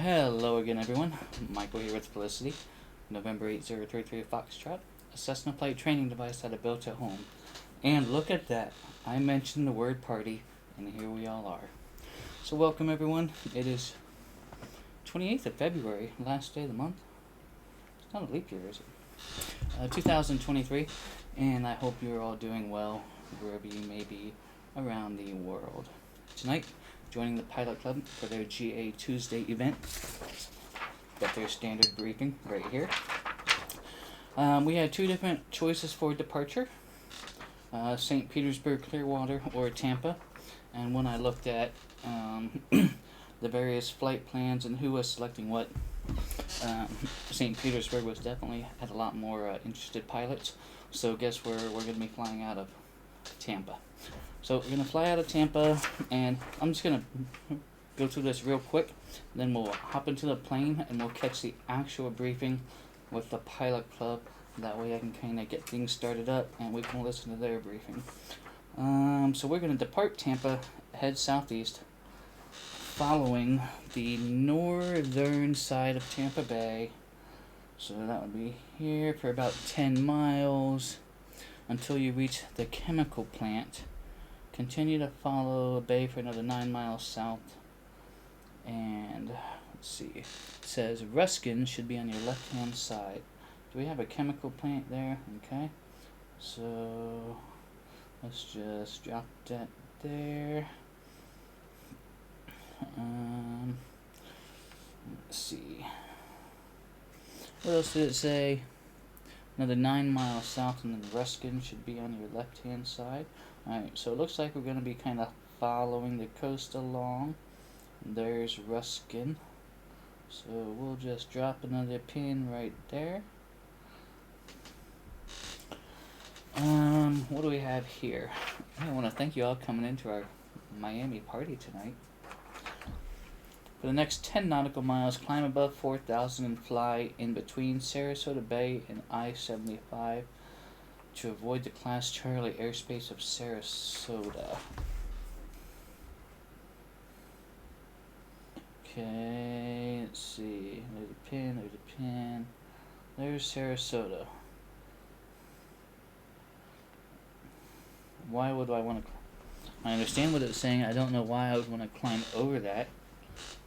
Hello again, everyone. Michael here with Felicity. November 8033 Foxtrot, a Cessna flight training device that I built at home. And look at that. I mentioned the word party, and here we all are. So welcome, everyone. It is 28th of February, last day of the month. It's not a leap year, is it? 2023, and I hope you're all doing well wherever you may be around the world. Tonight, joining the Pilot Club for their GA Tuesday event. Got their standard briefing right here. We had two different choices for departure. St. Petersburg, Clearwater, or Tampa. And when I looked at the various flight plans and who was selecting what, St. Petersburg was definitely had a lot more interested pilots. So guess where we're going to be flying out of? Tampa. So we're going to fly out of Tampa, and I'm just going to go through this real quick. Then we'll hop into the plane, and we'll catch the actual briefing with the Pilot Club. That way I can kind of get things started up, and we can listen to their briefing. So we're going to depart Tampa, head southeast, following the northern side of Tampa Bay. So that would be here for about 10 miles until you reach the chemical plant. Continue to follow a bay for another 9 miles south. And let's see. It says Ruskin should be on your left-hand side. Do we have a chemical plant there? Okay. So let's just drop that there. Let's see. What else did it say? Another 9 miles south, and then Ruskin should be on your left-hand side. Alright, so it looks like we're going to be kind of following the coast along. There's Ruskin. So we'll just drop another pin right there. What do we have here? I want to thank you all coming into our Miami party tonight. For the next 10 nautical miles, climb above 4,000 and fly in between Sarasota Bay and I-75 to avoid the Class Charlie airspace of Sarasota. Okay, let's see. There's a pin, there's a pin. There's Sarasota. Why would I want to... I understand what it's saying. I don't know why I would want to climb over that.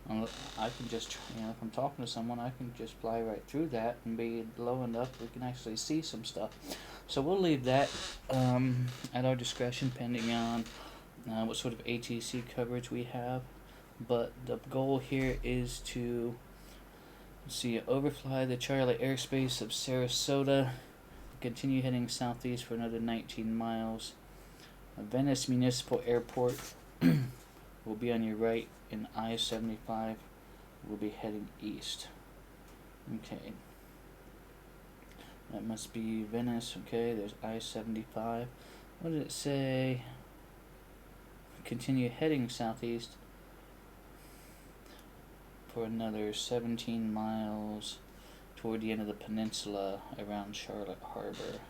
I can just, if I'm talking to someone, I can just fly right through that and be low enough we can actually see some stuff. So we'll leave that at our discretion, depending on what sort of ATC coverage we have. But the goal here is to, overfly the Charlie airspace of Sarasota, continue heading southeast for another 19 miles. Venice Municipal Airport will be on your right, and I-75 will be heading east. Okay. That must be Venice. Okay, there's I-75. What did it say? Continue heading southeast for another 17 miles toward the end of the peninsula around Charlotte Harbor.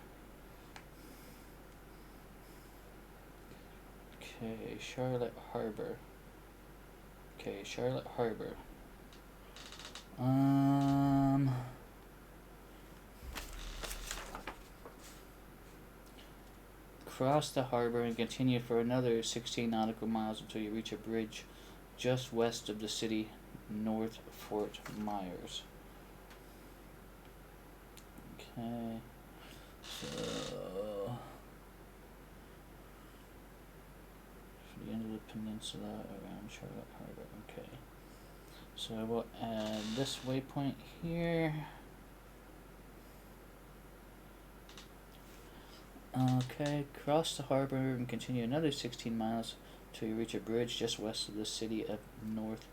Okay, Charlotte Harbor. Okay, Charlotte Harbor. Cross the harbor and continue for another 16 nautical miles until you reach a bridge just west of the city, North Fort Myers. Okay, so the end of the peninsula around Charlotte Harbor. Okay, so I will add this waypoint here. Okay, cross the harbor and continue another 16 miles till you reach a bridge just west of the city of North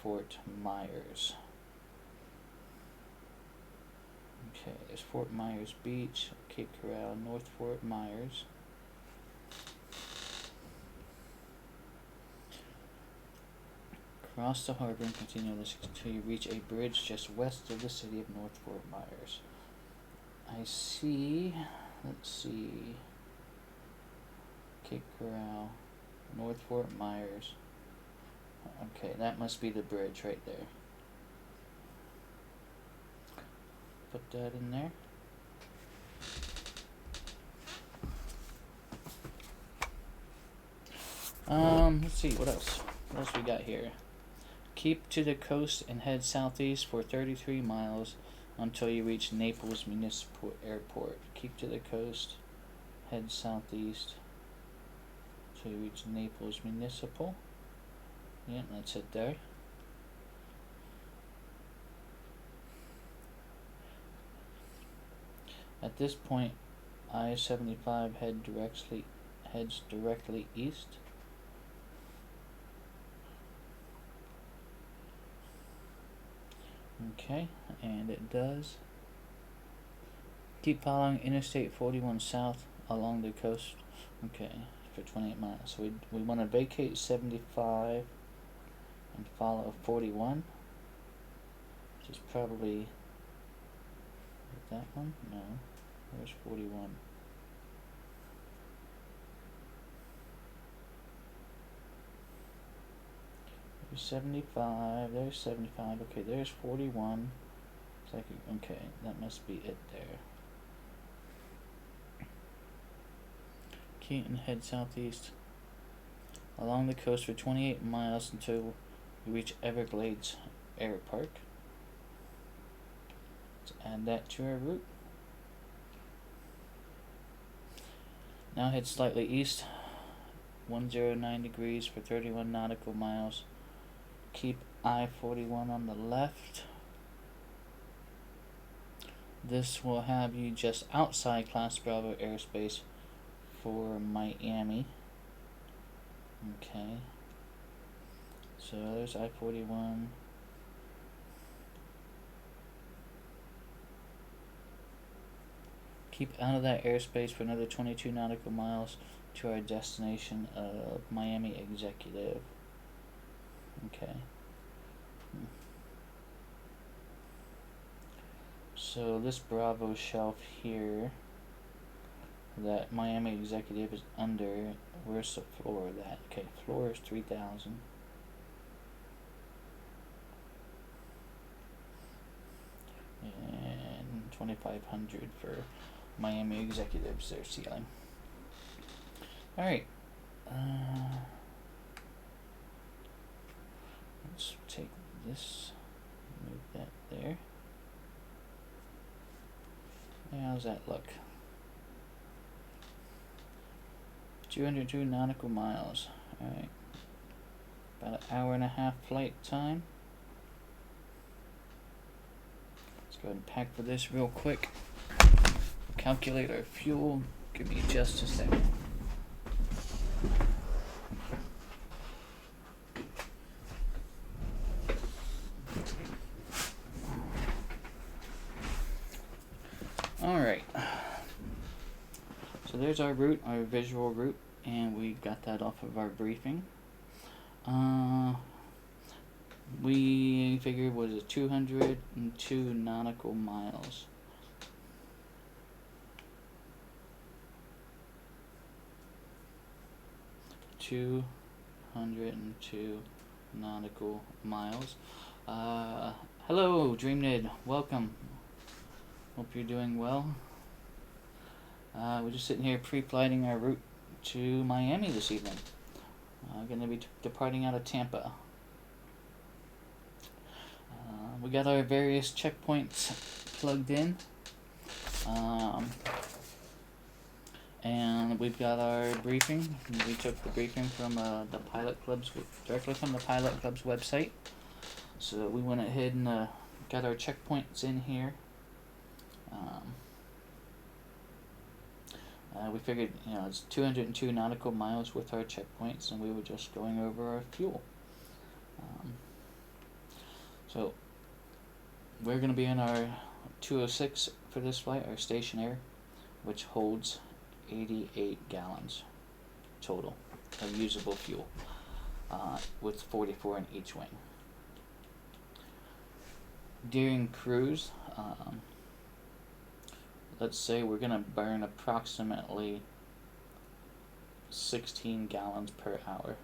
Fort Myers. Okay, there's Fort Myers Beach, Cape Coral, North Fort Myers. Cross the harbor and continue this until you reach a bridge just west of the city of North Fort Myers. I see, let's see, Cape Coral, North Fort Myers. Okay, that must be the bridge right there. put that in there. Let's see, what else? What else we got here? Keep to the coast and head southeast for 33 miles until you reach Naples Municipal Airport. Keep to the coast, head southeast until you reach Naples Municipal. Yeah, that's it there. At this point, I-75 heads directly east. Okay, and it does. Keep following Interstate 41 south along the coast. Okay, for 28 miles. So we want to vacate 75 and follow 41, which is probably that one. No, where's 41? There's 75. There's 75. Okay, there's 41. It's like, okay, that must be it there. Keaton, head southeast along the coast for 28 miles until you reach Everglades Air Park. Let's add that to our route. Now head slightly east, 109 degrees for 31 nautical miles. Keep I-41 on the left. This will have you just outside Class Bravo airspace for Miami. Okay. So there's I-41. Keep out of that airspace for another 22 nautical miles to our destination of Miami Executive. Okay. So this Bravo shelf here that Miami Executive is under, where's the floor of that? Okay, floor is 3,000. And 2,500 for Miami Executives, their ceiling. Alright. Let's take this, move that there. How's that look? 202 nautical miles. Alright. About an hour and a half flight time. Let's go ahead and pack for this real quick. Calculate our fuel. Give me just a second. Alright. So there's our route, our visual route, and we got that off of our briefing. We figured was it 202 nautical miles. $202 nautical miles. Hello, DreamNid. Welcome. Hope you're doing well. We're just sitting here pre-flighting our route to Miami this evening. Going to be departing out of Tampa. We got our various checkpoints plugged in. And we've got our briefing. We took the briefing from the Pilot Club's, directly from the Pilot Club's website. So we went ahead and got our checkpoints in here. We figured, it's 202 nautical miles with our checkpoints, and we were just going over our fuel. So we're going to be in our 206 for this flight, our station air, which holds 88 gallons total of usable fuel, with 44 in each wing. During cruise, let's say we're going to burn approximately 16 gallons per hour.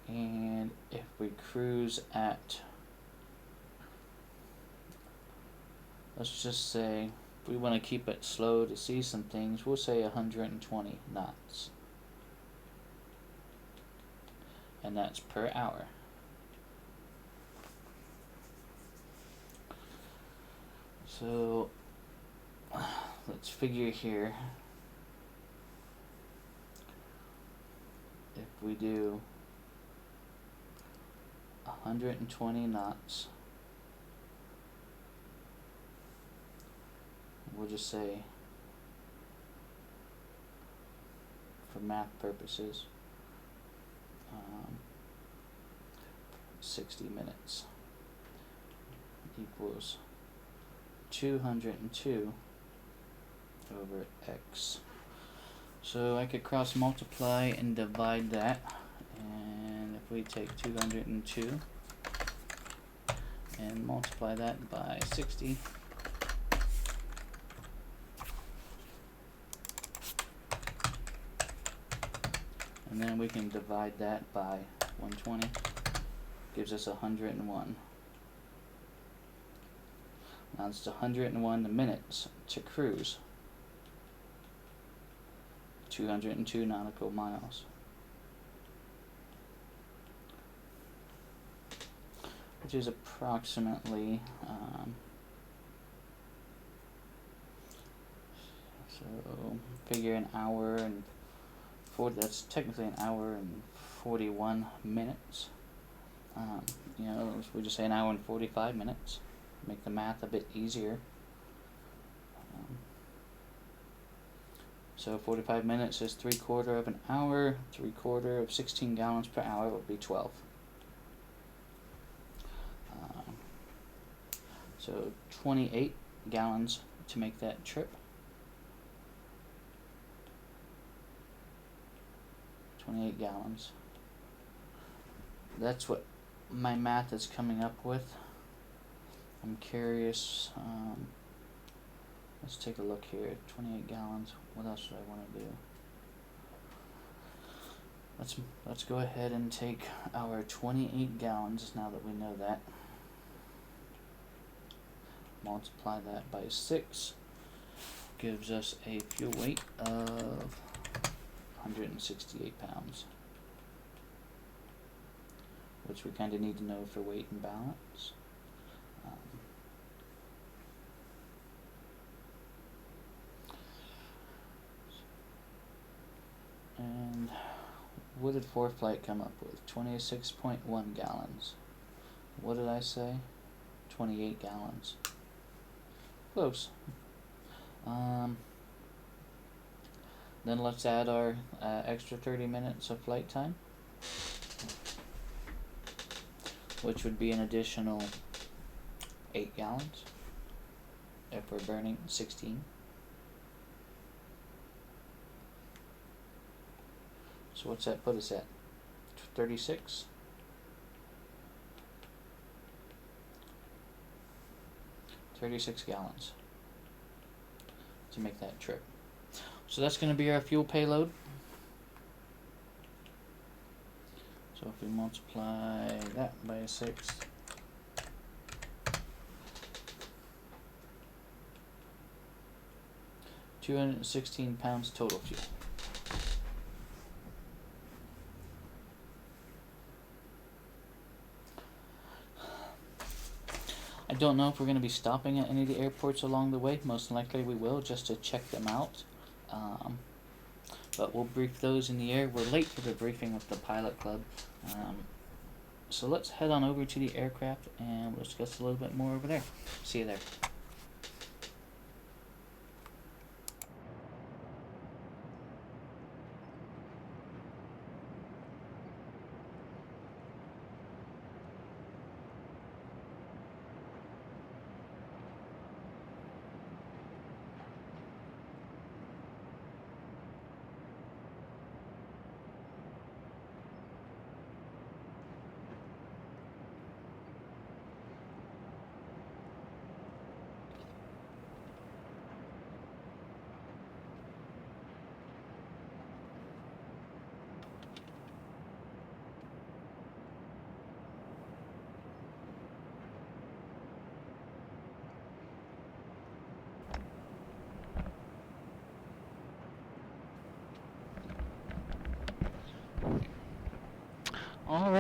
And if we cruise at let's just say, if we want to keep it slow to see some things, we'll say 120 knots. And that's per hour. So let's figure here. If we do 120 knots, we'll just say, for math purposes, 60 minutes equals 202 over x. So I could cross multiply and divide that, and if we take 202 and multiply that by 60, and then we can divide that by 120, gives us 101. Now it's 101 minutes to cruise 202 nautical miles, which is approximately so figure an hour and 40, that's technically an hour and 41 minutes. You know, we just say an hour and 45 minutes, make the math a bit easier. So 45 minutes is 3/4 of an hour. 3/4 of 16 gallons per hour would be 12. So 28 gallons to make that trip. 28 gallons. That's what my math is coming up with. I'm curious. Let's take a look here. 28 gallons. What else do I want to do? Let's go ahead and take our 28 gallons now that we know that. Multiply that by 6. Gives us a fuel weight of 168 pounds. Which we kind of need to know for weight and balance. And what did ForeFlight come up with? 26.1 gallons. What did I say? 28 gallons. Close. Then let's add our extra 30 minutes of flight time, which would be an additional 8 gallons if we're burning 16. So what's that put us at? 36? 36 gallons to make that trip. So that's going to be our fuel payload. So if we multiply that by 6, £216 total fuel. I don't know if we're going to be stopping at any of the airports along the way. Most likely we will, just to check them out. But we'll brief those in the air. We're late for the briefing with the pilot club. So let's head on over to the aircraft and we'll discuss a little bit more over there. See you there.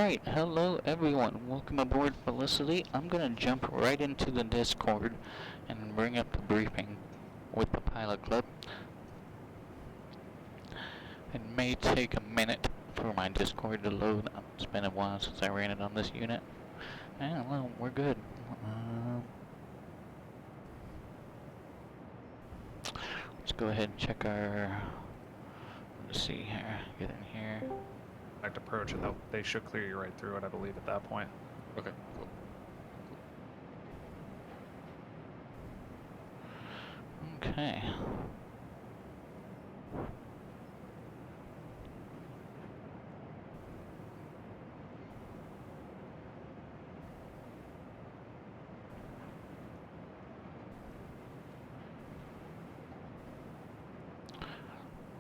Alright, hello everyone. Welcome aboard Felicity. I'm gonna jump right into the Discord and bring up the briefing with the pilot club. It may take a minute for my Discord to load. It's been a while since I ran it on this unit. And well, we're good. Let's go ahead and check our... Let's see here. Get in here. Direct approach, and they should clear you right through it, I believe, at that point. Okay, cool. Okay.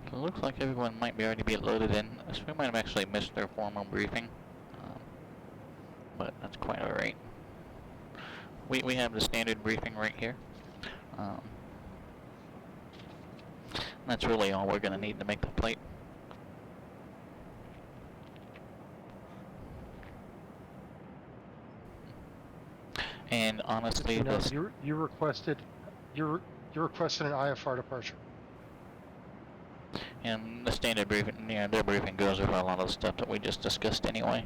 It looks like everyone might be already be loaded in. So we might have actually missed their formal briefing, but that's quite alright. We have the standard briefing right here. That's really all we're going to need to make the flight. And honestly, you know, you requested an IFR departure. And the standard briefing, yeah, their briefing goes over a lot of the stuff that we just discussed anyway.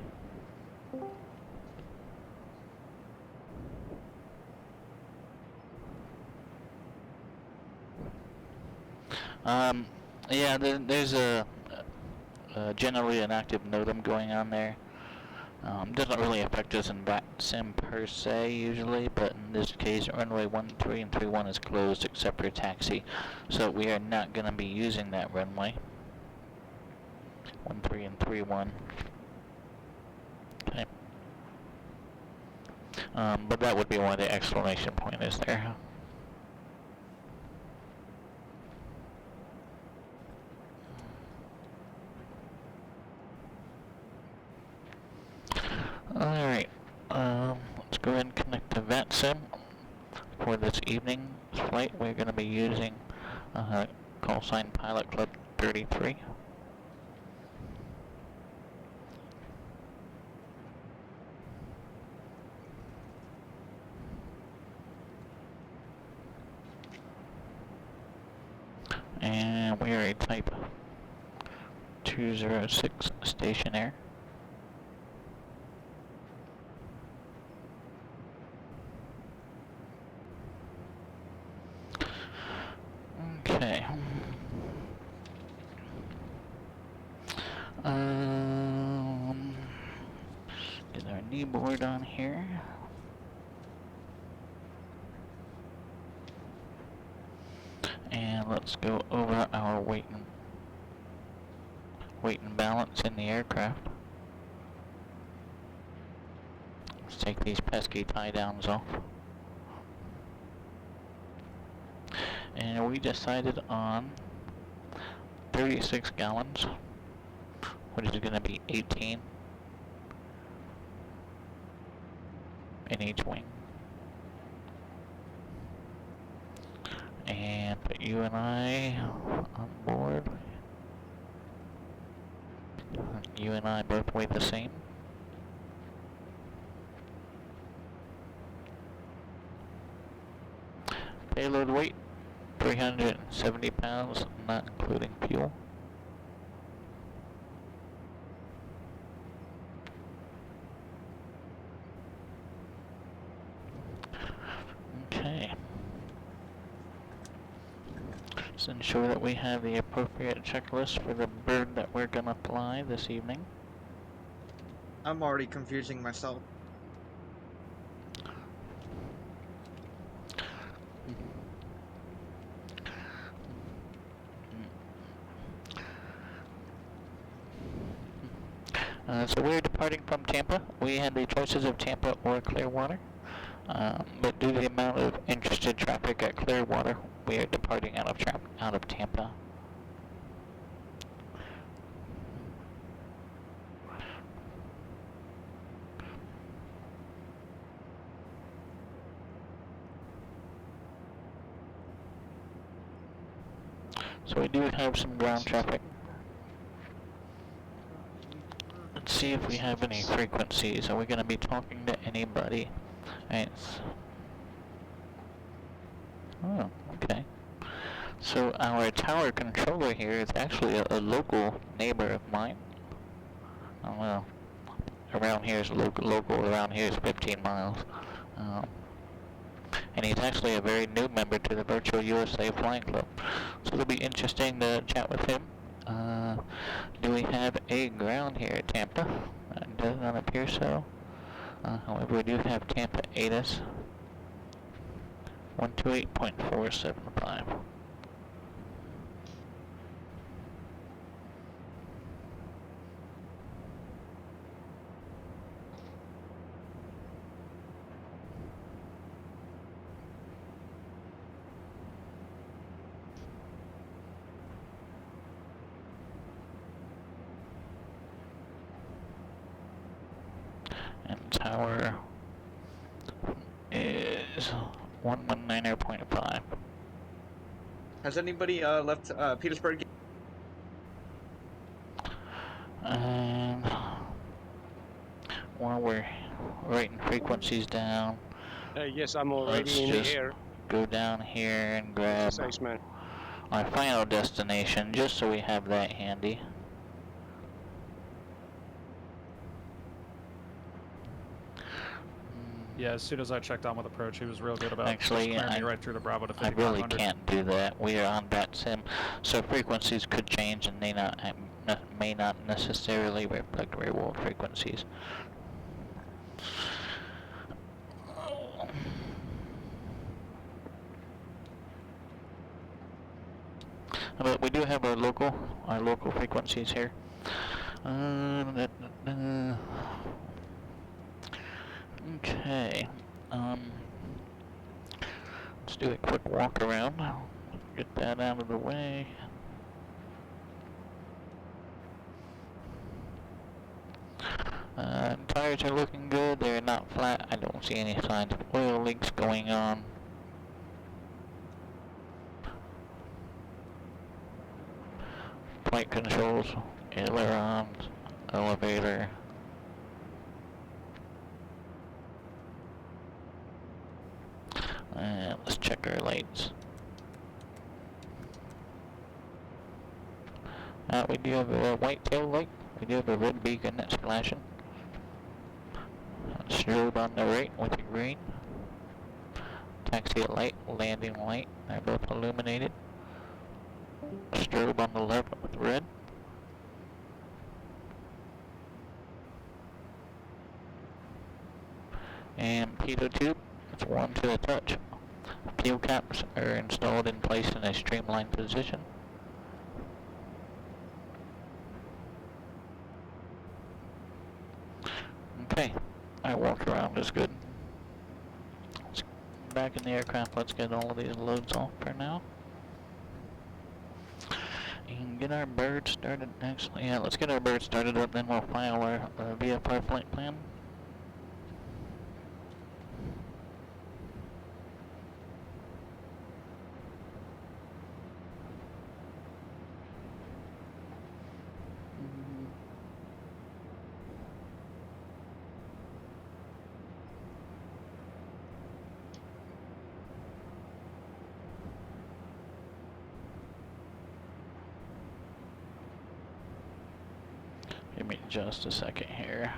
Yeah, there's generally an active NOTAM going on there. Doesn't really affect us in VATSIM per se usually, but in this case runway 13 and 31 is closed except for taxi, so we are not going to be using that runway 13 and 31. Okay. But that would be why the exclamation point is there. Alright, let's go ahead and connect to VATSIM. For this evening's flight, we're going to be using call sign Pilot Club 33. And we are a type 206 stationair. Okay. Get our knee board on here. And let's go over our weight and balance in the aircraft. Let's take these pesky tie downs off. And we decided on 36 gallons, which is going to be 18 in each wing. And put you and I on board. You and I both weigh the same. Payload weight 370 pounds, not including fuel. Okay. Let's ensure that we have the appropriate checklist for the bird that we're gonna fly this evening. I'm already confusing myself. So we're departing from Tampa. We had the choices of Tampa or Clearwater, but due to the amount of interested traffic at Clearwater, we are departing out of Tampa. So we do have some ground traffic. Let's see if we have any frequencies. Are we going to be talking to anybody? Right. Oh, okay. So our tower controller here is actually a local neighbor of mine. Oh well, around here is local. Around here is 15 miles. And he's actually a very new member to the Virtual USA Flying Club. So it'll be interesting to chat with him. Do we have a ground here at Tampa? It does not appear so. However, we do have Tampa ATIS 128.475. And tower is 119.5. Has anybody left Petersburg? And while we're writing frequencies down, Yes, I'm let's already in the just air. go down here and grab Thanks, man. our final destination, just so we have that handy. Yeah, as soon as I checked on with approach, he was real good about Actually, just clearing I- me right through the Bravo to I really 5500. can't do that. We are on VATSIM, so frequencies could change and may not necessarily reflect real world frequencies. But we do have our local frequencies here. Okay. Let's do a quick walk around. Get that out of the way. Tires are looking good. They're not flat. I don't see any signs of oil leaks going on. Flight controls, ailerons, elevator. And let's check our lights. We do have a white tail light. We do have a red beacon that's flashing. Strobe on the right with the green. Taxi light, landing light, they're both illuminated. Strobe on the left with red. And pitot tube, it's one to the touch. Fuel caps are installed in place in a streamlined position. Okay, our walk around is good. Let's back in the aircraft, let's get all of these loads off for now. And get our bird started, actually, yeah, let's get our bird started up, then we'll file our VFR flight plan. Give me just a second here.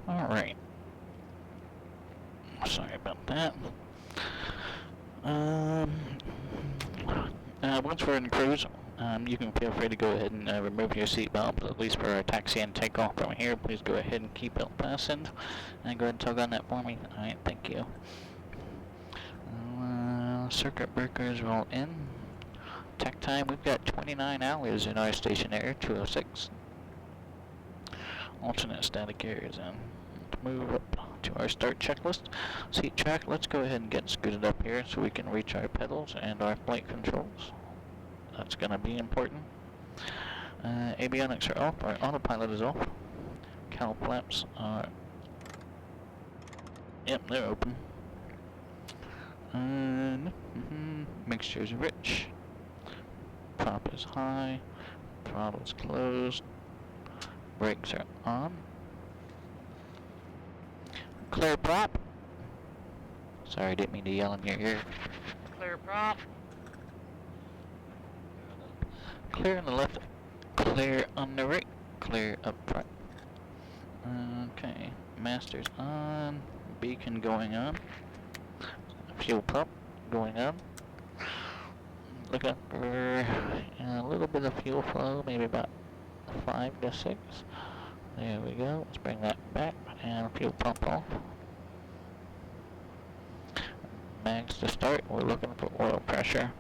Alright. Sorry about that. Once we're in cruise, you can feel free to go ahead and remove your seatbelt, at least for our taxi and takeoff from here. Please go ahead and keep it fastened. And go ahead and tug on that for me. Alright, thank you. Circuit breakers roll in. Tech time, we've got 29 hours in our station air, 206. Alternate static air is in. Let's move up. to our start checklist. Seat track, let's go ahead and get scooted up here so we can reach our pedals and our flight controls. That's going to be important. Avionics are off, our autopilot is off. Cowl flaps are... Yep, they're open. Mixture's rich. Prop is high. Throttle's closed. Brakes are on. Clear prop. Sorry, didn't mean to yell in your ear. Clear prop. Clear on the left. Clear on the right. Clear up front. Okay. Master's on. Beacon going on. Fuel pump going on. Looking for a little bit of fuel flow, maybe about 5 to 6. There we go. Let's bring that back and fuel pump off. Mags to start. We're looking for oil pressure.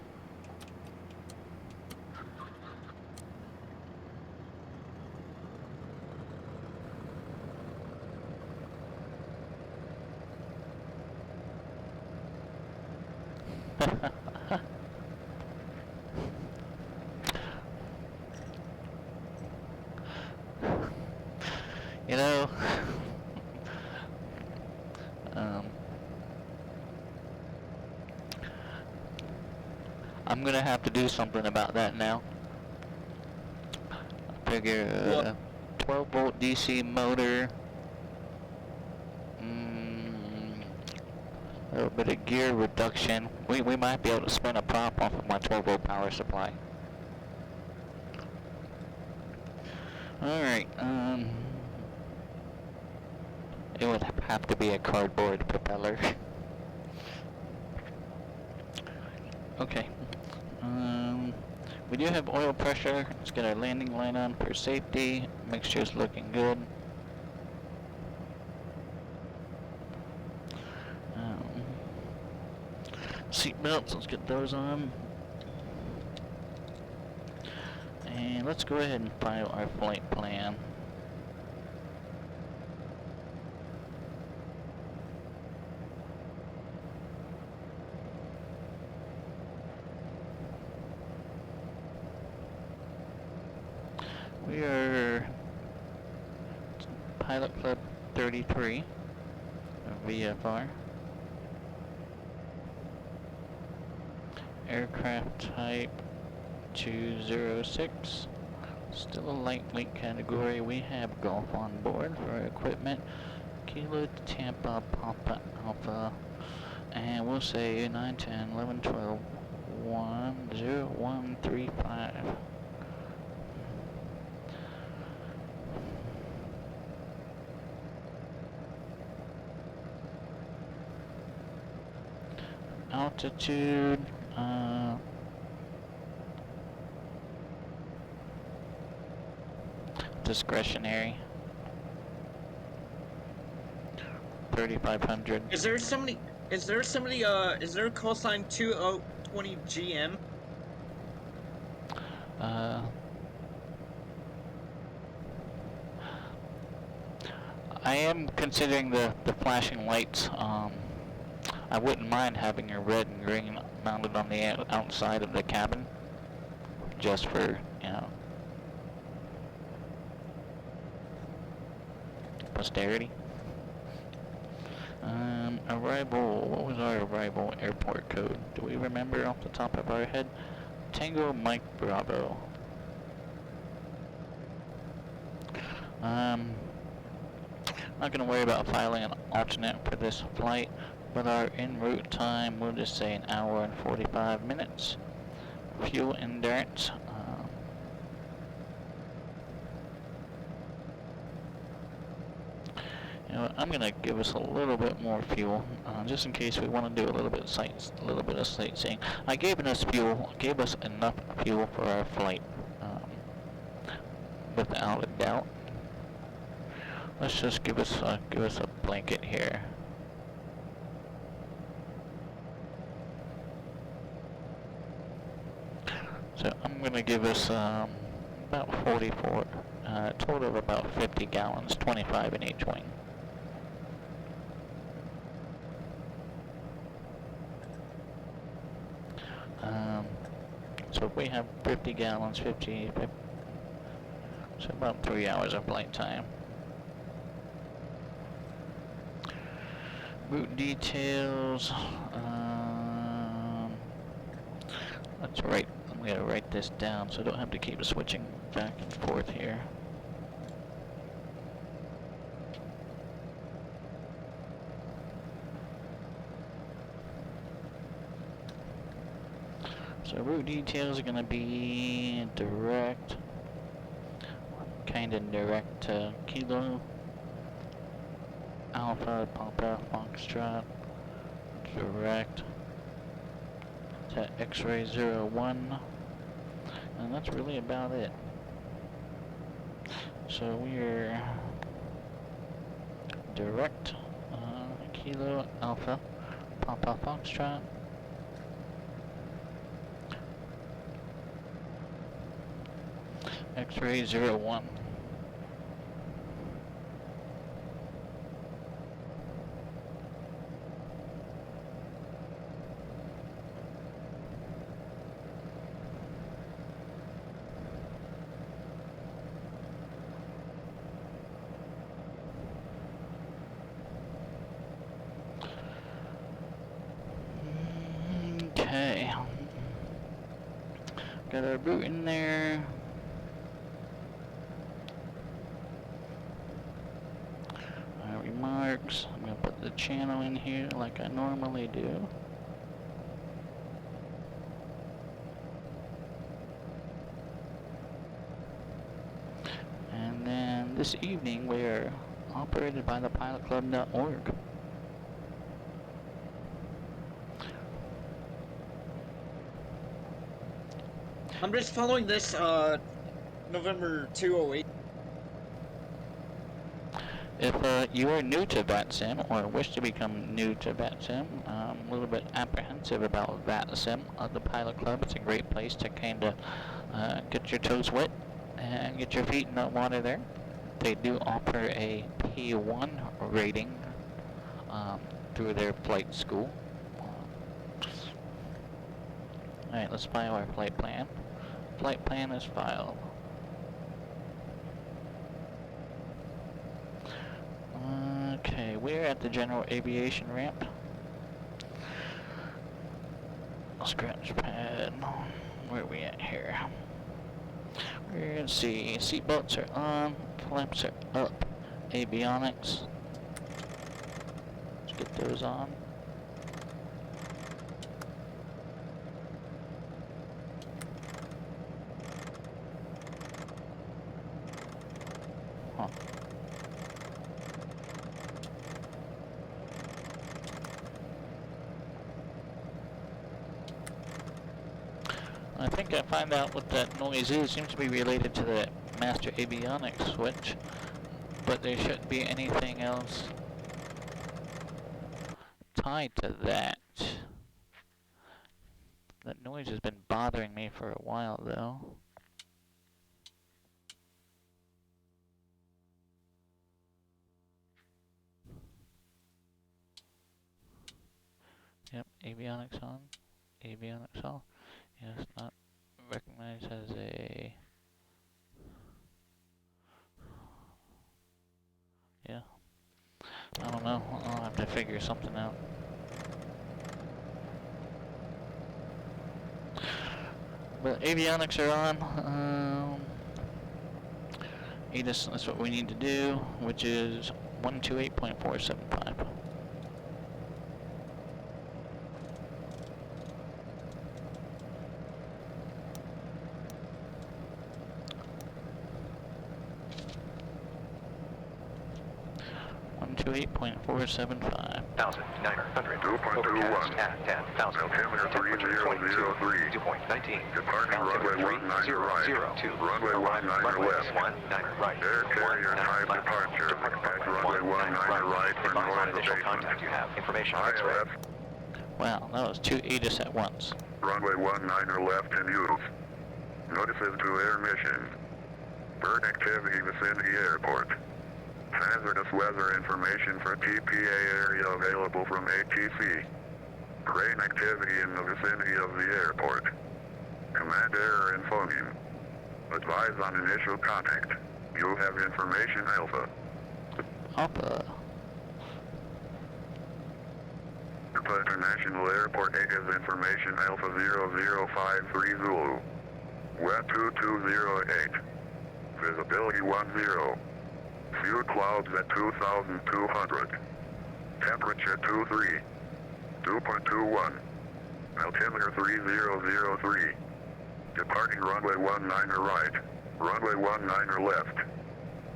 You know, I'm gonna have to do something about that now. I figure 12 volt DC motor, a little bit of gear reduction. We might be able to spin a prop off of my 12 volt power supply. Alright, it would have to be a cardboard propeller. Okay. We do have oil pressure. Let's get our landing line on for safety. Mixture's looking good. Seat belts, let's get those on. And let's go ahead and file our flight plan. We are Pilot Club 33, VFR. Aircraft type 206. Still a lightweight category. We have golf on board for our equipment. Kilo Tampa Papa Alpha. And we'll say 9, 10, 11, 12, 1, 0, 1, 3, 5. Altitude, discretionary, 3,500. Is there a call sign 2020 GM? I am considering the flashing lights. I wouldn't mind having a red and green mounted on the outside of the cabin, just for, you know, posterity. Arrival, what was our arrival airport code? Do we remember off the top of our head? Tango Mike Bravo. Not gonna worry about filing an alternate for this flight, but our en route time, we'll just say an hour and 45 minutes. Fuel endurance, you know what, I'm gonna give us a little bit more fuel, just in case we want to do a little bit of sightseeing. I gave us enough fuel for our flight, without a doubt. Let's just give us a blanket here. So I'm gonna give us about 44, total of about 50 gallons, 25 in each wing. So if we have 50 gallons, 50, so about 3 hours of flight time. Route details. That's right. I'm gonna write this down so I don't have to keep switching back and forth here. So route details are gonna be direct, kinda direct to Kilo Alpha Papa Foxtrot, direct to X-ray 01, and that's really about it. So we're direct Kilo Alpha Papa Foxtrot, X-ray 01. Okay. Got our boot in there. Our remarks. I'm gonna put the channel in here like I normally do. And then this evening we are operated by the pilotclub.org. I'm just following this, November 208. If you are new to VATSIM or wish to become new to VATSIM, I'm a little bit apprehensive about VATSIM. The Pilot Club, it's a great place to kind of get your toes wet and get your feet in the water there. They do offer a P1 rating through their flight school. Alright, let's file our flight plan. Flight plan is filed. Okay, we're at the general aviation ramp. Scratch pad. Where are we at here? We're gonna see. Seatbelts are on, flaps are up. Avionics. Let's get those on. Huh. I think I find out what that noise is. It seems to be related to the master avionics switch, but there shouldn't be anything else tied to that. That noise has been bothering me for a while though. Yep, avionics on, avionics off. Yes, not recognized as a... Yeah. I don't know. I'll have to figure something out. But avionics are on. ATIS, that's what we need to do, which is 128.475. To 8.475. 1,900. 2.21. At 10,000. Altimeter 3003. 2.19. Departing runway 19 right. 2. Runway 19 left. 19 right. Air carrier type departure. Contact runway 19 right for noise abatement. Contact you have. Information X-ray. Wow, that was two ATIS at once. Runway 19 left in use. Notices to air mission. Bird activity vicinity airport. Hazardous weather information for KTPA area available from ATC. Crane activity in the vicinity of the airport. Command error informing. Advise on initial contact. You have information Alpha. Alpha. Tampa International Airport 8 is information Alpha 0053 Zulu. Wet 2208. Visibility 10. Few clouds at 2,200. Temperature 23. 2.21. Altimeter 3003. Departing runway 19 right. Runway 19 left.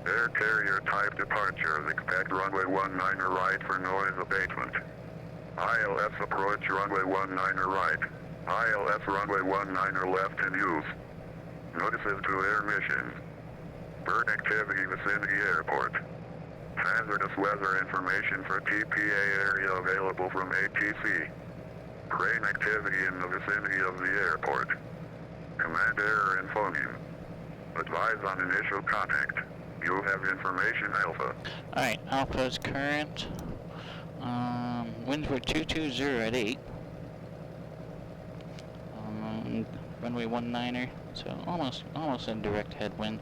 Air carrier type departures. Expect runway 19 right for noise abatement. ILS approach runway 19 right. ILS runway 19 left in use. Notices to air missions. Bird activity vicinity airport. Hazardous weather information for TPA area available from ATC. Crane activity in the vicinity of the airport. Command error informing. Advise on initial contact. You have information Alpha. Alright, Alpha's current. Winds were 220 at 8. Runway 19er, so almost in direct headwind.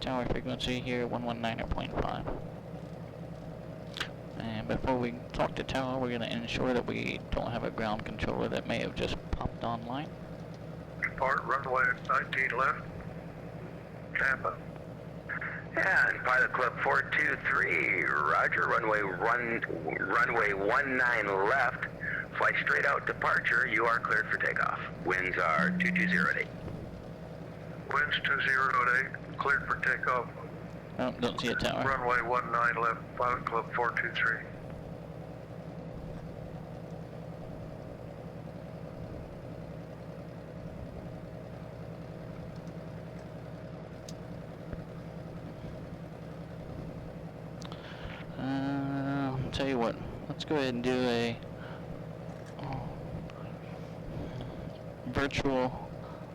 Tower frequency here 119.5. And before we talk to tower, we're going to ensure that we don't have a ground controller that may have just popped online. Depart runway 19 left. Tampa. And Pilot Club 423, roger, runway 19 left, fly straight out departure, you are cleared for takeoff. Winds are 220 at 8. Winds 20 at 8, cleared for takeoff. Oh, don't see a tower. Runway 19 left, Pilot Club 423. Tell you what, let's go ahead and do a virtual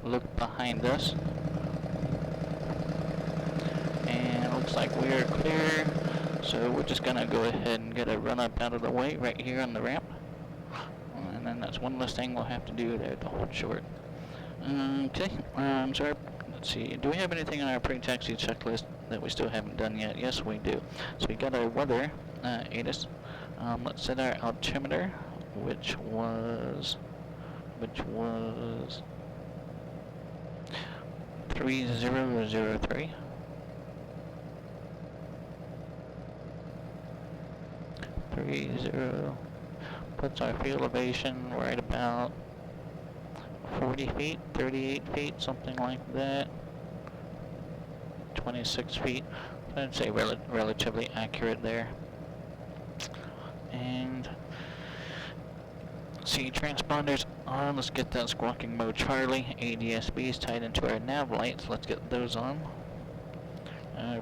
look behind us. And it looks like we are clear, so we're just gonna go ahead and get a run up out of the way right here on the ramp. And then that's one less thing we'll have to do there to hold short. Okay, so let's see, do we have anything on our pre-taxi checklist that we still haven't done yet? Yes, we do. So we got our weather, ATIS. Let's set our altimeter, which was 3003. Puts our field elevation right about 40 feet, 38 feet, something like that. 26 feet. I'd say relatively accurate there. And see, transponders on. Let's get that squawking mode Charlie. ADSB is tied into our nav lights. Let's get those on.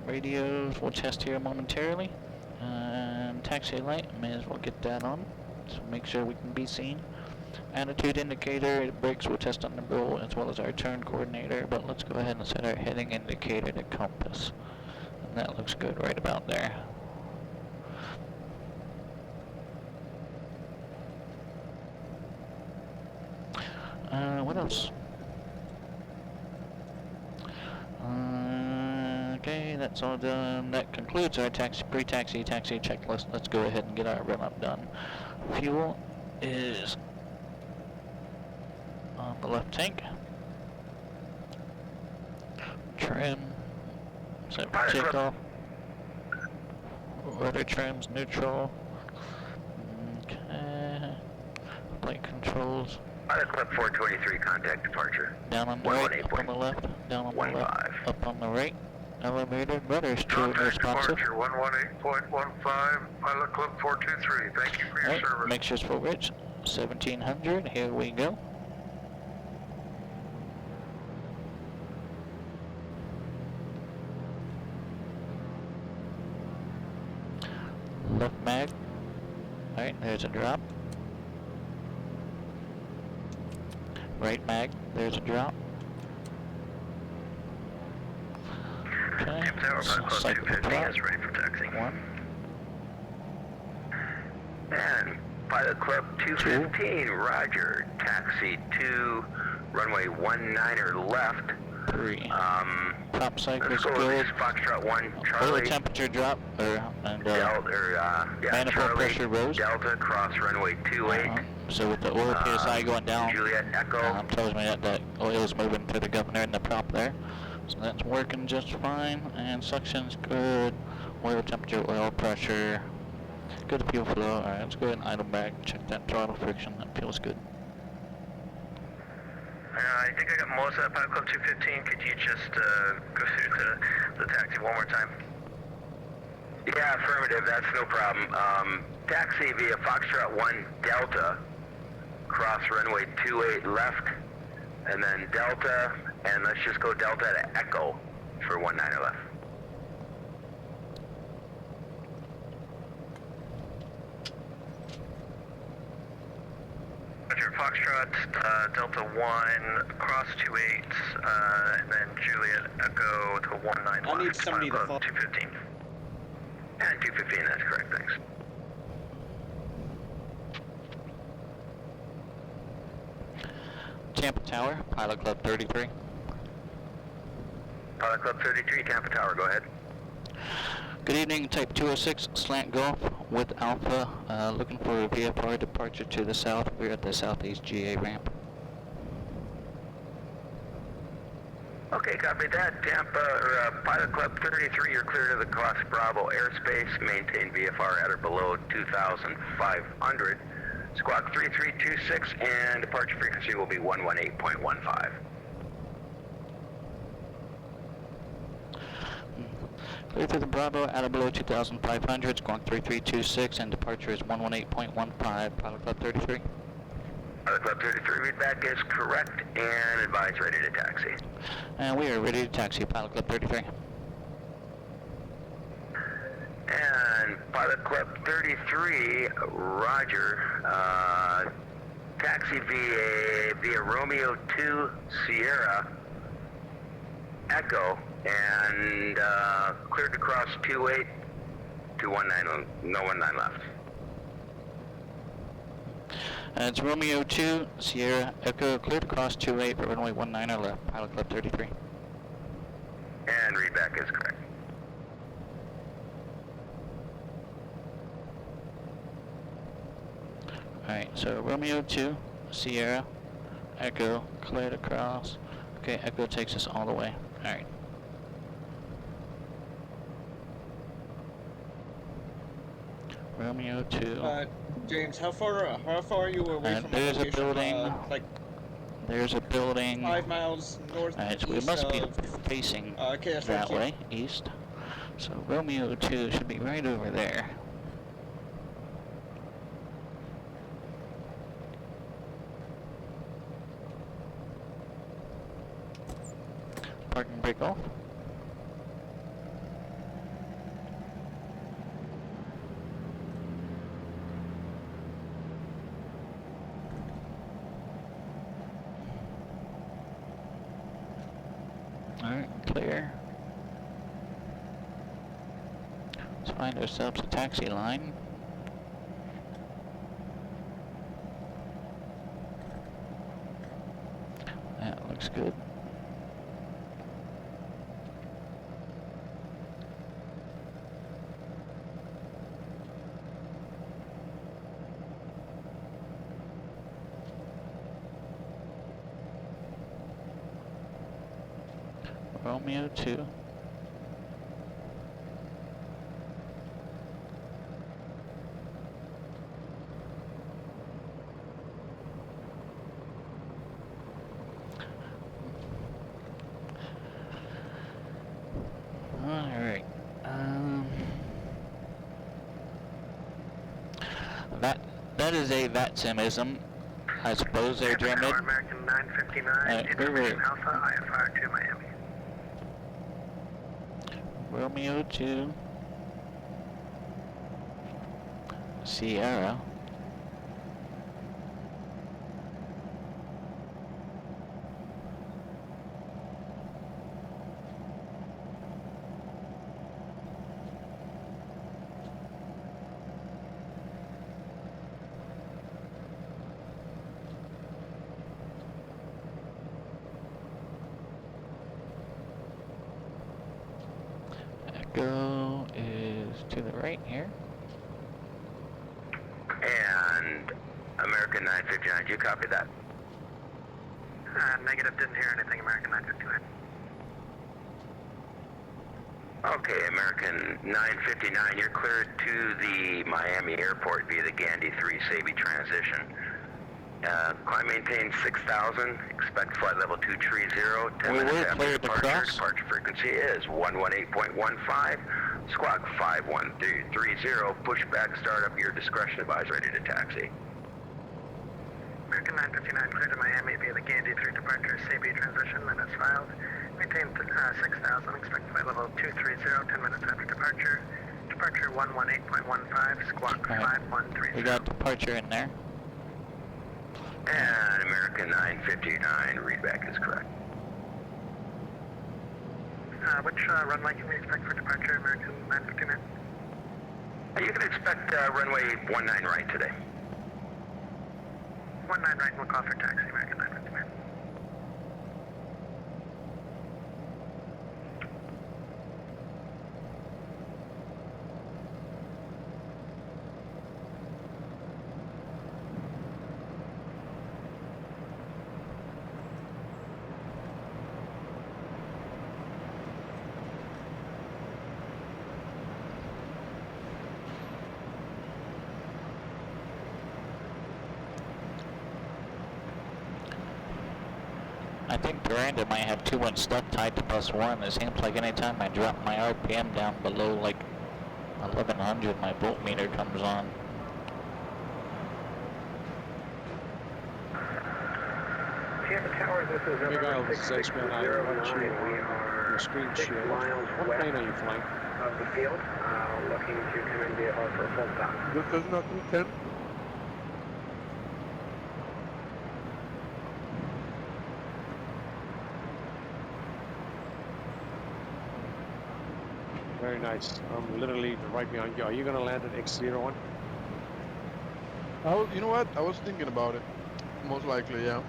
Radios we'll test here momentarily. Taxi light, may as well get that on. So make sure we can be seen. Attitude indicator, brakes we'll test on the bill as well as our turn coordinator. But let's go ahead and set our heading indicator to compass. And that looks good right about there. What else? Okay, that's all done. That concludes our pre-taxi checklist. Let's go ahead and get our run-up done. Fuel is on the left tank. Trim, set for takeoff. Rudder trim's neutral. Okay. Flight controls. Pilot Club 423, contact departure. Down on the right, up on the left, down on the left, up on the right. Elevated rudder's true and responsive. Departure 118.15, Pilot Club 423. Thank you for your service. Make sure it's full rich. 1700, here we go. Left mag. Alright, there's a drop. Right mag, there's a drop. Okay, Cycle 250 is ready for taxi. One. And Pilot Club 215, roger. Taxi 2, runway 19er left. 3. Top Let's cycle's go with good. Foxtrot 1, Oil Charlie. temperature drop, and manifold Charlie, pressure rose. Delta, cross runway 28. So with the oil PSI going down, Juliet Echo. tells me that oil is moving to the governor and the prop there. So that's working just fine, and suction's good. Oil temperature, oil pressure, good fuel flow. Alright, let's go ahead and idle back, check that throttle friction, that feels good. I think I got most of that Pilot Club 215. Could you just go through the taxi one more time? Yeah, affirmative, that's no problem. Taxi via Foxtrot 1 Delta, cross runway 28 left, and then Delta, and let's just go Delta to Echo for 19 left. Roger, Foxtrot, Delta 1, cross 28, and then Juliet Echo to 19 left. I need somebody to Pilot follow. Club 215. And 215, that's correct, thanks. Tampa Tower, Pilot Club 33. Pilot Club 33, Tampa Tower, go ahead. Good evening, Type 206, Slant Gulf with Alpha, looking for a VFR departure to the south. We're at the southeast GA ramp. Okay, copy that. Tampa, Pilot Club 33, you're clear to the Cox Bravo airspace. Maintain VFR at or below 2,500. Squawk 3326, and departure frequency will be 118.15. Clear to the Bravo at or below 2,500, squawk 3326, and departure is 118.15, Pilot Club 33. Pilot Club 33, readback is correct, and advise ready to taxi. And we are ready to taxi, Pilot Club 33. And Pilot Club 33, roger. Taxi via Romeo 2 Sierra Echo, and cleared to cross 28 to 19, no 19 left. And it's Romeo 2, Sierra Echo, cleared across 28 for runway 19 left, Pilot Club 33. And readback is correct. Alright, so Romeo 2, Sierra, Echo, cleared across. Okay, Echo takes us all the way. Alright. Romeo 2. James, how far are you away from there's the location? a building. Like There's a building. 5 miles north. Alright, so we must be facing that way, east. So Romeo 2 should be right over there. Park and brake off. Alright, clear. Let's find ourselves a taxi line. That looks good. Romeo 2. Alright. That is a VATSIMism. I suppose they're German. American 959, Alright, information Alpha, IFR to Miami. Romeo 2, Sierra, to the right here. And American 959, do you copy that? Negative, didn't hear anything, American 959. Okay, American 959, you're cleared to the Miami airport via the Gandhi 3 Sabi transition. Climb maintain 6,000, expect flight level 230, 10 We minutes were after cleared to departure. cross. Departure frequency is 118.15, squawk 5130, pushback startup, your discretion, advise ready to taxi. American 959, cleared to Miami via the Gandhi 3 departure, Sabi transition, minutes filed. Maintain 6,000, expect flight level 230, 10 minutes after departure. Departure 118.15, squawk All right. 5130. We got departure in there. And American 959, readback is correct. Which runway can we expect for departure, American 959? You can expect runway 19 right today. 19 right, we'll call for taxi, American 959. I think Miranda might have 2-1 stuck tied to +1. It seems like anytime I drop my RPM down below like 1100, my voltmeter comes on. Tampa Tower, this is Big Isle, this is H-Man. I want you We on are your screen 6 share. miles What west plane are you flying? of the field, looking to come in VFR for a full stop. This is not 210. Very nice. I'm literally right behind you. Are you going to land at X01? You know what? I was thinking about it. Most likely, yeah.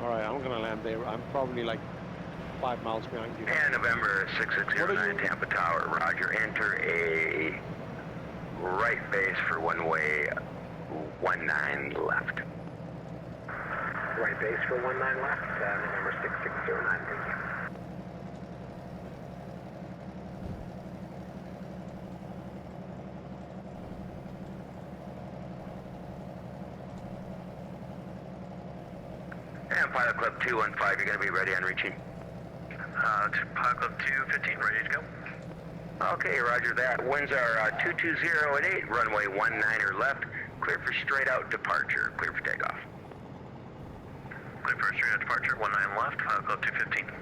All right, I'm going to land there. I'm probably like 5 miles behind you. And November 6609 Tampa Tower, roger, enter a right base for one way 19 left. Right base for 19 left, November 6609, thank you. And Pilot Club 215, you're going to be ready on reaching. Pilot Club 215, ready to go. Okay, roger that. Winds are 220 at 8, runway 19er left, clear for straight out departure, clear for takeoff. Clear for straight out departure, 19 left, Pilot Club 215.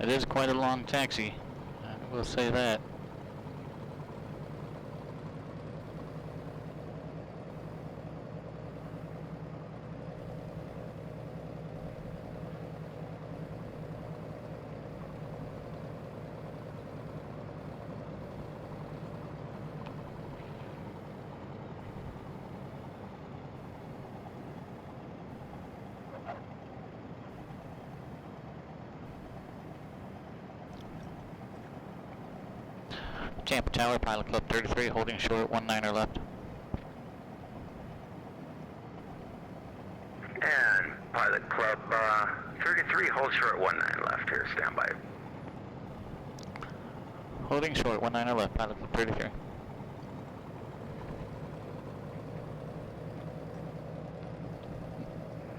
It is quite a long taxi, I will say that. Tampa Tower, Pilot Club 33, holding short, 19er left. And Pilot Club 33, hold short 19 left here, stand by. Holding short, 19er left, Pilot Club 33.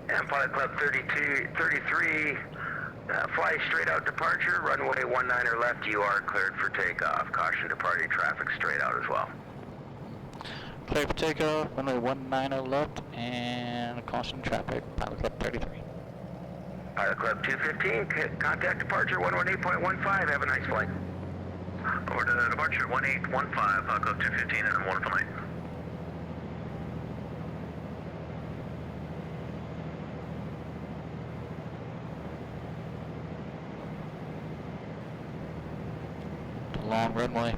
And Pilot Club 33, fly straight out departure, runway 19er left, you are cleared for takeoff. Caution departing traffic straight out as well. Clear for takeoff, runway 19er left, and caution traffic, Pilot Club 33. Pilot Club 215, contact departure 118.15, have a nice flight. Over to departure 1815, Pilot Club 215 and 1 flight. long runway.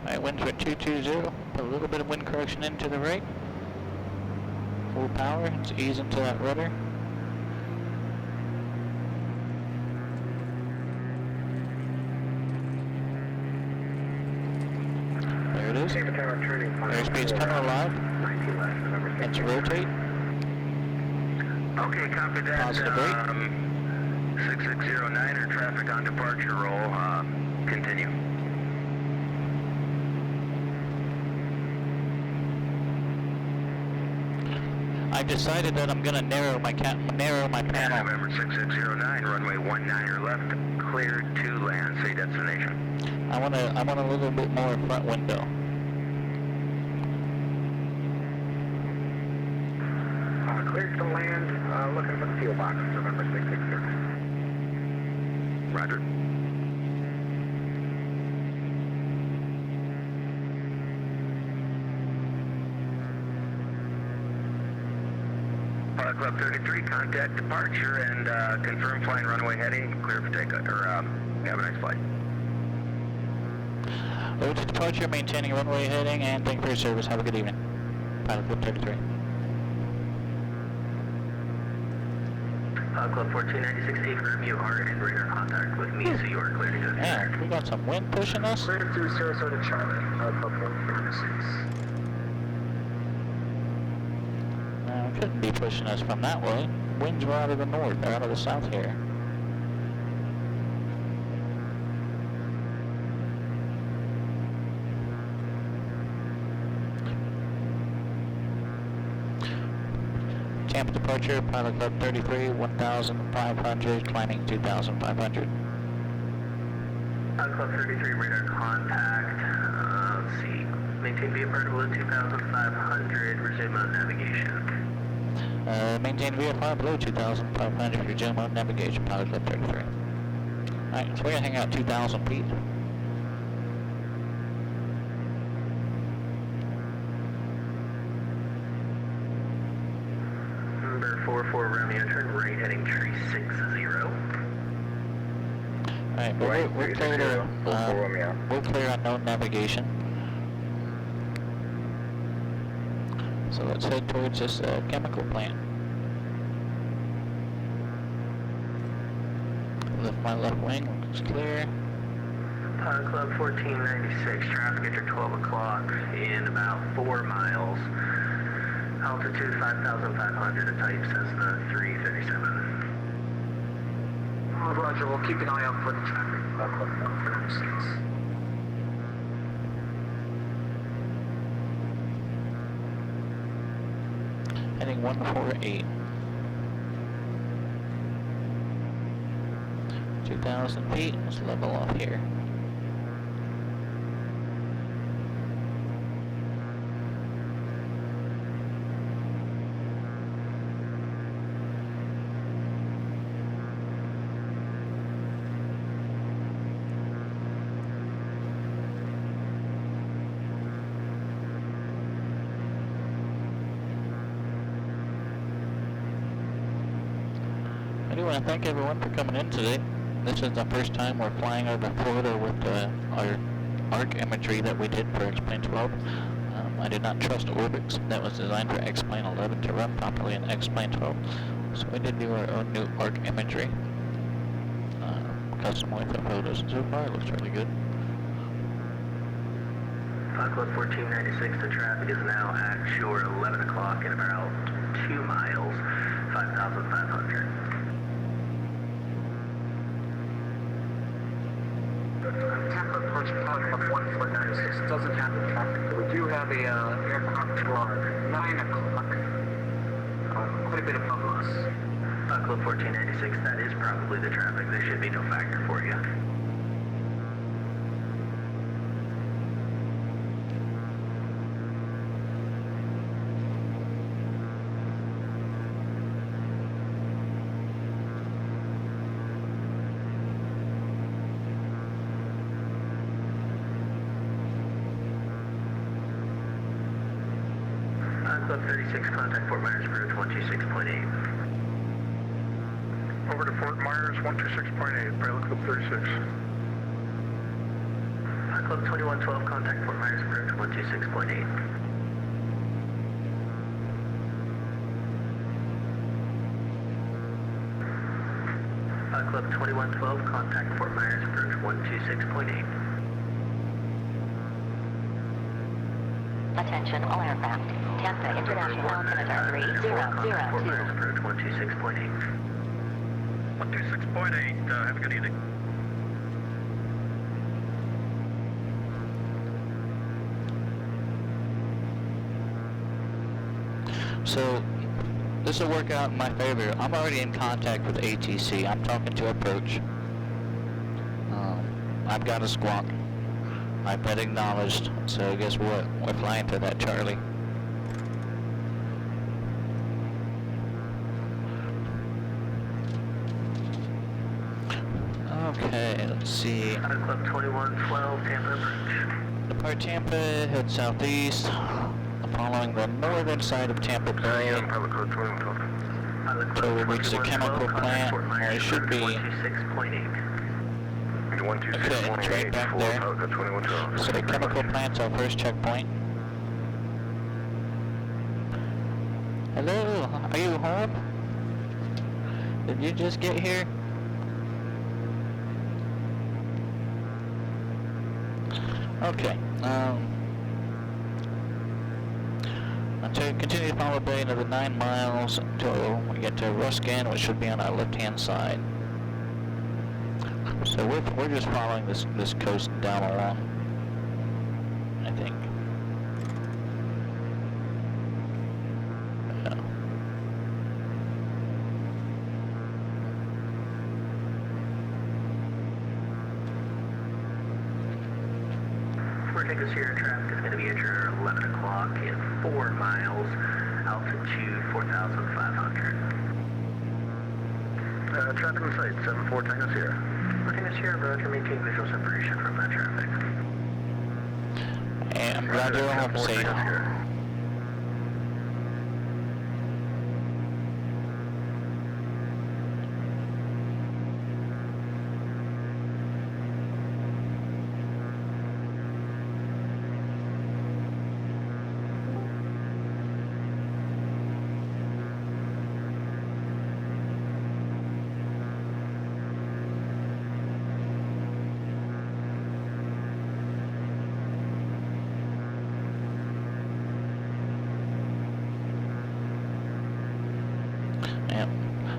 Alright, winds are 220. Put a little bit of wind correction into the right. Full power. Let's ease into that rudder. There it is. Airspeed's coming alive. Let's rotate. Okay, copy that. Positive rate. 6609er traffic on departure roll. Continue. I've decided that I'm gonna narrow my panel. November 6609, runway 19er left, cleared to land. Say destination. I want a little bit more front window. Cleared to land, looking for the fuel box, November 660. Roger. Pilot Club 33, contact departure and confirm flying runway heading, clear for takeoff, or have a nice flight. Over to departure, maintaining runway heading, and thank you for your service. Have a good evening. Pilot Club 33. Pilot Club 1496, affirm you are in radar contact with me, so you are clear to go. Yeah, we got some wind pushing us. Cleared through Sarasota, Charlie, Pilot Club 1496. Couldn't be pushing us from that way. Winds were out of the north, they're out of the south here. Tampa departure, Pilot Club 33, 1,500, climbing 2,500. Pilot Club 33, radar contact. Let's see. Maintain VFR below 2,500, resume on navigation. Maintain VFR below 2,500, resume on navigation, Pilot Club 33. Alright, so we're gonna hang out 2,000 feet. Number 44 Romeo, turn right heading 360. Alright, but we're clear to, we're clear on no navigation. So let's head towards this chemical plant. Lift my left wing, looks clear. Pilot Club 1496, traffic after 12 o'clock in about 4 miles. Altitude 5,500, a type Cessna 337. Roger, we'll keep an eye out for the traffic. Pilot Club 1496. Heading 148. 2,000 feet, let's level off here. I do want to thank everyone for coming in today. This is the first time we're flying over Florida with our arc imagery that we did for X-Plane 12. I did not trust Orbix. That was designed for X-Plane 11 to run properly in X-Plane 12. So we did do our own new arc imagery. Custom with the photos, and so far it looks really good. Pilot Club 1496, the traffic is now at shore 11 o'clock in about 2 miles, 5,500. Tampa approach Pilot Club 1496 doesn't have the traffic, but we do have a aircraft log, 9 o'clock, quite a bit above us. Pilot Club 1496, that is probably the traffic. There should be no factor for you. Pilot Club 36, contact Fort Myers, approach 126.8. Over to Fort Myers, 126.8, Pilot Club 36. Club 2112, contact Fort Myers approach 126.8. Club 2112, contact Fort Myers approach 126.8. Attention all aircraft. Tampa International Altimeter 3002. Fort Myers approach 126.8. 126.8, have a good evening. So, this will work out in my favor. I'm already in contact with ATC. I'm talking to approach. I've got a squawk. I've been acknowledged. So guess what? We're flying to that Charlie. Okay, let's see. Club 2112, Tampa approach. Depart Tampa, head southeast, following the northern side of Tampa Bay. Pilot Club 2112. So we'll reach the chemical plant, or it should be. 126.8. Okay, it's right back there. So the chemical plant's our first checkpoint. Hello, are you home? Did you just get here? Okay, continue to follow Bay another 9 miles until we get to Ruskin, which should be on our left-hand side. So we're just following this coast down along, I think. Yeah. Vortex Sierra traffic is going to be at your 11 o'clock in 4 miles, altitude 4,500. Traffic in sight, 74 Tango Sierra. Tango Sierra, Roger, maintain visual separation from that traffic. And Roger, home safe.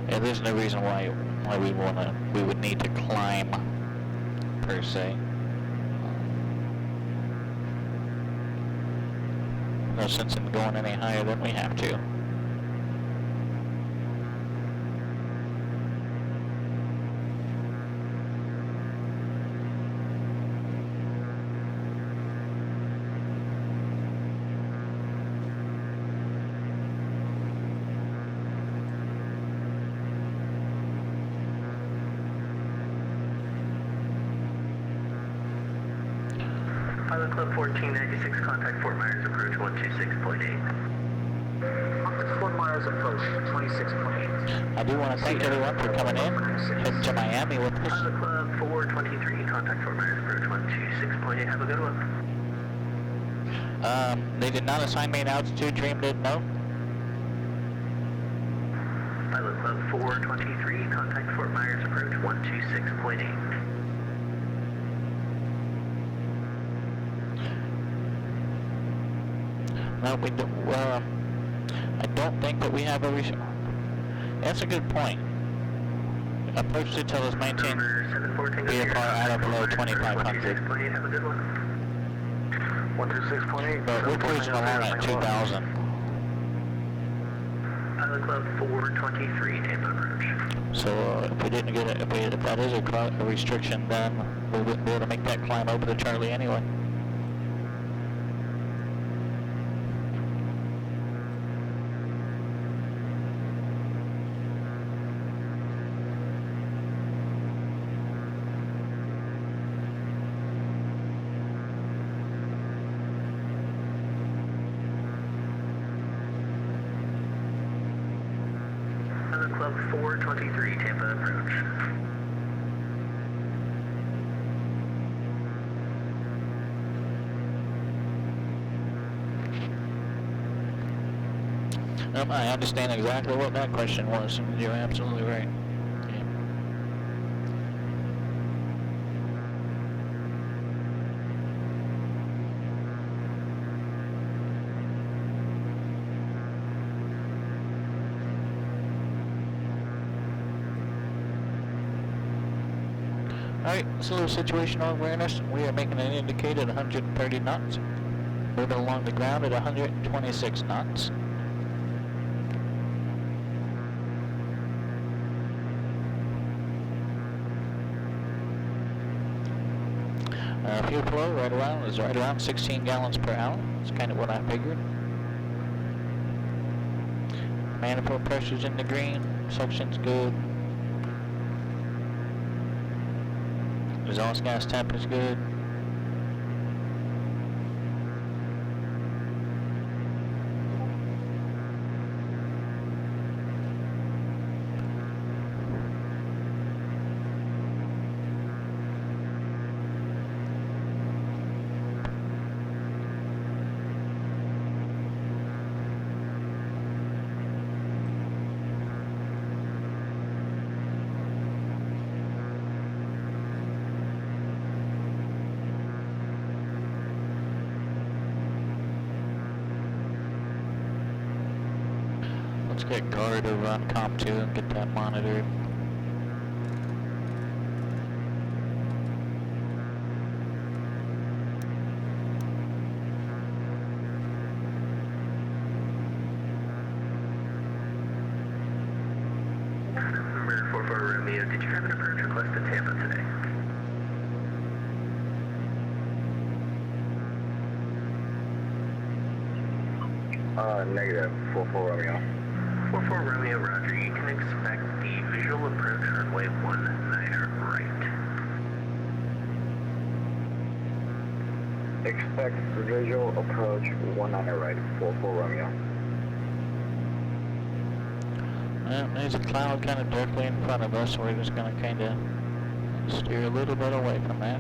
Yeah, there's no reason why we would need to climb per se. No sense in going any higher than we have to. Pilot Club 1496, contact Fort Myers approach 126.8. Fort Myers approach 26.8. I do want to thank everyone for coming in, heading to Miami with us. Pilot Club 423, contact Fort Myers approach 126.8. Have a good one. They did not assign me an altitude. Dream did, no? Pilot Club 423, contact Fort Myers approach 126.8. No, we don't. I don't think that we have a That's a good point. Approach to tell us maintain VFR out of below 2,500. Have a good one. 126.8. But we're cruising along at 2,000. Pilot Club 423, Tampa approach. So if we didn't get it, if that is a restriction, then we wouldn't be able to make that climb over to Charlie anyway. Club 423, Tampa approach approach. I understand exactly what that question was, and you're absolutely right. Yeah. Alright, so situational awareness, we are making an indicated 130 knots. Moving along the ground at 126 knots. Fuel flow right around 16 gallons per hour. That's kind of what I figured. Manifold pressure's in the green. Suction's good. Exhaust gas temp is good. Let's get guard over on comp 2 and get that monitored. Number 44 Romeo, did you have an approach request to Tampa today? Negative, 44 Romeo. 44 Romeo, roger. You can expect the visual approach runway 19 right. Expect visual approach 19 right, 44 Romeo. There's a cloud kind of directly in front of us, so we're just going to kind of steer a little bit away from that.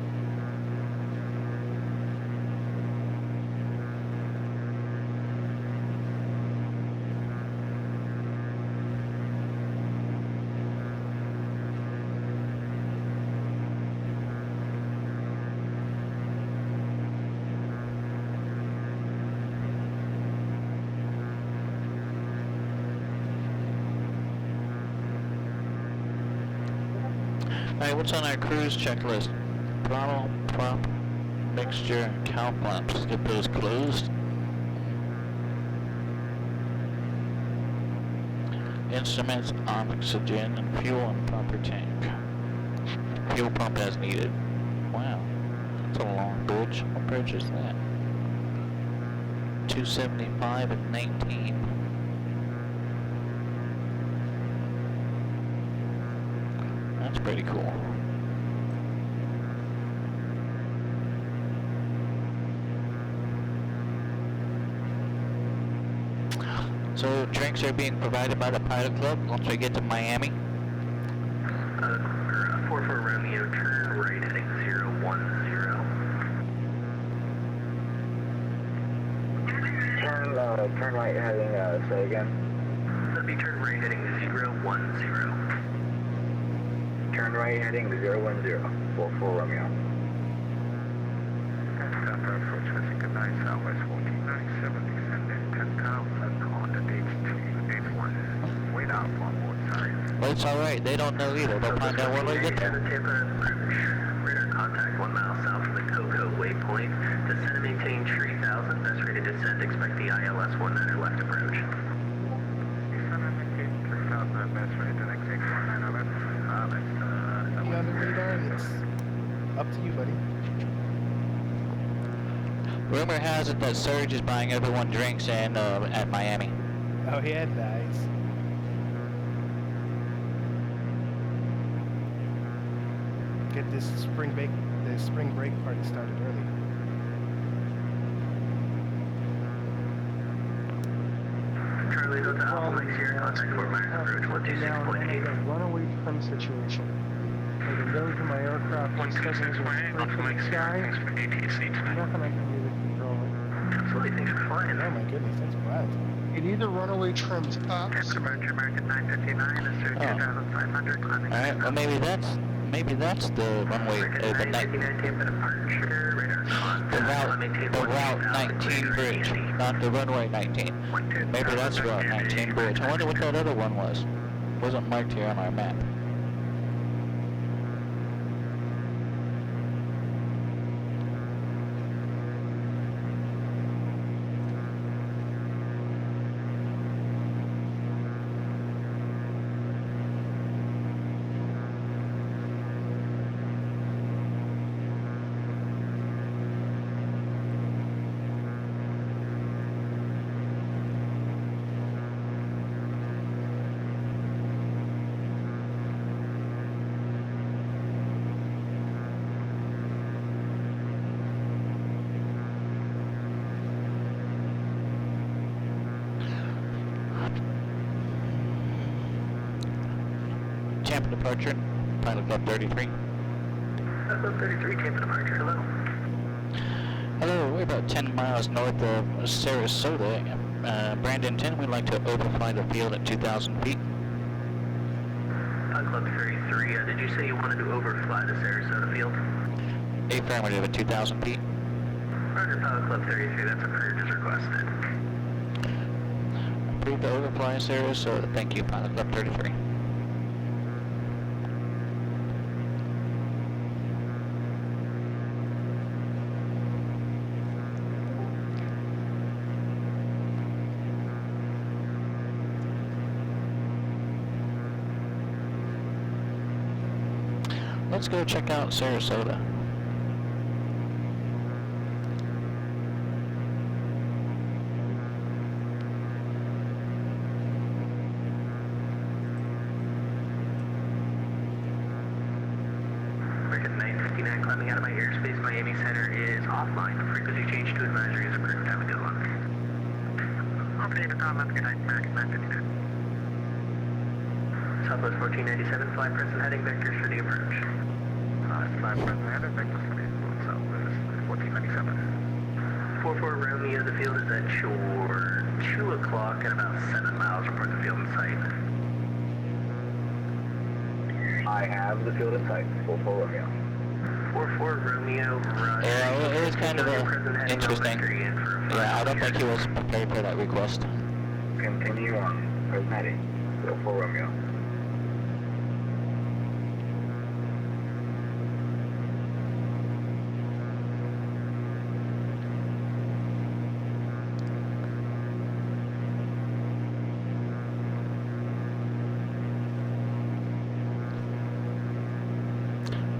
Alright, what's on our cruise checklist? Throttle, prop, mixture, cow pumps. Let's get those closed. Instruments, oxygen, and fuel and proper tank. Fuel pump as needed. Wow, that's a long bridge. What bridge is that? 275 and 19. That's pretty cool. So drinks are being provided by the Pilot Club once we get to Miami. 44 Romeo, turn right heading 010. Turn right heading, say again. That'd be turn right heading 010. Turn right heading 010, 44 Romeo. Tampa approach with Goodnight Southwest 1497, descending 10,000 on the H281. Wait out on both sides. Well, it's alright, they don't know either. They'll find out when we get there. Tampa approach. Radar contact 1 mile south of the Cocoa waypoint. Descend and maintain 3,000. Best rate of descent. Expect the ILS 19 left approach. Descend and maintain 3,000. Best rate to next 19 left. You on the radar? It's up to you, buddy. Rumor has it that Surge is buying everyone drinks at Miami. Oh yeah, nice. Get this spring break party started early. Charlie Hotel Alpha Mike Sierra, contact Fort Myers approach now and then I 126.8. get a runaway trim situation. Like the nose of my aircraft just doesn't go straight for the sky. Nothing I can do to control it. Absolutely, thanks for flying. Oh my goodness, that's bad. It either runaway trims up. Departure American 959 is through 2,500. Alright, well maybe that's the runway, the night. The route 19 bridge, not the runway 19. Maybe that's route 19 bridge. I wonder what that other one was. Wasn't marked here on our map. Tampa departure, Pilot Club 33. Club 33, Tampa departure, hello. Hello, we're about 10 miles north of Sarasota. Brandon 10, we'd like to overfly the field at 2,000 feet. Pilot Club 33, did you say you wanted to overfly the Sarasota field? Affirmative at 2,000 feet. Roger, Pilot Club 33, that's approved as requested. Approved to overfly Sarasota. Thank you, Pilot Club 33. Let's go check out Sarasota. American 959 climbing out of my airspace. Miami Center is offline. Frequency change to advisory is approved. Have a good one. Okay, the Tom, good night, American 959. Southwest 1497, fly present heading vectors for the approach. Fly present heading vectors for the Southwest 1497. 44 Romeo, the field is at shore 2 o'clock and about 7 miles. Report the field in sight. I have the field in sight. 44 Romeo. 44 Romeo, Roger. Yeah, it was kind of interesting. Yeah, I don't think he was prepared for that request. Continue on. Present heading. 44 Romeo.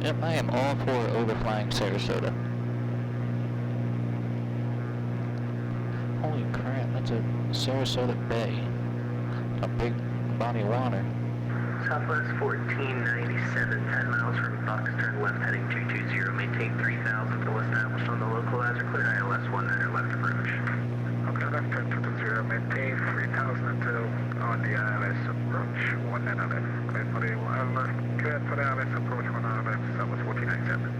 Yep, I am all for overflying Sarasota. Holy crap, that's a Sarasota Bay. A big body of water. Southwest 1497, 10 miles from Bucks, turn left heading 220, maintain 3000 until established on the localizer, clear ILS 19 left approach. Okay, left turn 220, maintain 3000 until on the ILS approach 19 left. Clear for the ILS approach 19 left, Southwest 1497.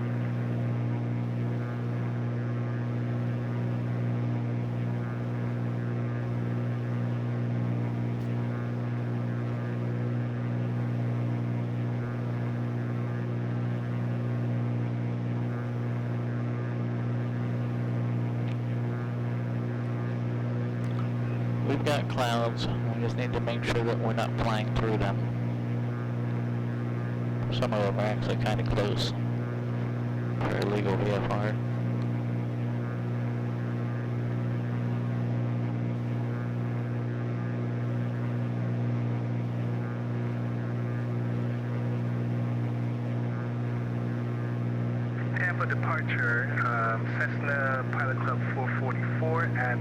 We've got clouds, we just need to make sure that we're not flying through them. Some of them are actually kind of close for illegal VFR. Tampa departure, Cessna Pilot Club 444 at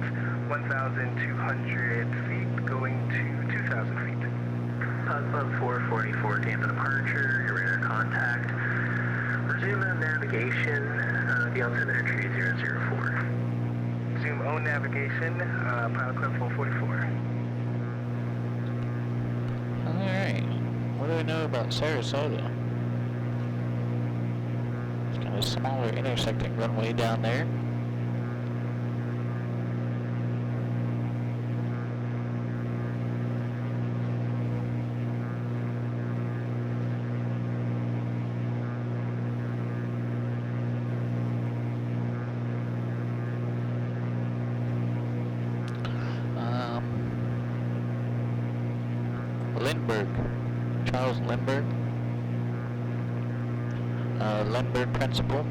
1,200 feet, going to 2,000 feet. Pilot Club 444, Tampa departure, your radar contact. Resume navigation, the altimeter tree 004. Resume navigation, Pilot Club 444. Alright, what do we know about Sarasota? It's kind of a smaller intersecting runway down there. Charles Lindbergh, Lindbergh Principle.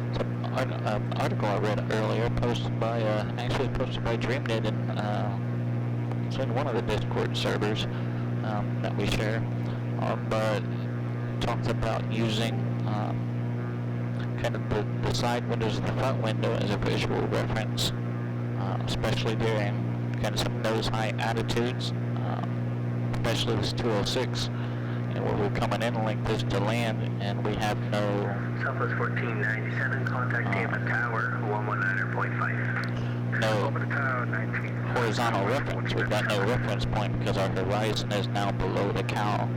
It's an article I read earlier, posted by DreamNet, and it's in one of the Discord servers that we share. But talks about using kind of the side windows and the front window as a visual reference, especially during kind of some nose high attitudes. Especially this 206, and where we're coming in like this to land, and we have no Southwest 1497, contact Tampa Tower 119.5. no Over to Tower 19. horizontal reference. We've got no reference point because our horizon is now below the cow.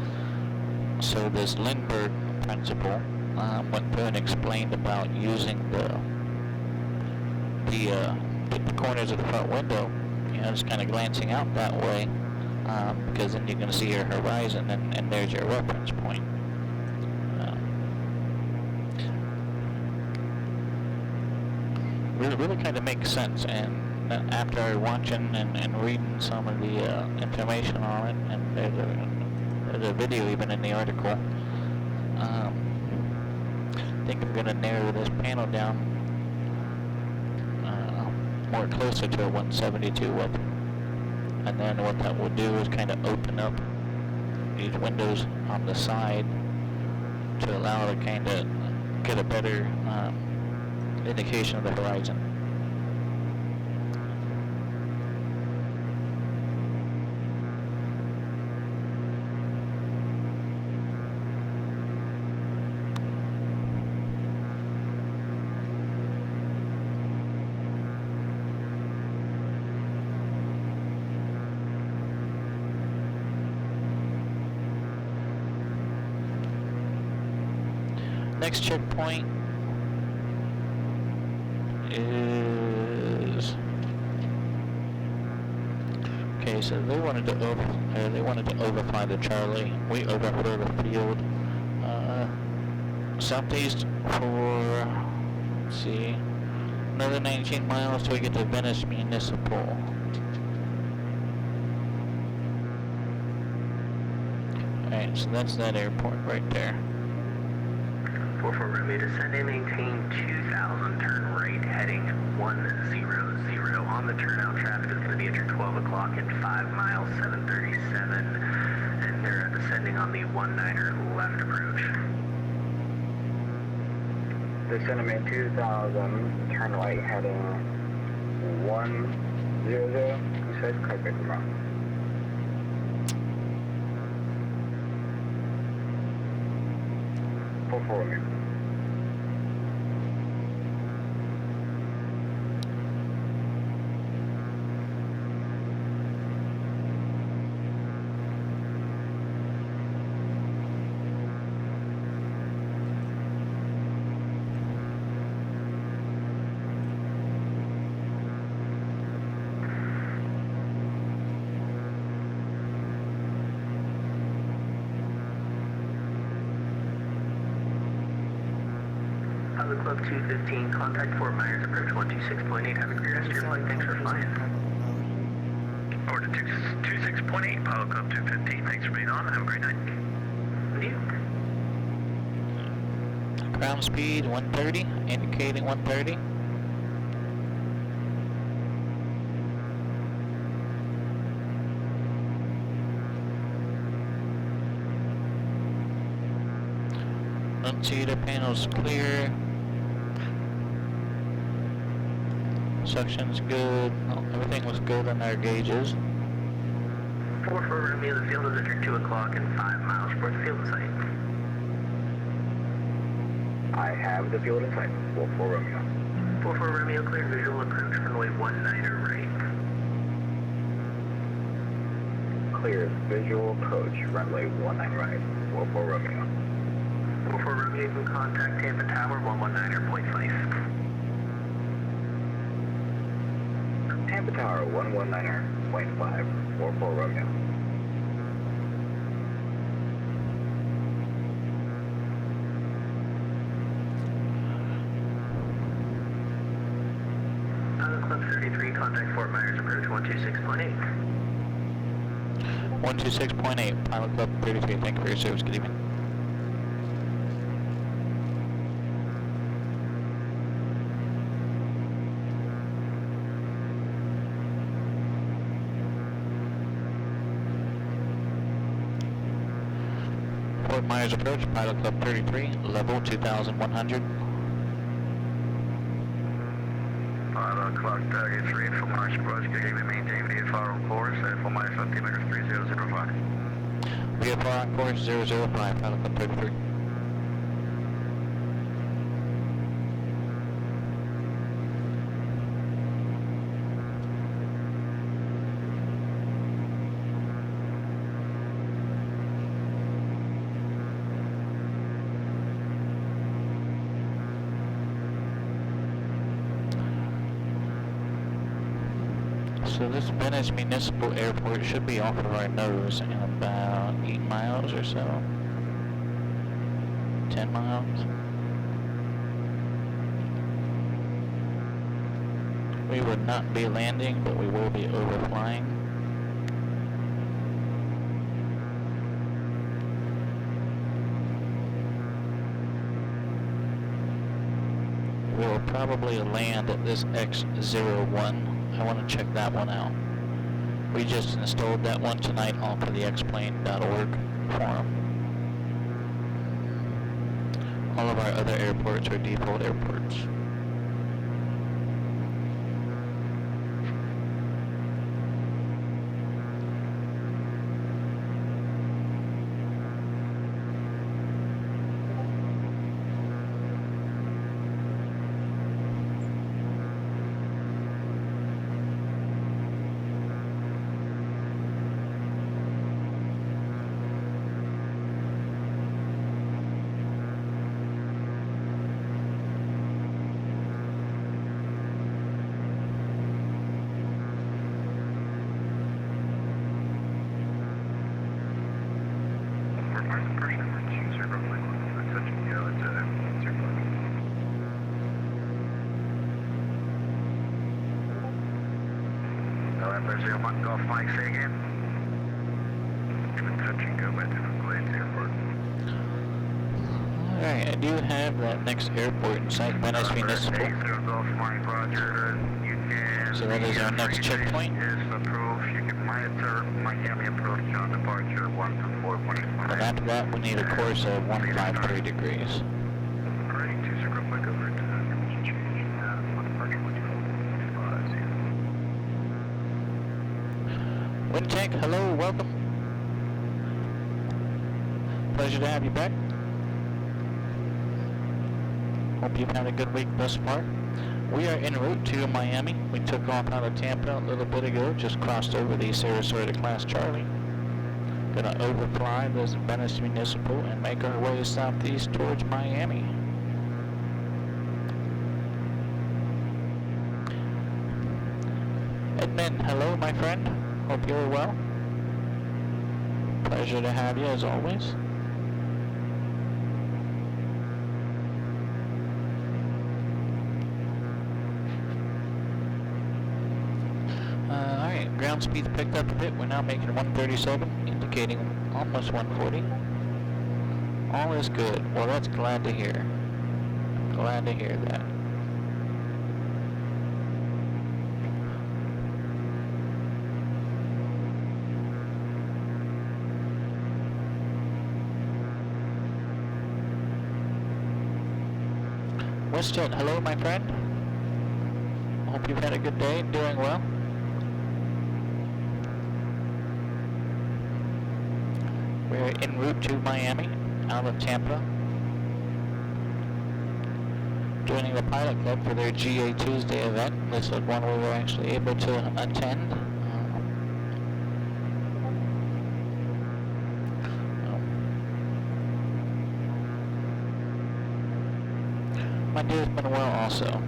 So this Lindbergh principle went through and explained about using the corners of the front window, you know, just kind of glancing out that way. Because then you're going to see your horizon, and there's your reference point. Really kind of makes sense, and after watching and reading some of the information on it, and there's a video even in the article, I think I'm going to narrow this panel down more closer to a 172 weapon. And then what that will do is kind of open up these windows on the side to allow to kind of get a better indication of the horizon. Next checkpoint is okay. So they wanted to overfly the Charlie. We overflew the field southeast for, let's see, another 19 miles till we get to Venice Municipal. Alright, so that's that airport right there. 44 Romeo, descend and maintain 2000, turn right, heading 100. On the turnout, traffic is going to be at your 12 o'clock and 5 miles, 737, and they're descending on the 19er left approach. Descend and maintain 2000, turn right, heading 100, you said, correct me if I'm wrong. For me. Club 215, contact Fort Myers, approach 126.8. Have a great rest of your flight. Thanks for flying. Over to 26.8, Pilot Club 215. Thanks for being on. Have a great night. And you. Ground speed 130, indicating 130. Unseater panel's clear. Suction's good. Everything was good on our gauges. 44 Romeo, the field is at your 2 o'clock and 5 miles. Report the field in sight. I have the field in sight. 44 Romeo. 44 Romeo, clear visual approach, runway 19er right. clears visual approach, runway 19 right, 44 Romeo. 44 Romeo, you can contact Tampa Tower 119er.5. Tampa Tower 119er.5, 44 Romeo. Club 33, contact Fort Myers approach 126.8. 126.8, Pilot Club 33, thank you for your service, good evening. Fort Myers approach, Pilot Club 33, level 2100. Pilot Club 33, Fort Myers approach, good evening, maintain VFR on course, Fort Myers altimeter 3005. VFR on course 005, Pilot Club 33. So this Venice Municipal Airport should be off of our nose in about 8 miles or so. 10 miles. We would not be landing, but we will be overflying. We will probably land at this X01. I want to check that one out. We just installed that one tonight off of the xplane.org forum. All of our other airports are default airports. Golf Mike, say again. Touch and go back to the Glades Airport. Alright, I do have that next airport in sight, Venice Municipal. Golf Mike, Roger. You can. So that is our next checkpoint. Is approved. You can monitor Miami approach on departure 124.5. And after that, we need a course of 153 degrees. Alright, 2 circle back over to change. Departure 124.5. Wind tank, hello, welcome. Pleasure to have you back. Hope you've had a good week thus far. We are en route to Miami. We took off out of Tampa a little bit ago, just crossed over the Sarasota Class Charlie. Gonna overfly this Venice Municipal and make our way southeast towards Miami. Edmund, hello my friend. Hope you're well. Pleasure to have you as always. Alright, ground speed's picked up a bit. We're now making 137, indicating almost 140. All is good. Well, that's glad to hear. Glad to hear that. WestJet, hello my friend. Hope you've had a good day, doing well. We're en route to Miami, out of Tampa. Joining the Pilot Club for their GA Tuesday event. This was one we were actually able to attend. my day has been well also.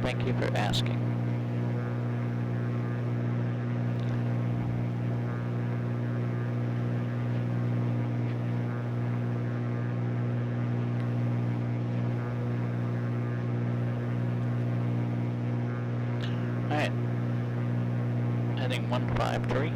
Thank you for asking. Alright. Heading 153.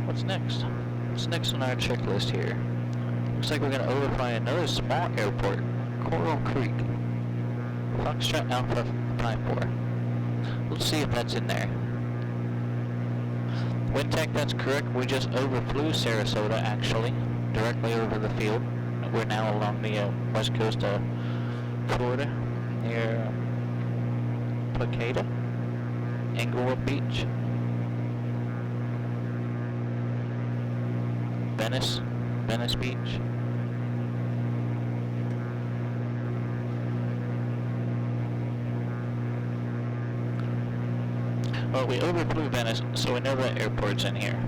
What's next? What's next on our checklist here? Looks like we're going to overfly another small airport, Coral Creek. Foxtrot Alpha 54. Let's see if that's in there. WinTech, that's correct. We just overflew Sarasota, actually, directly over the field. We're now along the west coast of Florida, near Placata, Englewood Beach. Venice Beach. Well, we overflew Venice, so we know that airport's in here.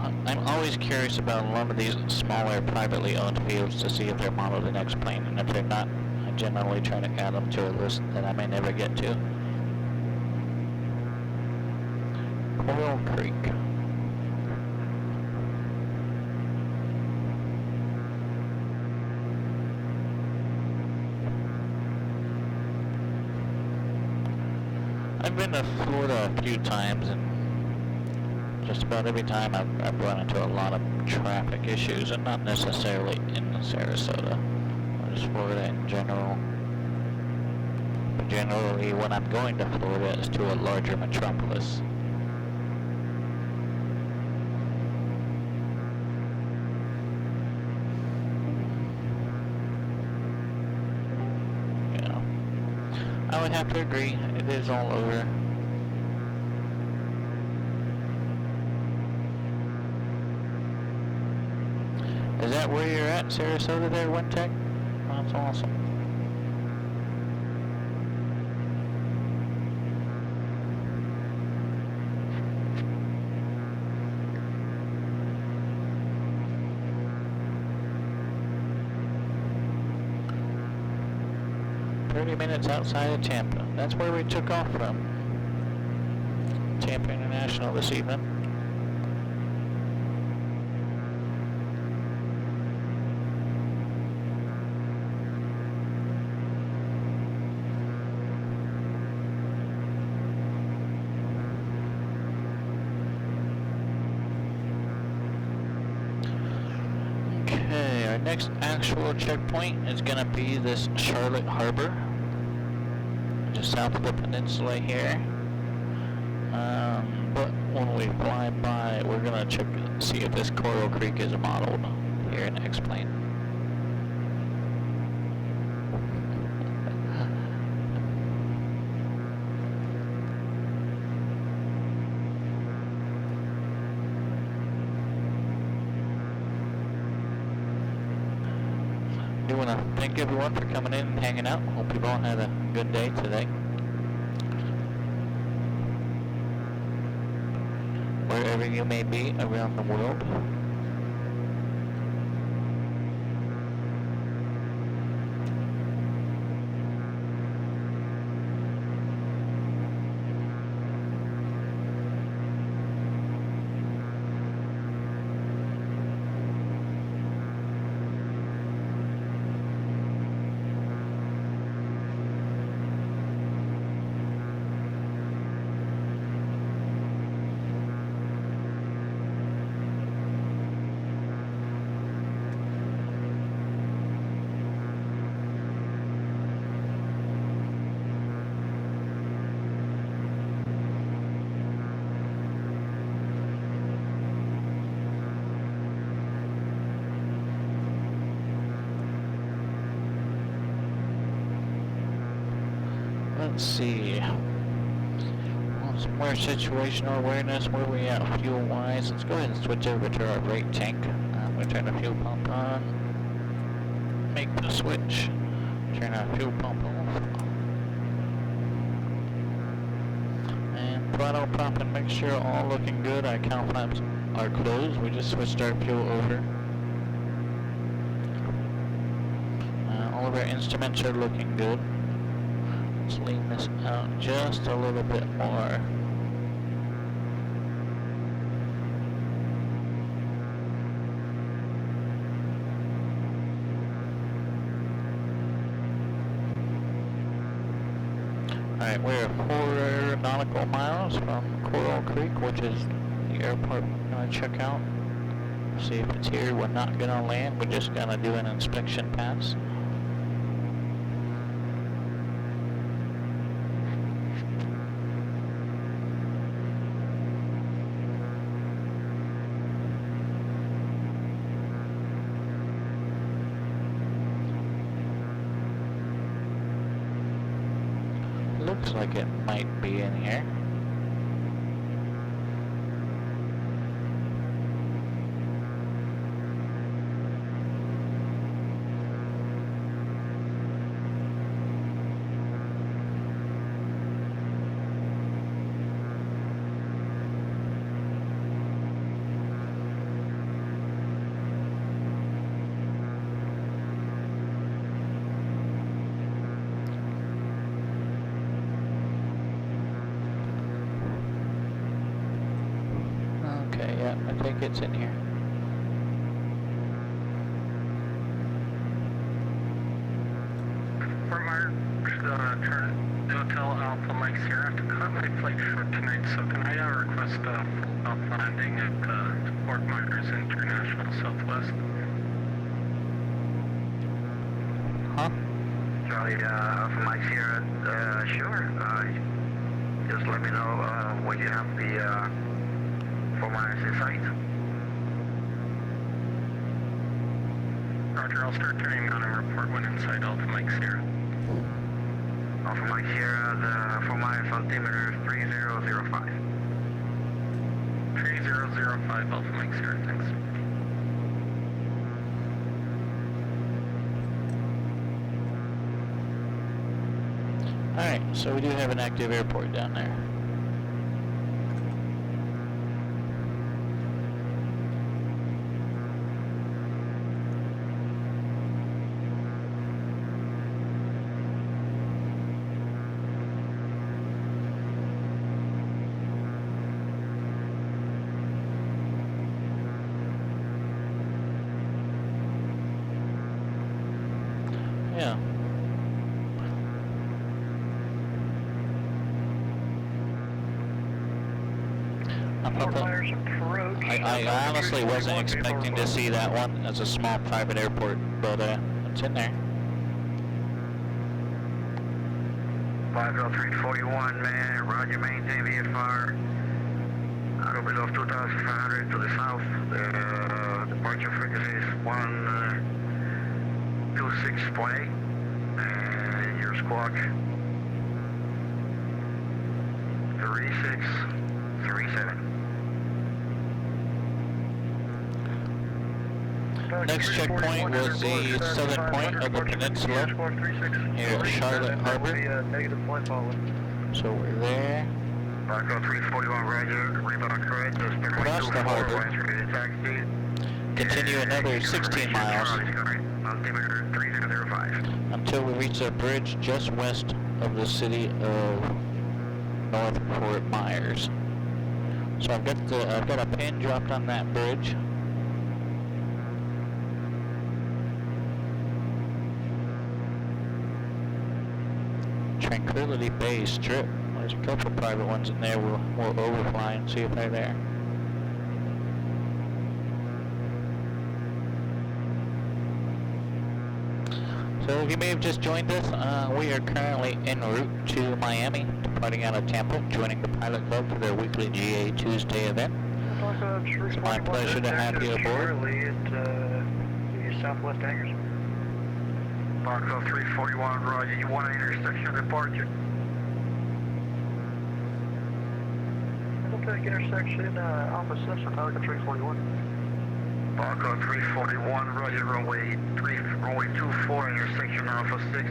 I'm always curious about a lot of these smaller privately owned fields to see if they're modeled in X-plane, and if they're not, I generally try to add them to a list that I may never get to. Coral Creek. I've been to Florida a few times, and just about every time I've run into a lot of traffic issues, and not necessarily in Sarasota, or just Florida in general. But generally, when I'm going to Florida, it's to a larger metropolis. I would have to agree, it is all over. Is that where you're at, Sarasota there, WinTech? That's awesome. Minutes outside of Tampa. That's where we took off from. Tampa International this evening. Okay, our next actual checkpoint is going to be this Charlotte Harbor, just south of the peninsula here. But when we fly by, we're gonna see if this Coral Creek is modeled here in X-plane. I do want to thank everyone for coming in and hanging out. Hope you've all had a good day today. Wherever you may be around the world. let's see. Well, some more situational awareness. Where we at fuel wise? Let's go ahead and switch over to our brake tank. I'm going to turn the fuel pump on. Make the switch. Turn our fuel pump off. And throttle pump and make sure all looking good. Our cow flaps are closed. We just switched our fuel over. All of our instruments are looking good. Let's lean this out just a little bit more. Alright, we're 4 nautical miles from Coral Creek, which is the airport we're going to check out. See if it's here. We're not going to land, we're just going to do an inspection pass. Looks like it might be in here. I think it's in here. Turn Hotel Alpha Mike Sierra to cut my flight short tonight, so can I request a full off landing at Fort Myers International Southwest? Huh? Charlie, Alpha Mike Sierra, sure. Just let me know when you have the Fort Myers in sight. Roger, I'll start turning on and report when inside Alpha Mike Sierra. Alpha Mike Sierra, the Fort Myers altimeter 3005. 3005 Alpha Mike Sierra, thanks. Alright, so we do have an active airport down there. Yeah. I honestly wasn't expecting to see that one as a small private airport, but it's in there. 50341, man, Roger, maintain VFR. Go below 2,500 to the south. Departure frequency is 126.8. And your squawk 3637. Next checkpoint was the southern point of the peninsula here at Charlotte Harbor. So we're there. Barco 341, Roger, rebound correct. Across the harbor. Continue another 16 miles until we reach a bridge just west of the city of North Fort Myers. So I've got a pin dropped on that bridge. Tranquility Bay Strip. There's a couple private ones in there. We'll overfly and see if they're there. So you may have just joined us. We are currently en route to Miami, departing out of Tampa, joining the Pilot Club for their weekly GA Tuesday event. It's my pleasure to have you aboard. Southwest hangars. Barco 341, Roger, you want an intersection departure? Traffic intersection, Alpha 6 for Pelican 341. Barco 341, Roger, runway 24, intersection Alpha 6.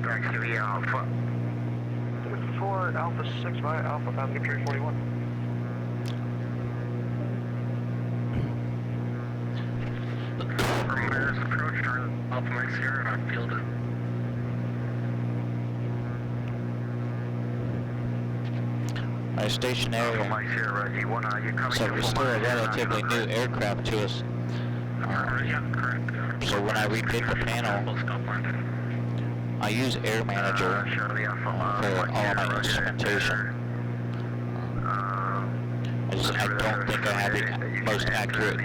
Taxi via Alpha. 24, Alpha 6 by Alpha Pelican 341. Ramirez approach, Alpha Mike Sierra, not fielded. Our station area. So we're still a relatively new aircraft to us. So when I redid the panel, I use Air Manager for all my instrumentation. I don't think I have the most accurate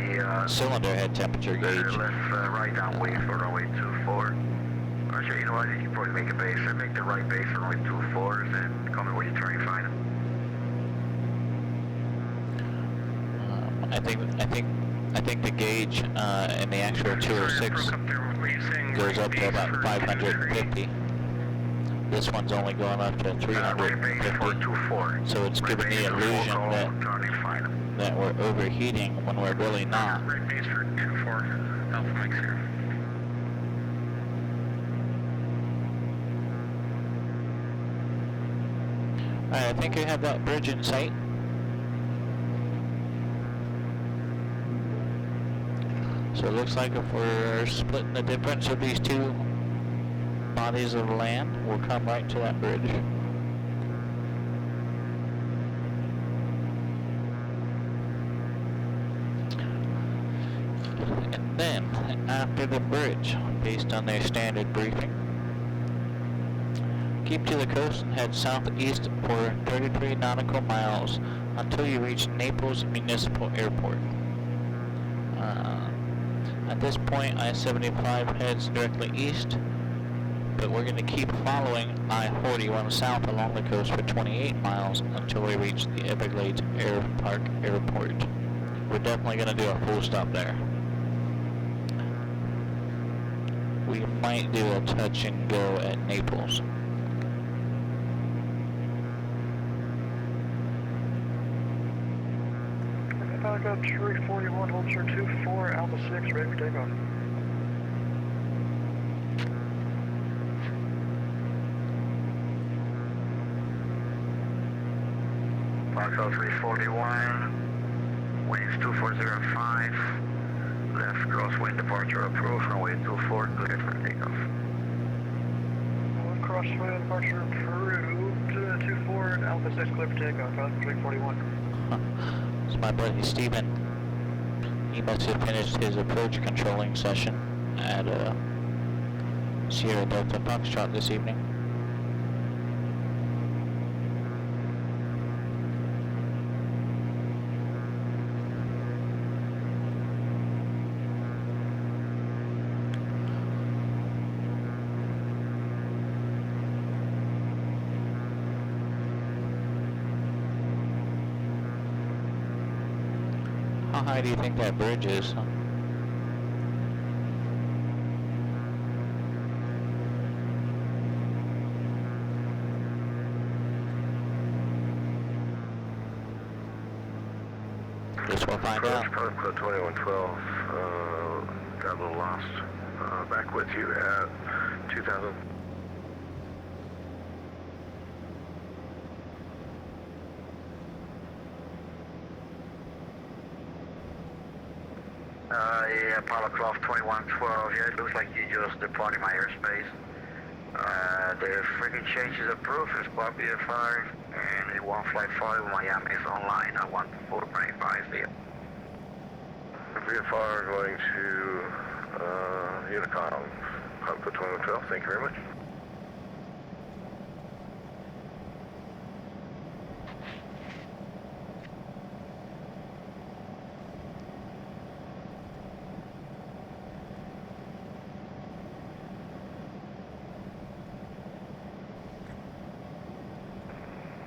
cylinder head temperature gauge. Right down wait for runway 24. Actually, you know what? You can probably make a base or make the right base for runway 24 and come in where you turn fine. I think the gauge in the actual 206 goes up to about 550. This one's only going up to 350. So it's giving the illusion that we're overheating when we're really not. Right base for 24, Alpha Mike Sierra. Alright, I think I have that bridge in sight. So it looks like if we're splitting the difference of these two bodies of land, we'll come right to that bridge. And then, after the bridge, based on their standard briefing, keep to the coast and head southeast for 33 nautical miles until you reach Naples Municipal Airport. At this point, I-75 heads directly east, but we're going to keep following I-41 south along the coast for 28 miles until we reach the Everglades Air Park Airport. We're definitely going to do a full stop there. We might do a touch and go at Naples. Pelican 341, hold short 24, Alpha 6, ready for takeoff. Foxtrot 341, winds 2405, left crosswind departure approved, runway 24, cleared for takeoff. Crosswind departure approved, 24, Alpha 6, cleared for takeoff, Pelican 341. It's my buddy Steven. He must have finished his approach controlling session at Sierra Delta Foxtrot this evening. How high do you think that bridge is? Guess we'll find out. Code 2112, got a little lost. Back with you at 2000. Yeah, Apollo Cloth 2112, yeah, it looks like you just departed my airspace. The freaking changes approved for squad VFR, and the one flight 5 Miami is online. I want 425 here. VFR going to Unicom, Apollo 2112, thank you very much.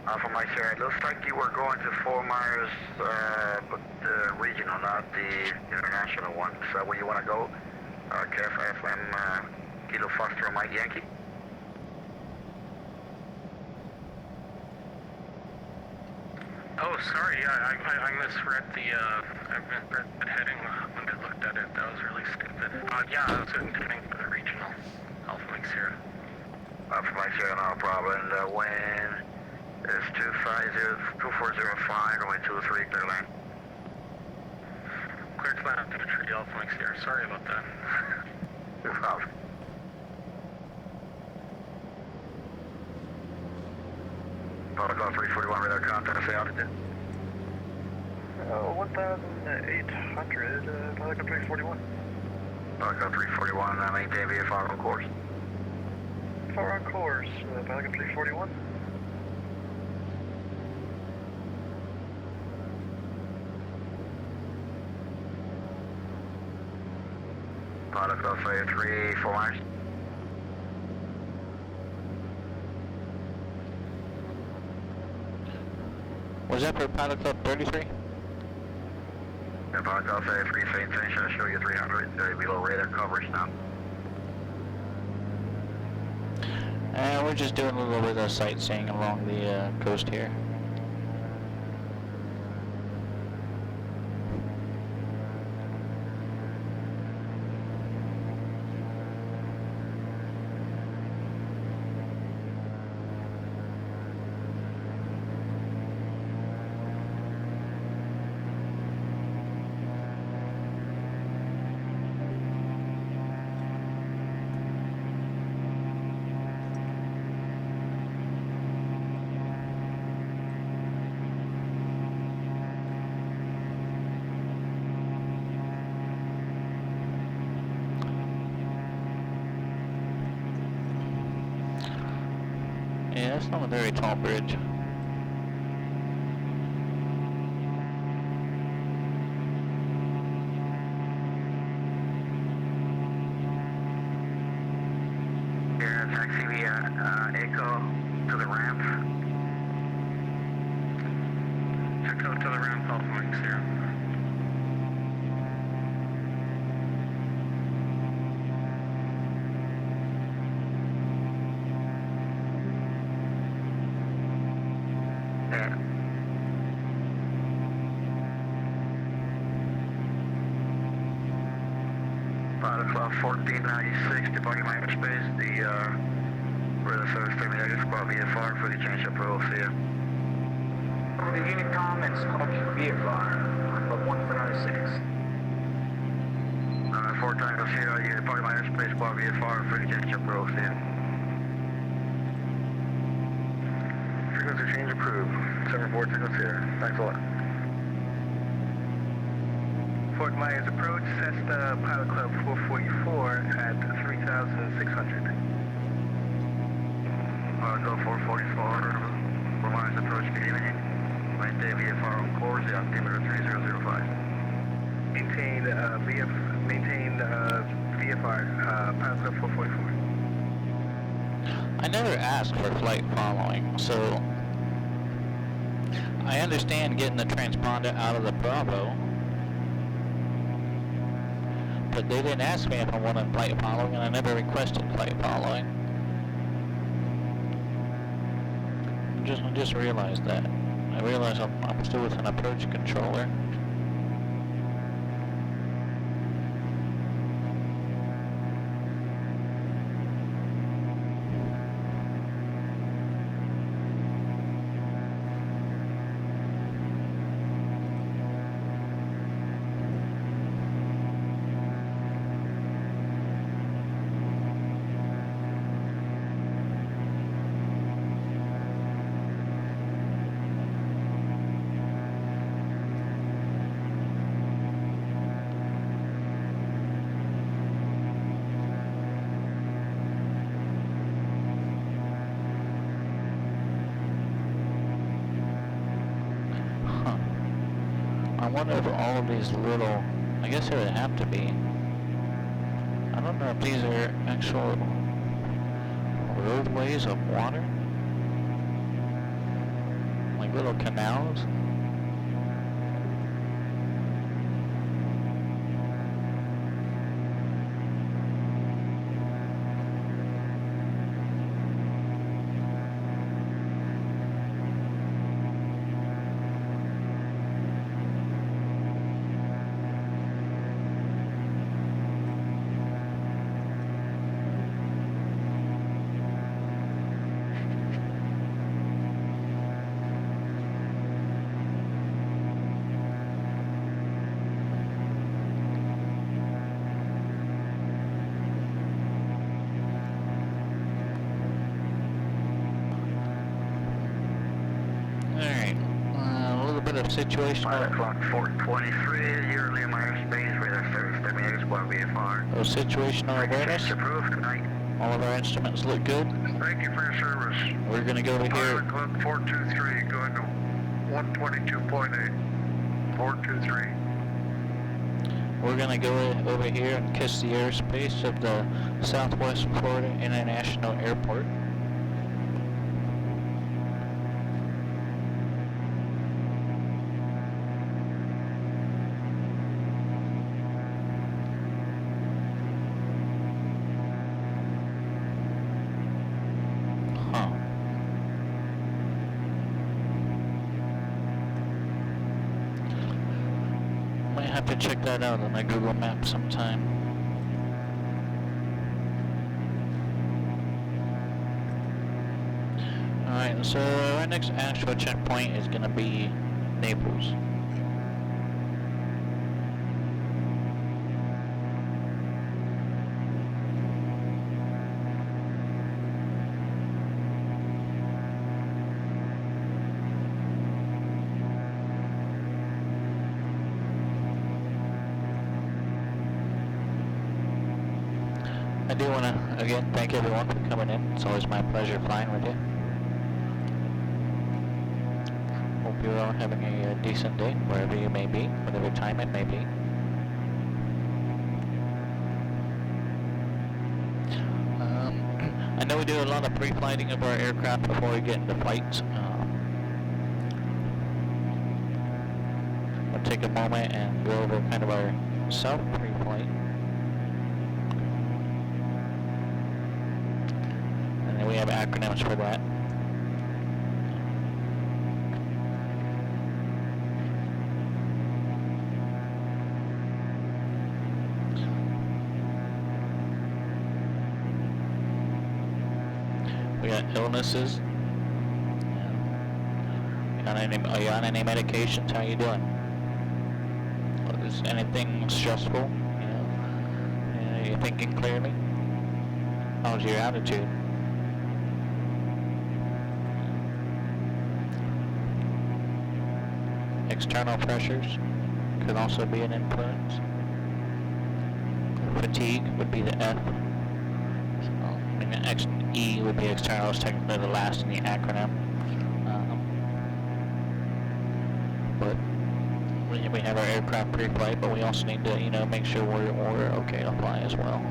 Alpha Mike Sierra, it looks like you were going to Fort Myers, but the regional, not the international one. Is that where you want to go? KFM, Kilo Foxtrot Mike Yankee. Oh, sorry, I misread the heading when I looked at it. That was really stupid. Yeah, I was intending for the regional Alpha Mike Sierra. Alpha Mike Sierra, no problem. And the wind is 2405, runway 23, clear line. Clear to land up to the tree, Alpha Mike Sierra. Sorry about that. No problem. Protocol 341, radar contact, say altitude. 1,800, Pelican 341. Protocol 341, maintain VFR on course. VFR on course, Pelican 341. Protocol say 3 4 miles. Was that for Pilot Club 33? Yeah, Protocol say 3 fade finish, I'll show you 300, below radar coverage now. We're just doing a little bit of sightseeing along the coast here. Yeah, it's not a very tall bridge. Here, taxi via Echo to the ramp. Echo to the ramp, Alpha Mike Sierra. Protocol 1496, departing my airspace, where the service terminated squad VFR for the change of role, see ya. The unit comments, VFR, but 1406. 4 Tango Sierra, you departing my airspace, squad VFR for the change of role, see ya. Frequency change approved, 74 Tango Sierra, thanks a lot. Fort Myers approach, Cessna Pilot Club 444 at 3,600. Go 444, Fort Myers approach, good evening. Maintain VFR on course, the altimeter 3005. Maintain VFR, Pilot Club 444. I never asked for flight following, so I understand getting the transponder out of the Bravo, but they didn't ask me if I wanted flight following, and I never requested flight following. I just realized that. I realized I'm still with an approach controller. I wonder if all of these little, I guess it would have to be. I don't know if these are actual roadways of water, like little canals. of situational? 5 o'clock, 423, you're Liam airspace, radar service, terminator, squad VFR. Oh, situational awareness? Approved, good night. All of our instruments look good. Thank you for your service. We're gonna go over here. Pilot Club 423, going to 122.8. 423. We're gonna go over here and kiss the airspace of the Southwest Florida International Airport. Have to check that out on my Google Maps sometime. Alright, so our next actual checkpoint is gonna be Naples. I do want to, again, thank everyone for coming in. It's always my pleasure flying with you. Hope you're all having a decent day, wherever you may be, whatever time it may be. I know we do a lot of pre-flighting of our aircraft before we get into flights. We'll take a moment and go over kind of our self-pre-flight. We have acronyms for that. We got illnesses. Are you on any medications? How you doing? Is anything stressful? Are you thinking clearly? How's your attitude? External pressures could also be an influence. Fatigue would be the F. So, E would be external, is technically the last in the acronym. But we have our aircraft pre-flight, but we also need to, make sure we're okay to fly as well.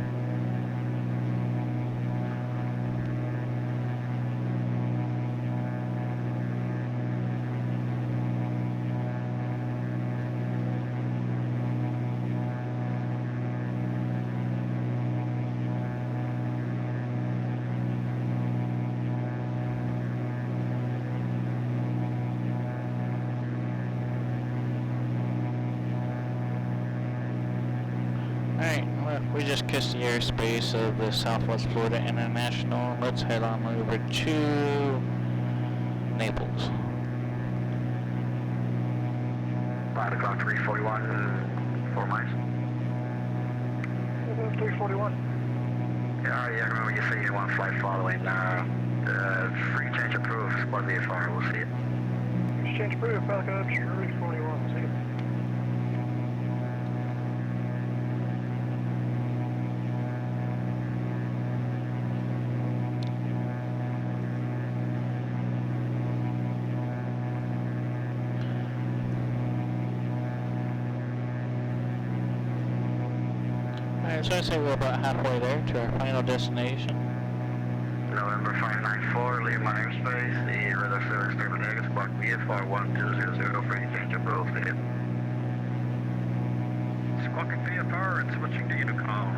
We just kissed the airspace of the Southwest Florida International. Let's head on over to Naples. 5 o'clock, 341, 4 miles. 341. Yeah, remember you said you want to fly following. Free change approved, squad VFR, we'll see it. Exchange approved, Falcon 341, see it. So I say we're about halfway there to our final destination. November 594, leave my airspace, the radar service terminated, squawk VFR 1200, free change approved. Squawking VFR and switching to Unicom,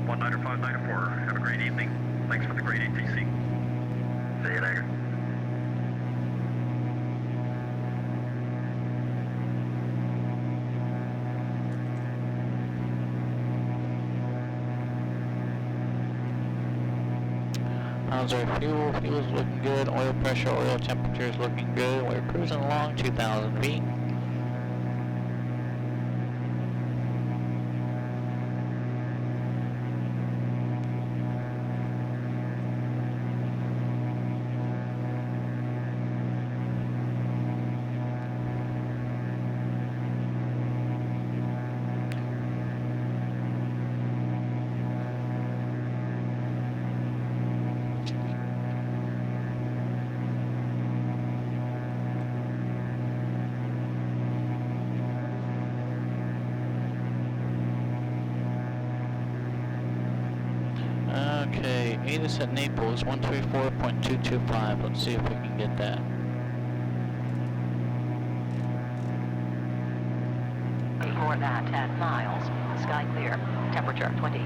19594. Have a great evening. Thanks for the great ATC. See you later. How's our fuel? Fuel's looking good. Oil pressure, oil temperature is looking good. We're cruising along 2,000 feet. meet us at Naples, 134.225. Let's see if we can get that. More than 10 miles. Sky clear. Temperature 22.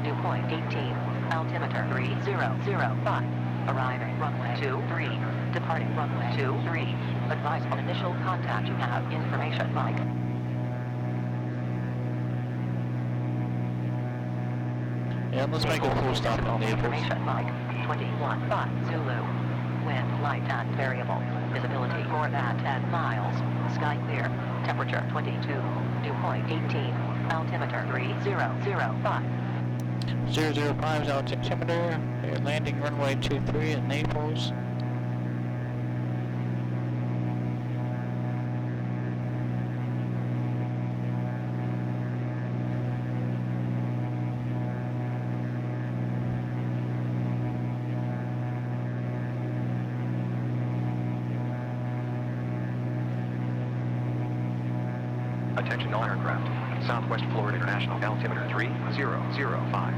Dew point 18. Altimeter 3005. Arriving runway 23. Departing runway 23. Advise on initial contact. You have information, Mike. Yeah, let's make a full stop on Naples. Information, Mike. 21-5 Zulu. Wind light and variable. Visibility more than 10 miles. Sky clear. Temperature 22. Dew point 18. Altimeter 3005. 005's altimeter. We're landing runway 23 at Naples. Attention all aircraft. Southwest Florida International altimeter 3005.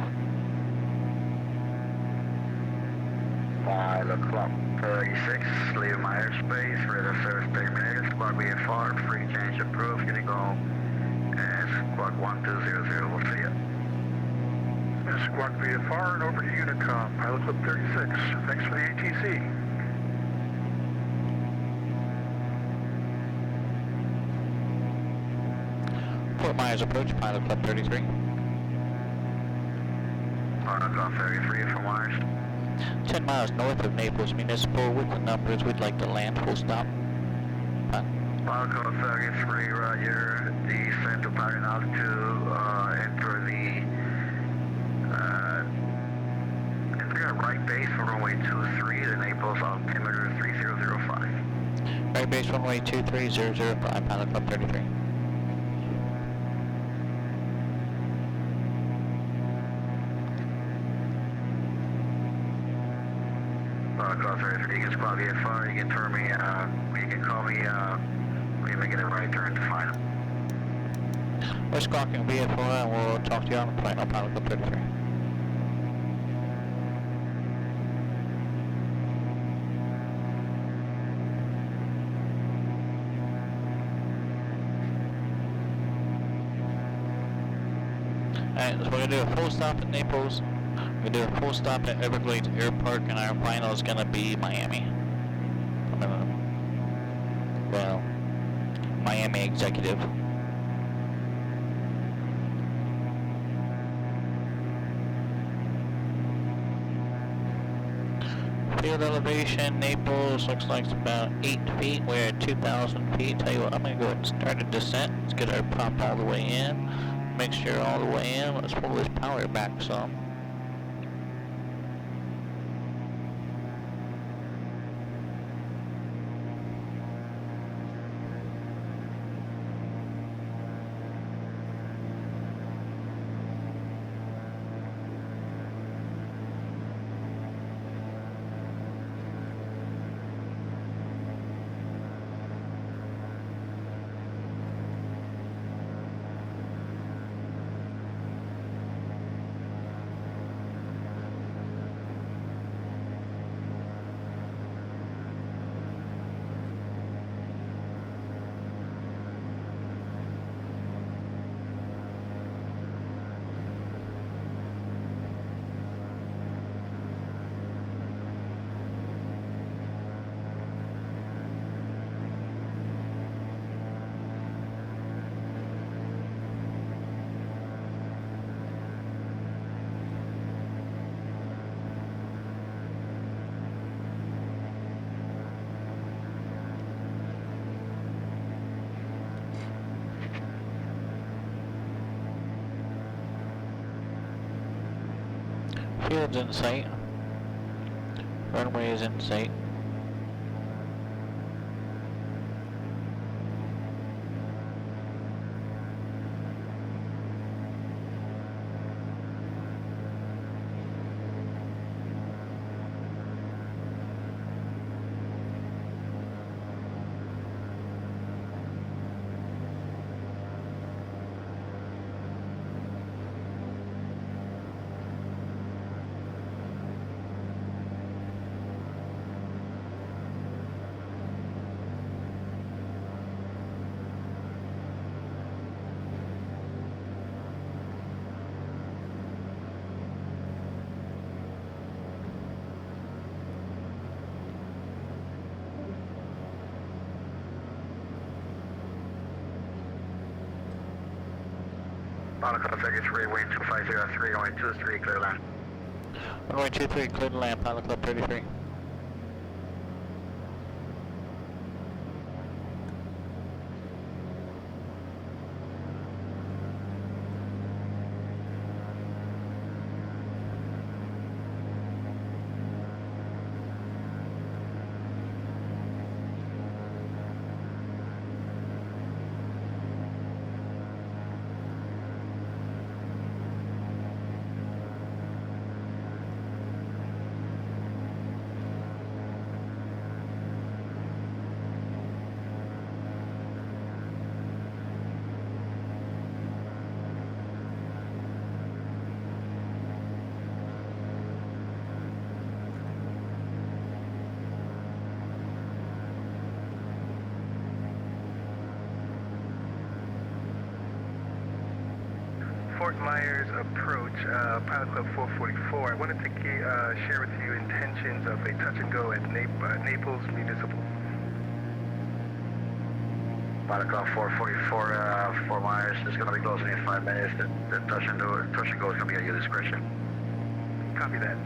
5 o'clock 36, leaving my airspace, radar service terminated, squad VFR, free change approved, gonna go, and squad 1200, we'll see you. Squawk VFR and over to Unicom. Pilot Club 36. Thanks for the ATC. Fort Myers approach, Pilot Club 33. Pilot Club 33 from Mars. 10 miles north of Naples Municipal with the numbers. We'd like to land full stop. Pilot Club 33, roger. Descend to parking altitude, enter right base for runway 23 to Naples, altimeter 3005. Right base runway 23005, Pilot Club 33. Club 33, you can squad VFR, you can turn me, you can call me, when you're making a right turn to find him. We're squawking VFR and we'll talk to you on the plane on Pilot Club 33. Alright, so we're going to do a full stop at Naples. We're going to do a full stop at Everglades Air Park, and our final is going to be Miami. Well, Miami Executive. Field elevation, Naples, looks like it's about 8 feet. We're at 2,000 feet. Tell you what, I'm going to go ahead and start a descent. Let's get our prop all the way in. Make sure all the way in. Let's pull this power back some. Field's in sight. Runway is in sight. Pilot Club 33, wind 2503, runway 23, clear land. Runway 23, clear to land, Pilot Club 33. Fort Myers approach, Pilot Club 444. I wanted to share with you intentions of a touch and go at Naples Municipal. Pilot Club 444, Fort Myers is going to be closing in 5 minutes. The touch and go is going to be at your discretion. Copy that.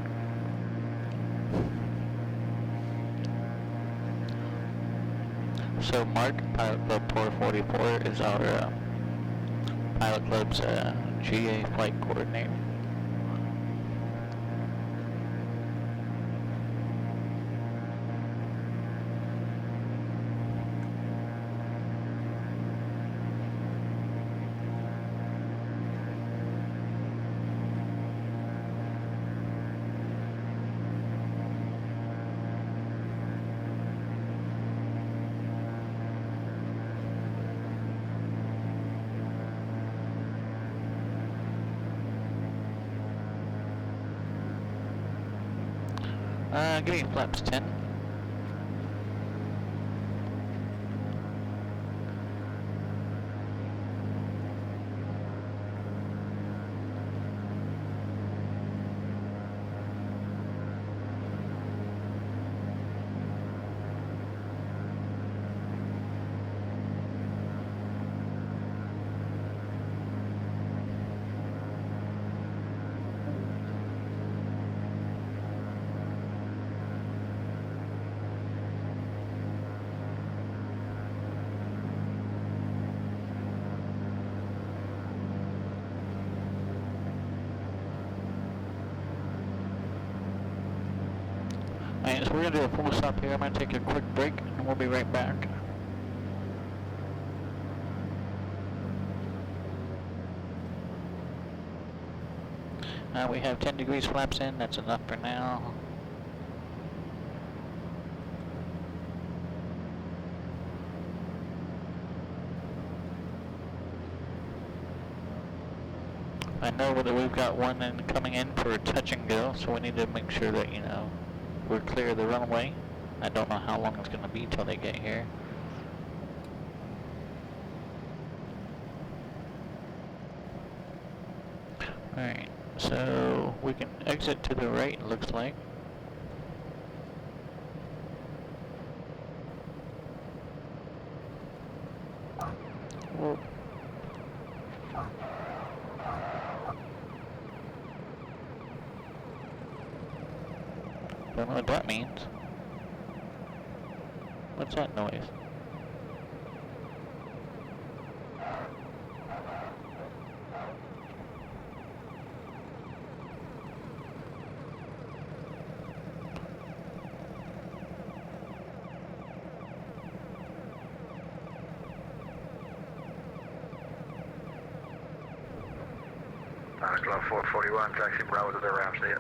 So Mark, Pilot Club 444 is our Pilot Club's GA flight coordinator. Give me flaps 10. Alright, so we're going to do a full stop here. I'm going to take a quick break and we'll be right back. We have 10 degrees flaps in. That's enough for now. I know that we've got one coming in for a touch and go, so we need to make sure that, you know, we're clear of the runway. I don't know how long it's going to be till they get here. Alright, so we can exit to the right, it looks like. Whoa. Don't know what that means. What's that noise? Club 441, taxi Bravo to the ramp, see it.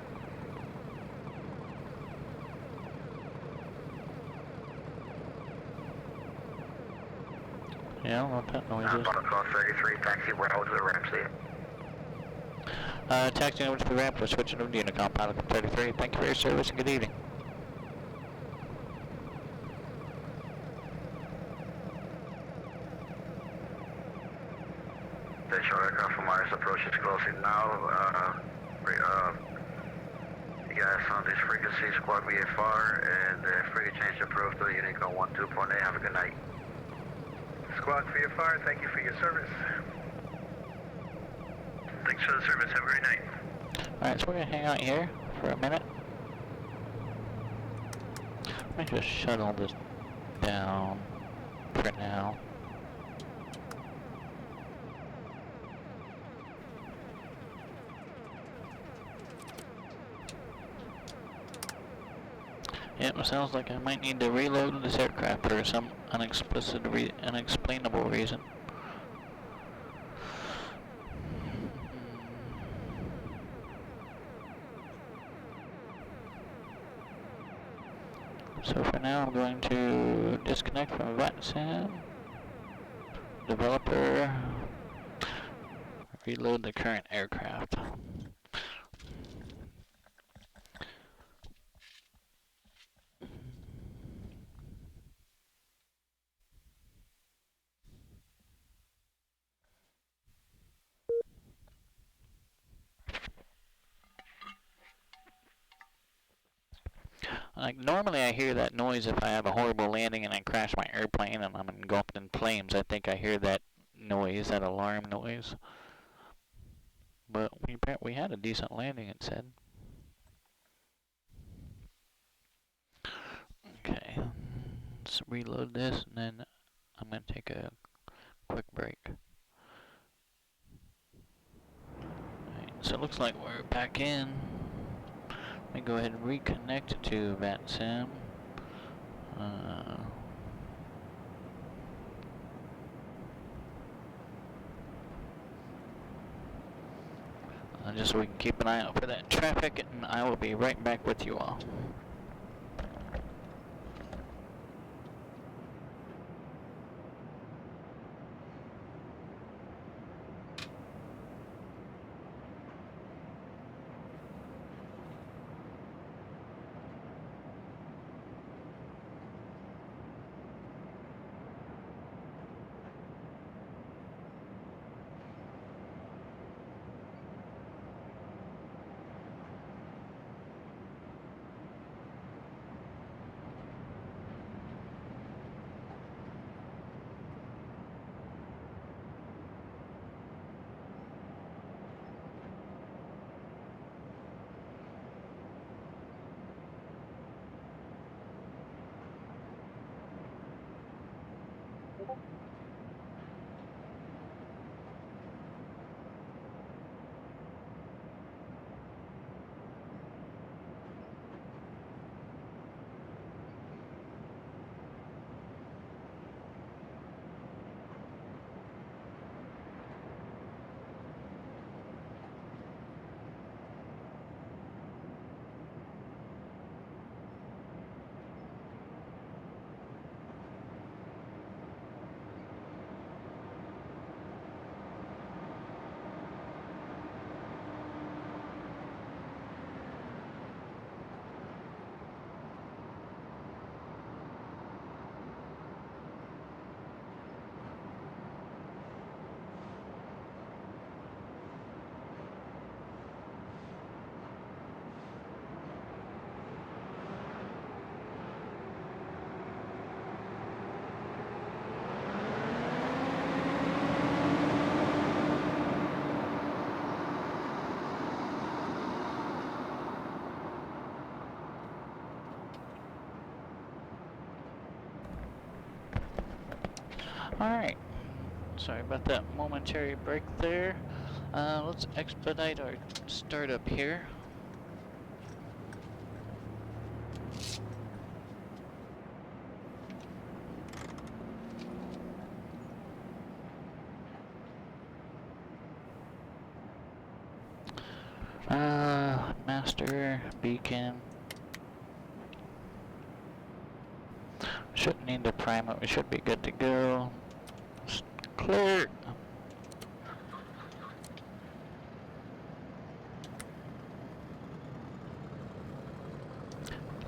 Yeah, I don't know what that noise is. Club 33, taxi Bravo to the ramp, see it. Taxiing over to the ramp, we're switching over to Unicom, Pilot 33. Thank you for your service and good evening. The short aircraft from Mars approach is closing now. You guys on this frequency, squad VFR, and frigate change approved to Unicom 12.8. Have a good night. Squad VFR, thank you for your service. Thanks for the service. Have a great night. Alright, so we're gonna hang out here for a minute. Let me just shuttle this down for now. Yep, it sounds like I might need to reload this aircraft for some unexplainable reason. So for now I'm going to disconnect from VATSIM, developer, reload the current aircraft. Like, normally I hear that noise if I have a horrible landing and I crash my airplane and I'm engulfed in flames. I think I hear that noise, that alarm noise. But we had a decent landing, it said. Okay, let's reload this and then I'm going to take a quick break. Alright, so it looks like we're back in. Let me go ahead and reconnect to VATSIM. Just so we can keep an eye out for that traffic, and I will be right back with you all. Alright, sorry about that momentary break there. Let's expedite our startup here. Master, beacon. Shouldn't need to prime it, we should be good to go. Clear!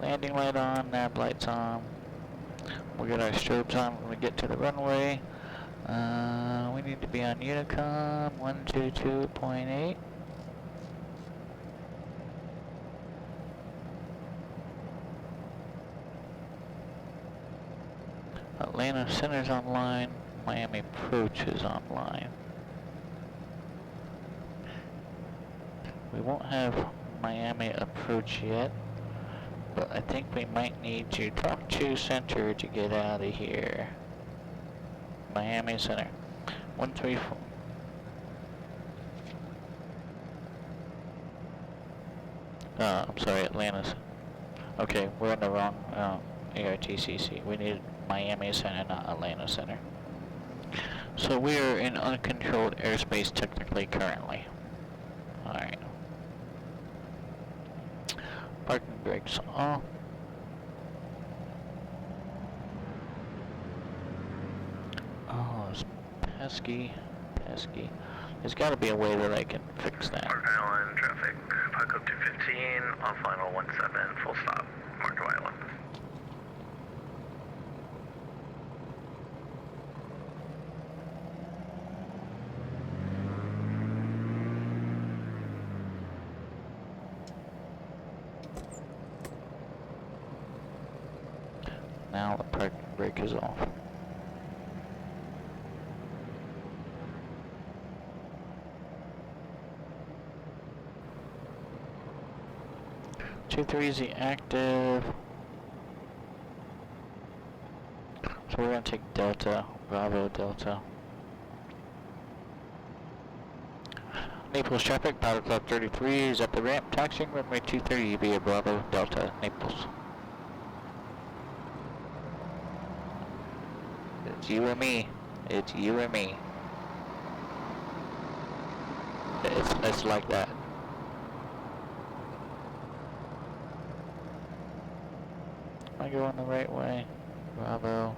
Landing light on, nav lights on. We'll get our strobes on when we get to the runway. We need to be on Unicom 122.8. Atlanta Center's online. Miami Approach is online. We won't have Miami approach yet, but I think we might need to talk to center to get out of here. Miami Center. 134. I'm sorry, Atlanta. Okay, we're in the wrong ARTCC. We need Miami Center, not Atlanta Center. So we are in uncontrolled airspace technically currently. Alright. Parking brakes off. Oh, it's pesky. There's got to be a way that I can fix that. Mark Island traffic, Park up 215, on final 17, full stop, Mark Island. Now the parking brake is off. Two 3Z active. So we're gonna take Delta, Bravo Delta. Naples traffic, Powder Club 33 is at the ramp, taxiing runway 230 via Bravo Delta, Naples. It's you and me. It's you and me. It's like that. Am I going the right way? Bravo.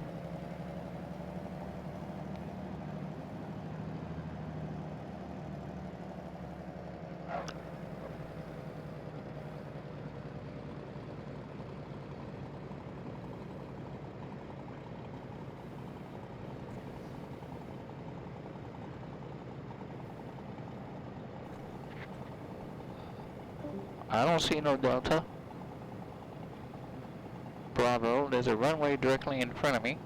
I don't see no Delta. Bravo, there's a runway directly in front of me.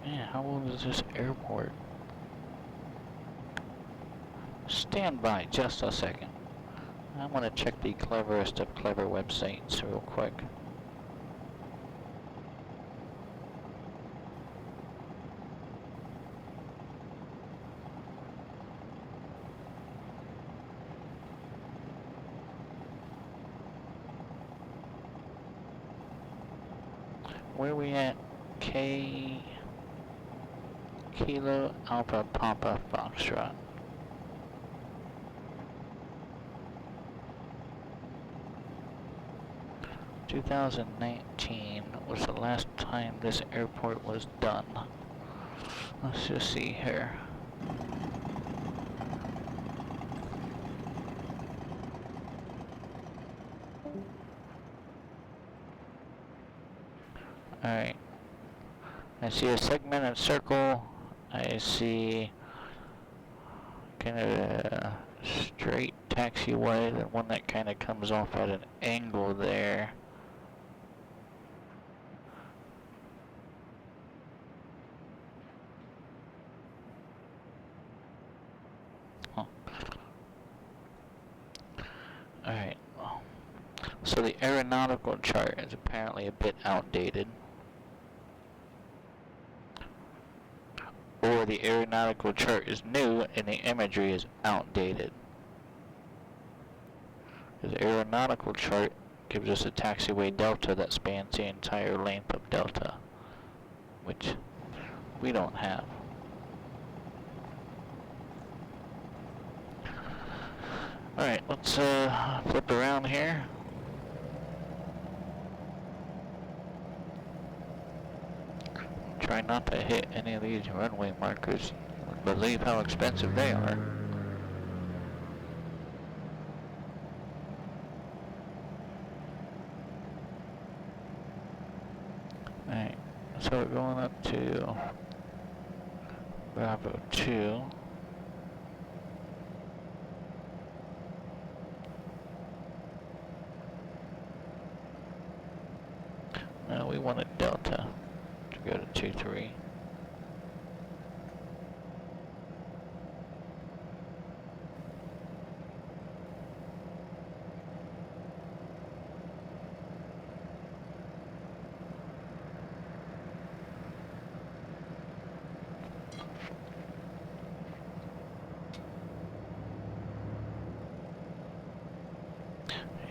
Man, how old is this airport? Stand by just a second. I want to check the cleverest of clever websites real quick. Where are we at? Kilo Alpha Papa Foxtrot. (2019) was the last time this airport was done. Let's just see here. Alright. I see a segmented circle. I see kind of a straight taxiway, the one that kind of comes off at an angle there. Alright, so the aeronautical chart is apparently a bit outdated. Or the aeronautical chart is new and the imagery is outdated. The aeronautical chart gives us a taxiway delta that spans the entire length of delta, which we don't have. Alright, let's flip around here. Try not to hit any of these runway markers. You wouldn't believe how expensive they are. Alright, so we're going up to Bravo 2. No, we wanted Delta to go to 2-3.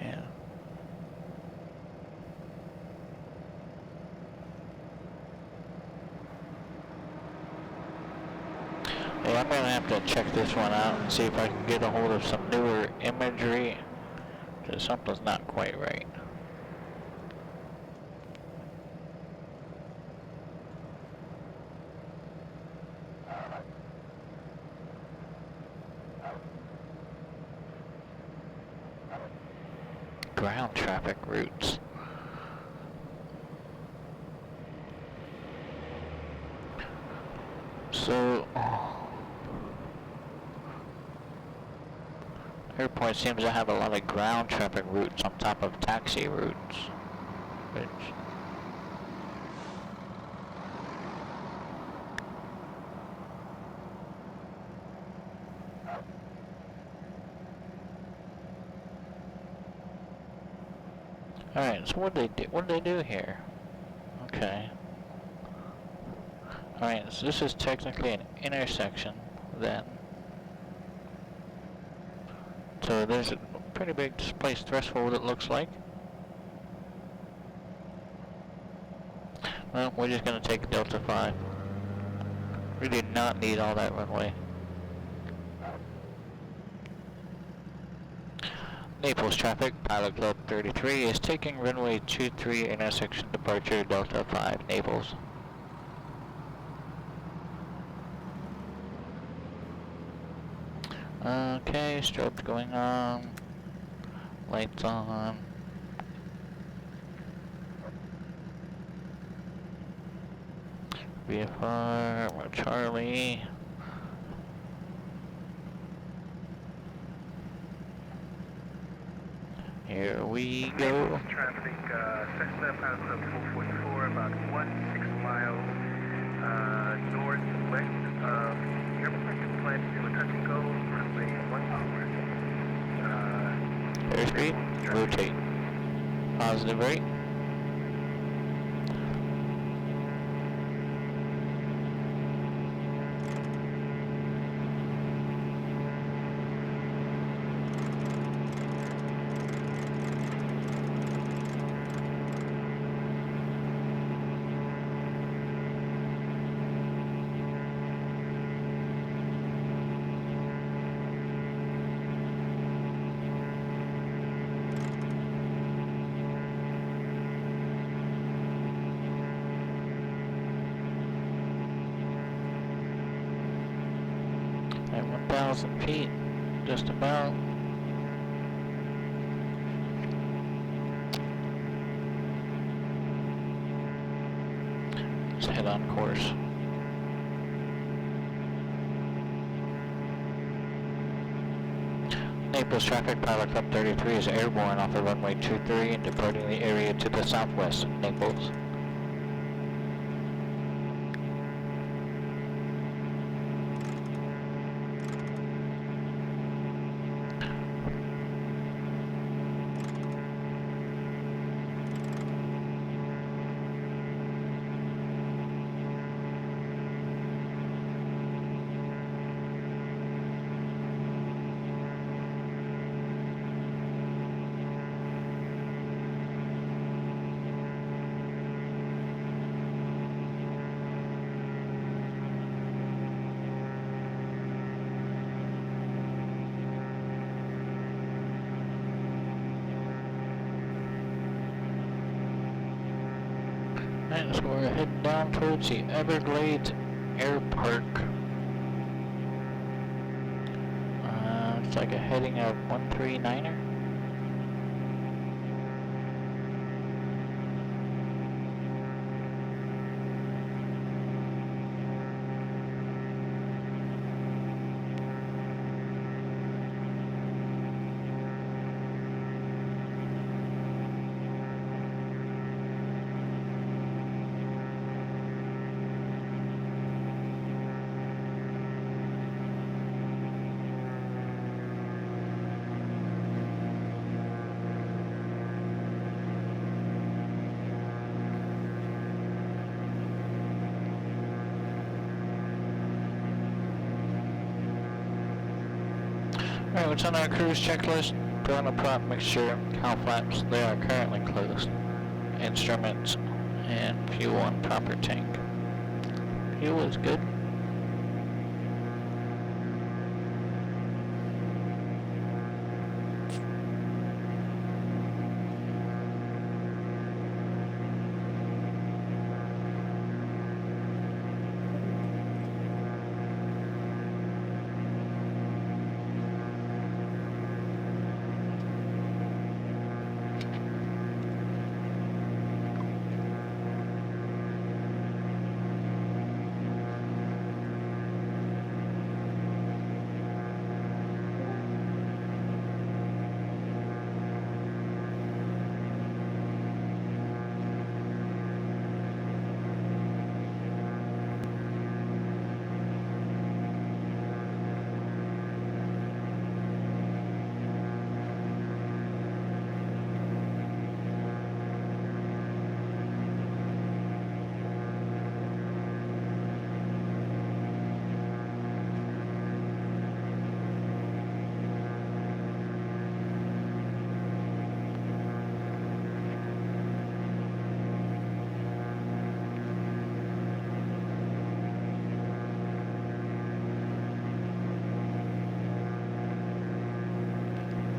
Yeah. Hey, I'm gonna have to check this one out and see if I can get a hold of some newer imagery, because something's not quite right. Ground traffic routes. So, airport seems to have a lot of ground traffic routes on top of taxi routes, which alright, so what did they do here? Okay. Alright, so this is technically an intersection then. So there's a pretty big displaced threshold, it looks like. Well, we're just gonna take Delta 5. We did not need all that runway. Naples traffic, Pilot Club 33 is taking runway 23 intersection departure Delta 5 Naples. Okay, strobes going on, lights on. VFR, Charlie. Here we go. Naples traffic, Cessna, Pilot Club 444, about 16 miles northwest of the airport. Plan to do a touch and go, runway 14. Airspeed, rotate. Positive rate. At 1,000 feet, just about. Let's head on course. Naples traffic, Pilot Club 33 is airborne off of runway 23 and departing the area to the southwest of Naples. And so we're heading down towards the Everglades Air Park. It's like a heading of 139er. What's on our cruise checklist? Burn a prop mixture, cow flaps, they are currently closed. Instruments, and fuel on proper tank. Fuel is good.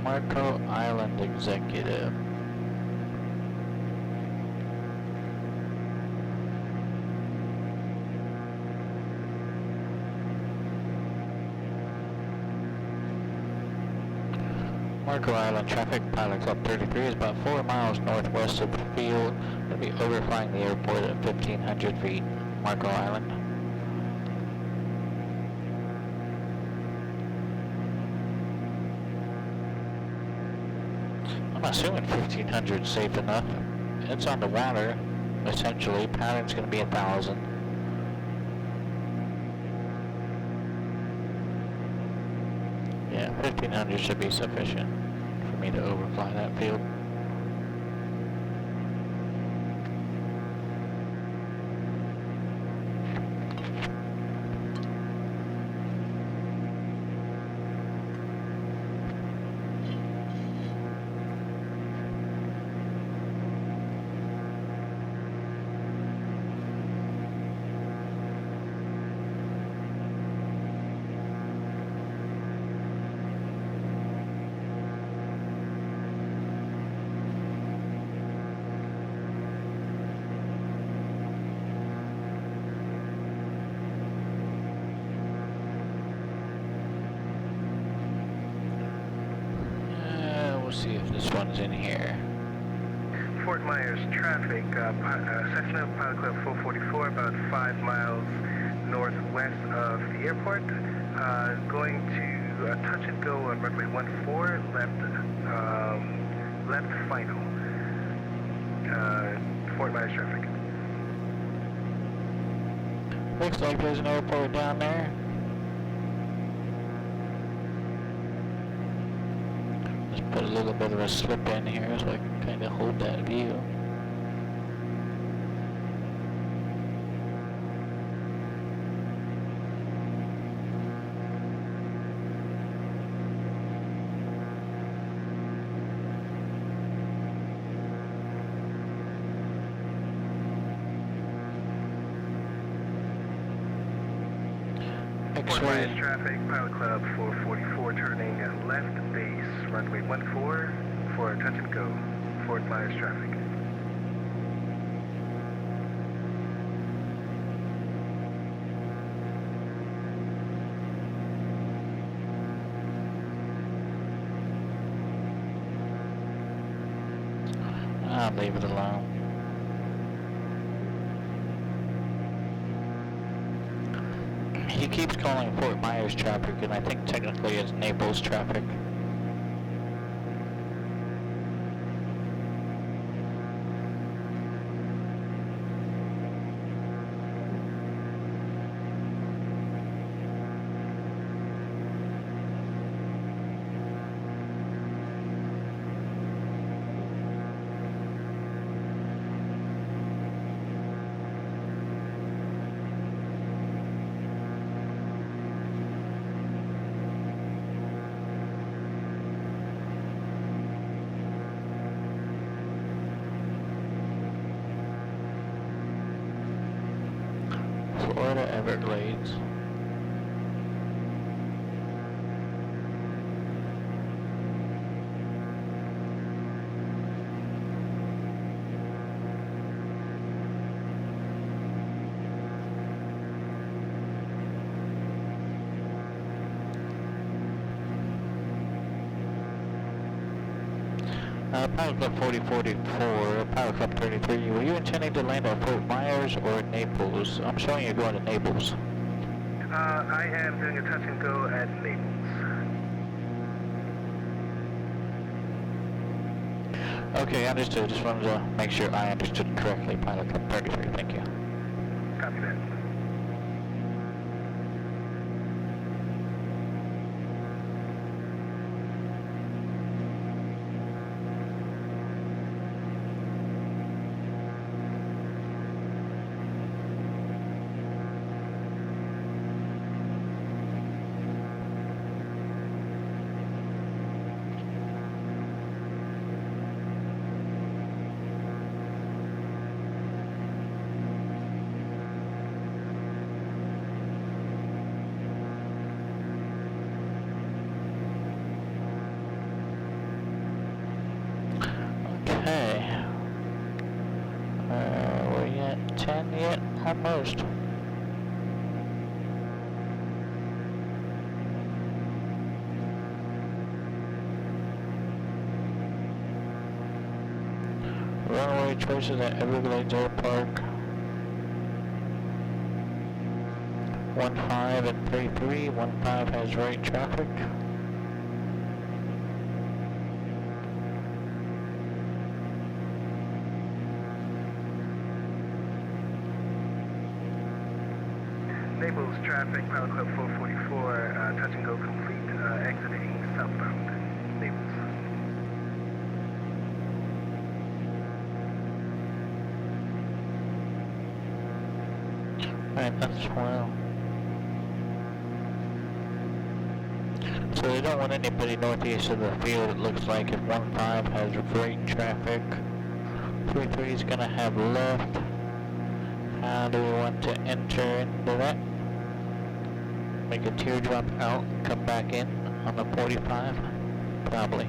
Marco Island Executive. Marco Island traffic, Pilot Club 33 is about 4 miles northwest of the field. It'll be overflying the airport at 1,500 feet. Marco Island. I'm assuming 1,500 is safe enough. It's on the water, essentially. Pattern's going to be 1,000. Yeah, 1,500 should be sufficient for me to overfly that field. We'll see if this one's in here. Fort Myers traffic, Cessna Pilot Club 444, about 5 miles northwest of the airport. Going to touch and go on runway 14, left final. Fort Myers traffic. Looks like there's an airport down there. Just put a little bit of a slip in here so I can kind of hold that view. Fort Myers traffic, Pilot Club 444 turning left base, runway 14 for a touch and go. Fort Myers traffic. I'll leave it alone. He keeps calling Fort Myers traffic, and I think technically it's Naples traffic. Everglades. Pilot Club 4044, Pilot Club 33, were you intending to land at Fort Myers or Naples? I'm showing you going to Naples. I am doing a touch and go at Naples. Okay, understood. Just wanted to make sure I understood correctly. Pilot Club 33, thank you. Copy that. Okay. Are we at 10 yet? Almost. Runway choices at Everglades Air Park. 15 and 33. 15 has right traffic. Naples traffic, Pilot Club 444, touch and go complete, exiting southbound, Naples. Right, that's well. So they don't want anybody northeast of the field, it looks like. If 15 has right traffic, 33 is going to have left. How do we want to enter into that? Make a teardrop out, come back in on the 45? Probably.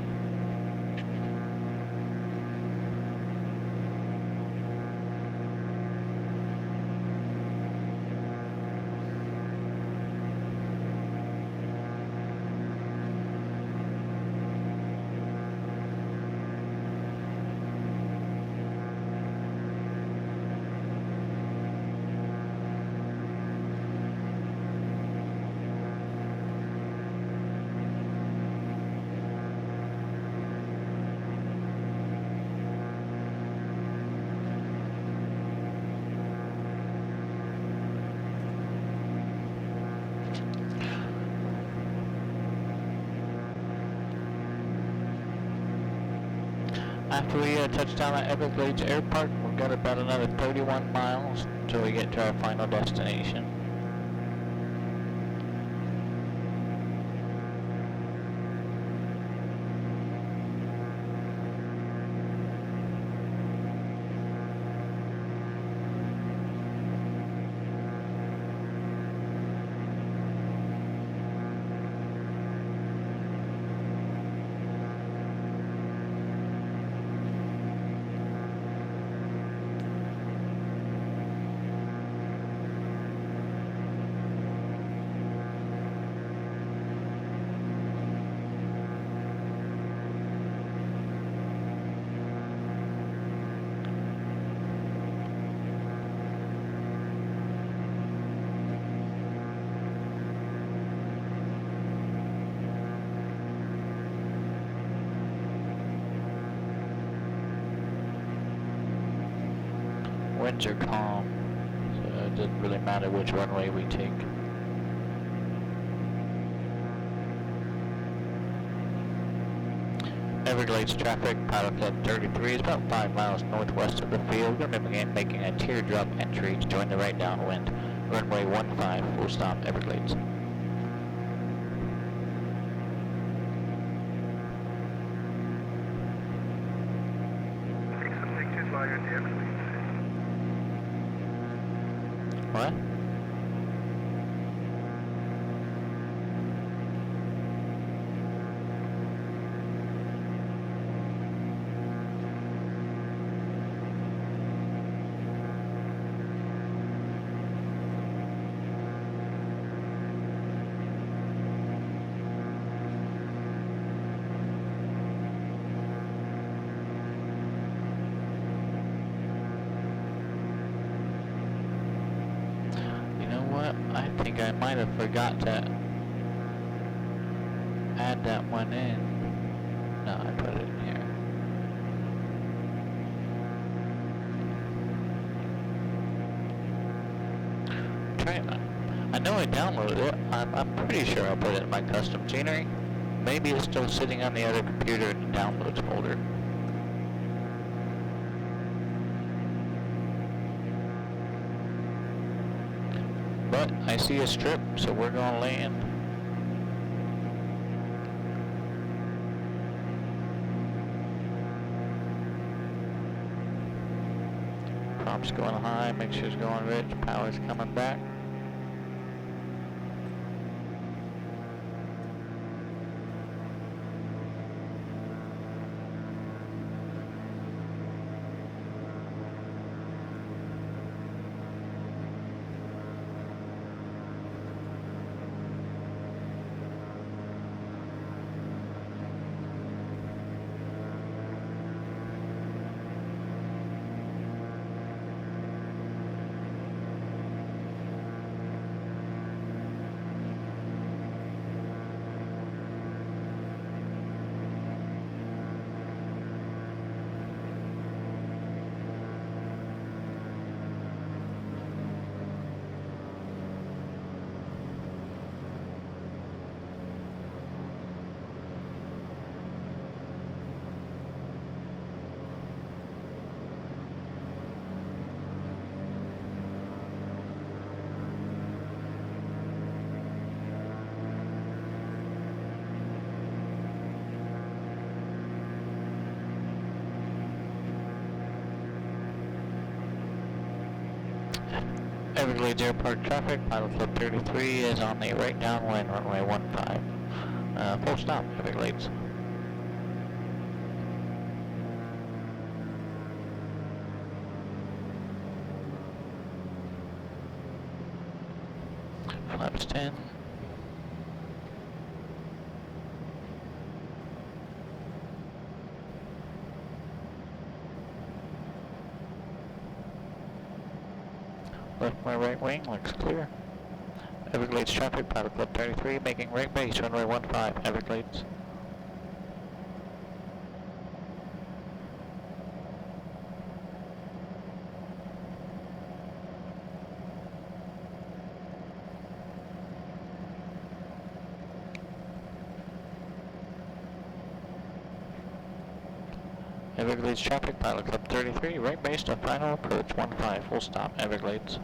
After we touch down at Everglades Air Park, we've got about another 31 miles until we get to our final destination. Winds are calm, so it doesn't really matter which runway we take. Everglades traffic, Pilot Club 33 is about 5 miles northwest of the field. We're going to begin making a teardrop entry to join the right downwind. Runway 15, full stop, Everglades. Take some pictures while you're at the Everglades. What? I might have forgot to add that one in. No, I put it in here. I know I downloaded it. I'm pretty sure I put it in my custom scenery. Maybe it's still sitting on the other computer in the downloads folder. But I see a strip, so we're gonna land. Prompt's going high, mixture's going rich, power's coming back. Everglades Airport traffic, Pilot Club 33 is on the right downwind runway 15. Full stop, Everglades. Flaps 10. Left my right wing, looks clear. Everglades traffic, Pilot Club 33, making right base, runway 15, Everglades. Everglades traffic, Pilot Club 33, right base to final approach, 15, full stop, Everglades.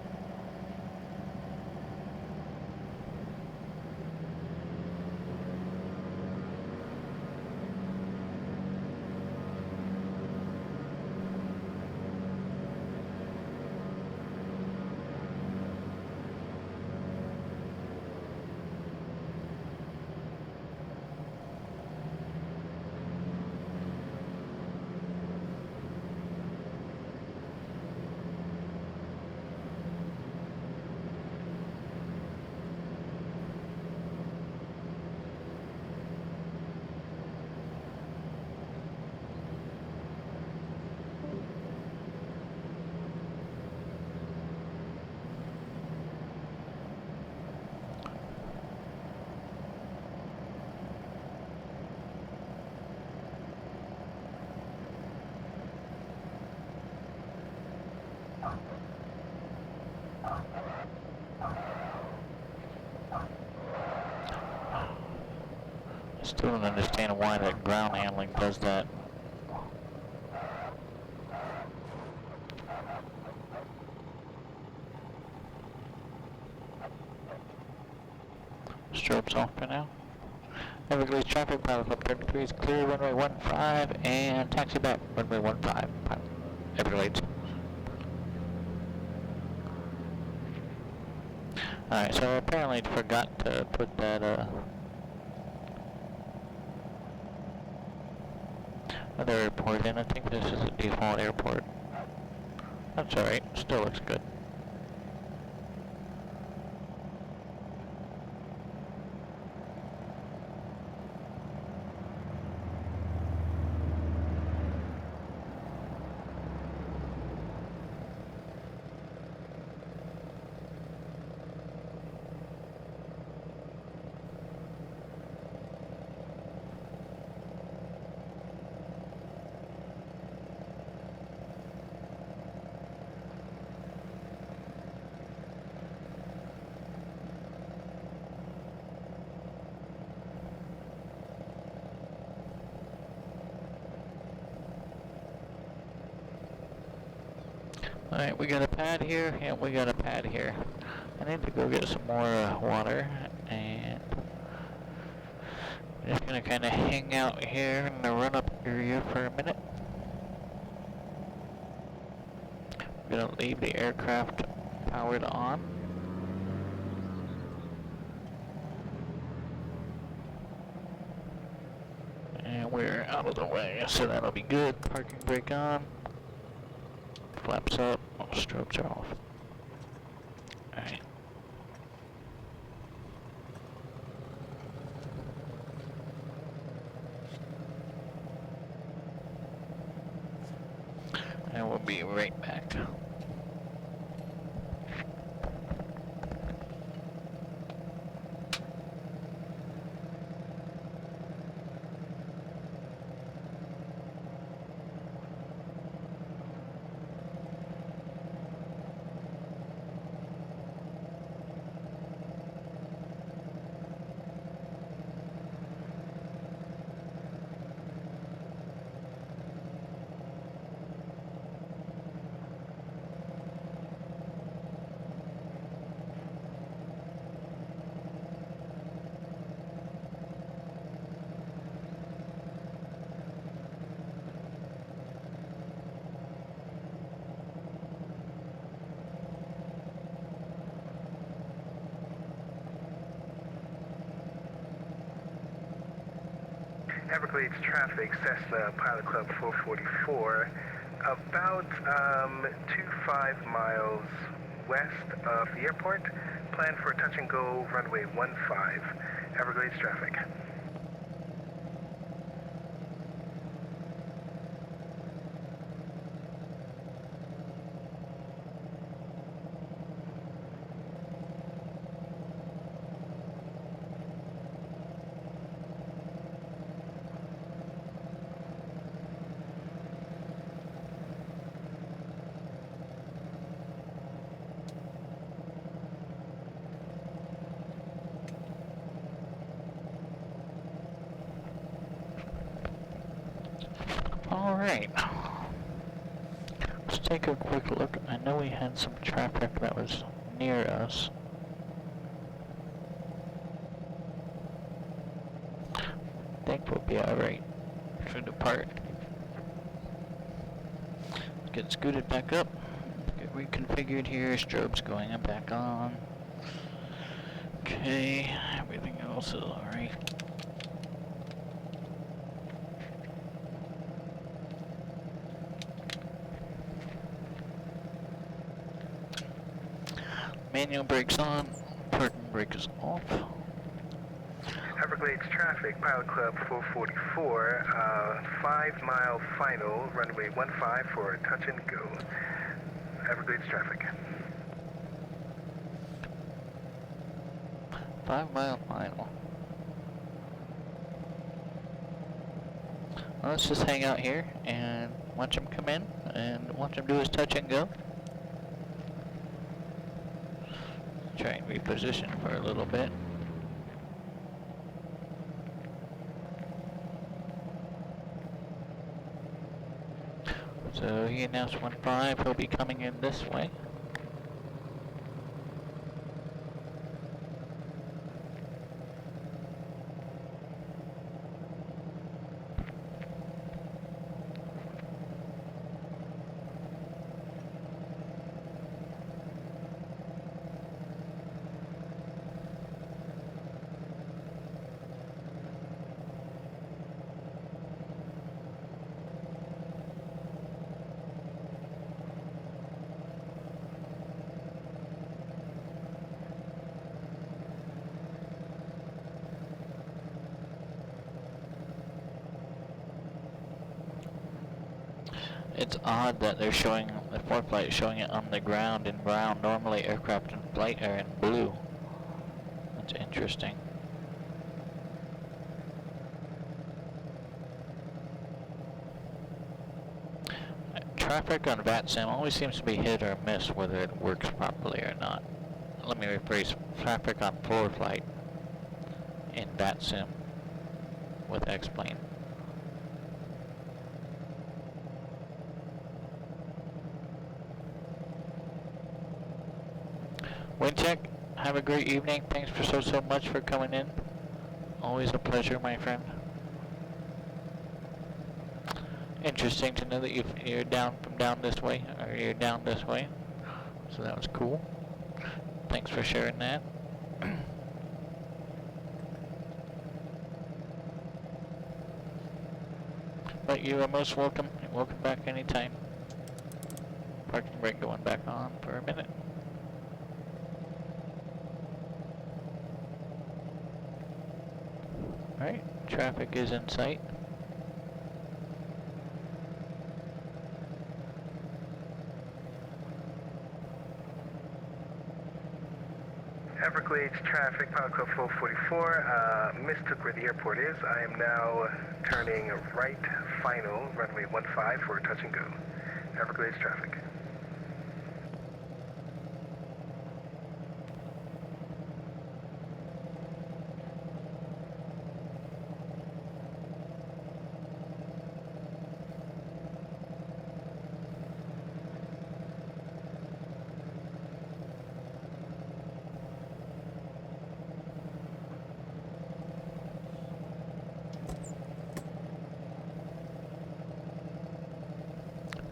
Still don't understand why that ground handling does that. Strobes off for now. Everglades traffic, Pilot Club 33 is clear, runway 15, and taxi back, runway 15, Everglades. Alright, so I apparently forgot to put that, other airport in. I think this is a default airport. That's alright, still looks good. Alright, we got a pad here, and we got a pad here. I need to go get some more water, and I'm just gonna kinda hang out here in the run-up area for a minute. I'm gonna leave the aircraft powered on. And we're out of the way, so that'll be good. Parking brake on. Flaps up, strobes are off. Alright. And we'll be right back. Everglades traffic, Cessna Pilot Club 444, about 25 miles west of the airport. Plan for touch and go runway 15, Everglades traffic. Alright. Let's take a quick look. I know we had some traffic that was near us. I think we'll be alright to depart. Get scooted back up. Get reconfigured here. Strobes going back on. Okay, everything else is alright. Manual brakes on, parking brake is off. Everglades traffic, Pilot Club 444, 5-mile final, runway 15 for touch and go. Everglades traffic. 5-mile final. Well, let's just hang out here and watch him come in and watch him do his touch and go. Try and reposition for a little bit. So he announced 15, he'll be coming in this way. It's odd that they're showing the foreflight showing it on the ground in brown. Normally aircraft in flight are in blue. That's interesting. Traffic on VATSIM always seems to be hit or miss whether it works properly or not. Let me rephrase. Traffic on foreflight in VATSIM with X-plane. Wind check. Have a great evening. Thanks for so much for coming in. Always a pleasure, my friend. Interesting to know that you're down from down this way, or you're down this way. So that was cool. Thanks for sharing that. But you are most welcome. Welcome back anytime. Parking brake going back on for a minute. Alright, traffic is in sight. Everglades traffic, Pilot Club 444, mistook where the airport is. I am now turning right final, runway 15 for touch and go. Everglades traffic.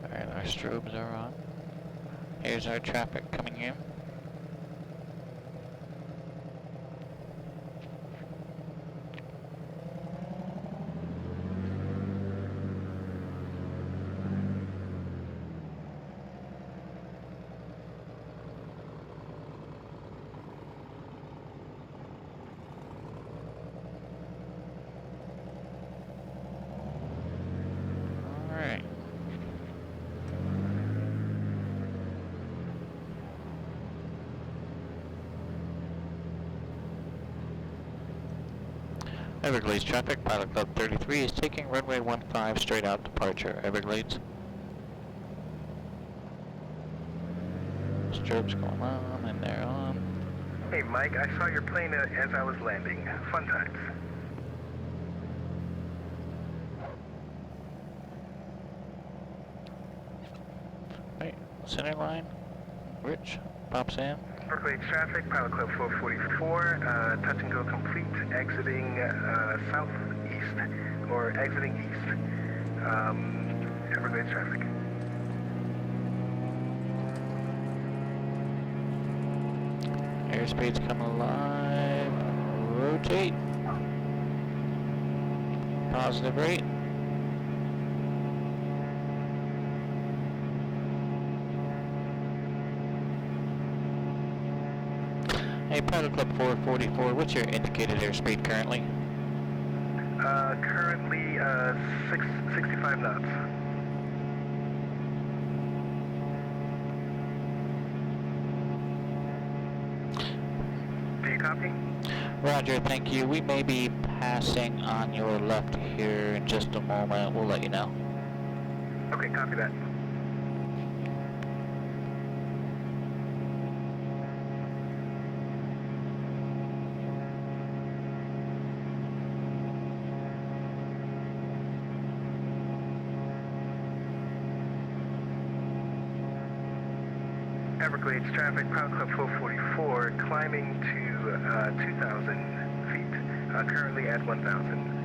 Alright, our strobes are on. Here's our traffic coming in. Alright. Everglades traffic, Pilot Club 33 is taking runway 15 straight out departure. Everglades. Strobes going on and they're on. Hey Mike, I saw your plane as I was landing. Fun times. Right, center line. Rich pops in. Everglades traffic, Pilot Club 444, touch and go complete, exiting southeast, or exiting east. Everglades traffic. Airspeed's coming alive. Rotate. Positive rate. Hey, Pilot Club 444, what's your indicated airspeed currently? Currently 65 knots. Do you copy? Roger, thank you. We may be passing on your left here in just a moment. We'll let you know. Okay, copy that. Everglades traffic, Pilot Club 444, climbing to 2,000 feet, currently at 1,000.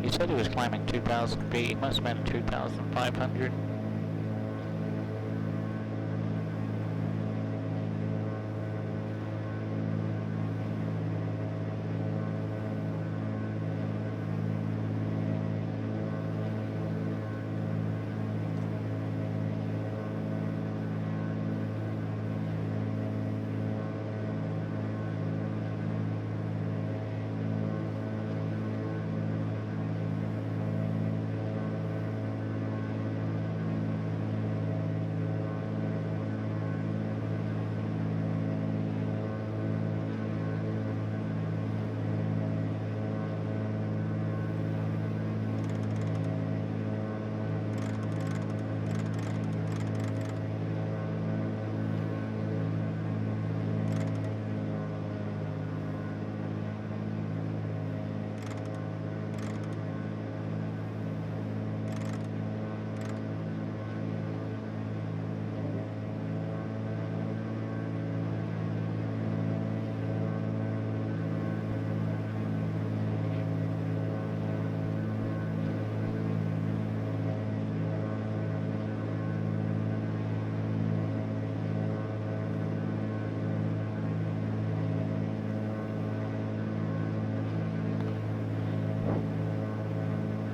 He said he was climbing 2,000 feet. He must have been 2,500.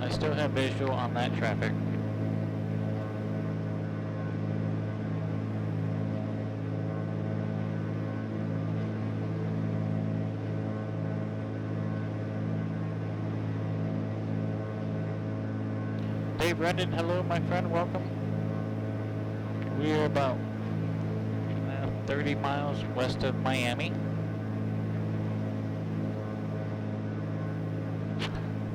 I still have visual on that traffic. Dave Brendan, hello my friend, welcome. We are about 30 miles west of Miami.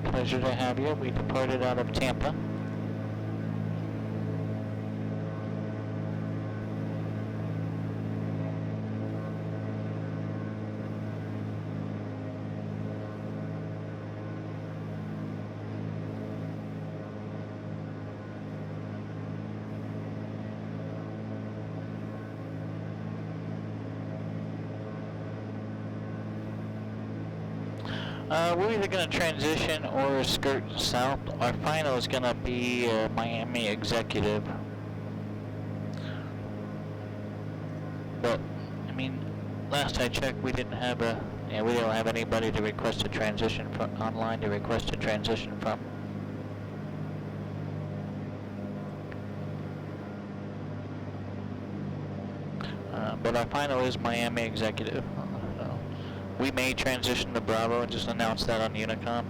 Pleasure to have you. We departed out of Tampa. We're either going to transition or skirt south. Our final is going to be Miami Executive. But, I mean, last I checked, we didn't have we don't have anybody to request a transition from, online to request a transition from. But our final is Miami Executive. We may transition to Bravo and just announce that on Unicom.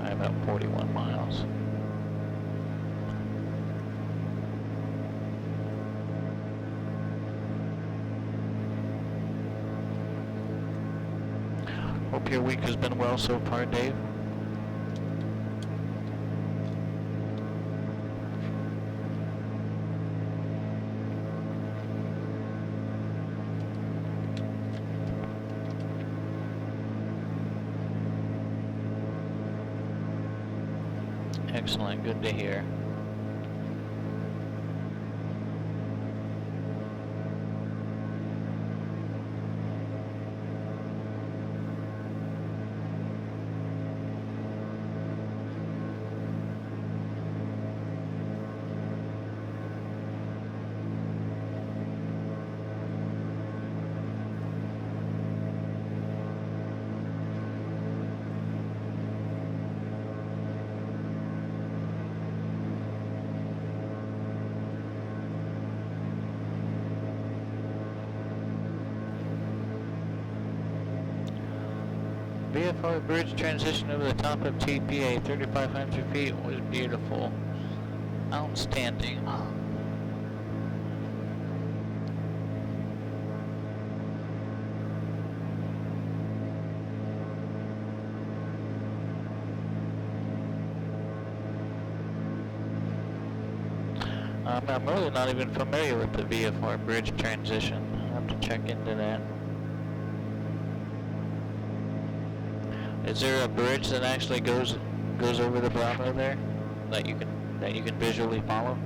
About 41 miles. Hope your week has been well so far, Dave. Excellent, good to hear. VFR bridge transition over the top of TPA, 3,500 feet, was beautiful. Outstanding. I'm really not even familiar with the VFR bridge transition. I'll have to check into that. Is there a bridge that actually goes over the Bravo there that you can visually follow?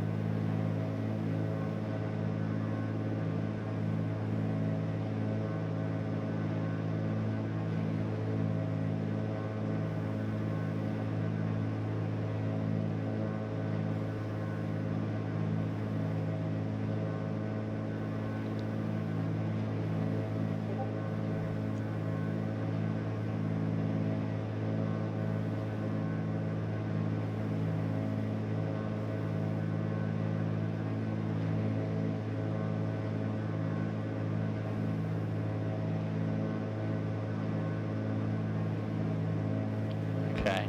Okay,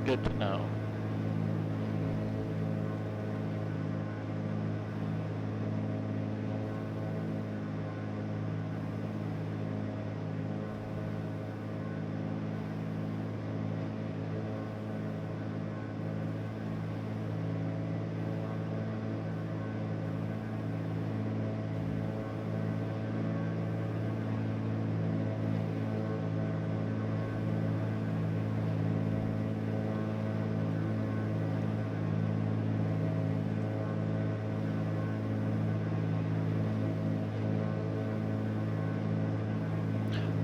good to know.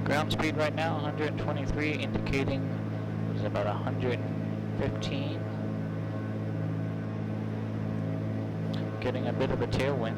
Ground speed right now, 123, indicating is about 115. Getting a bit of a tailwind.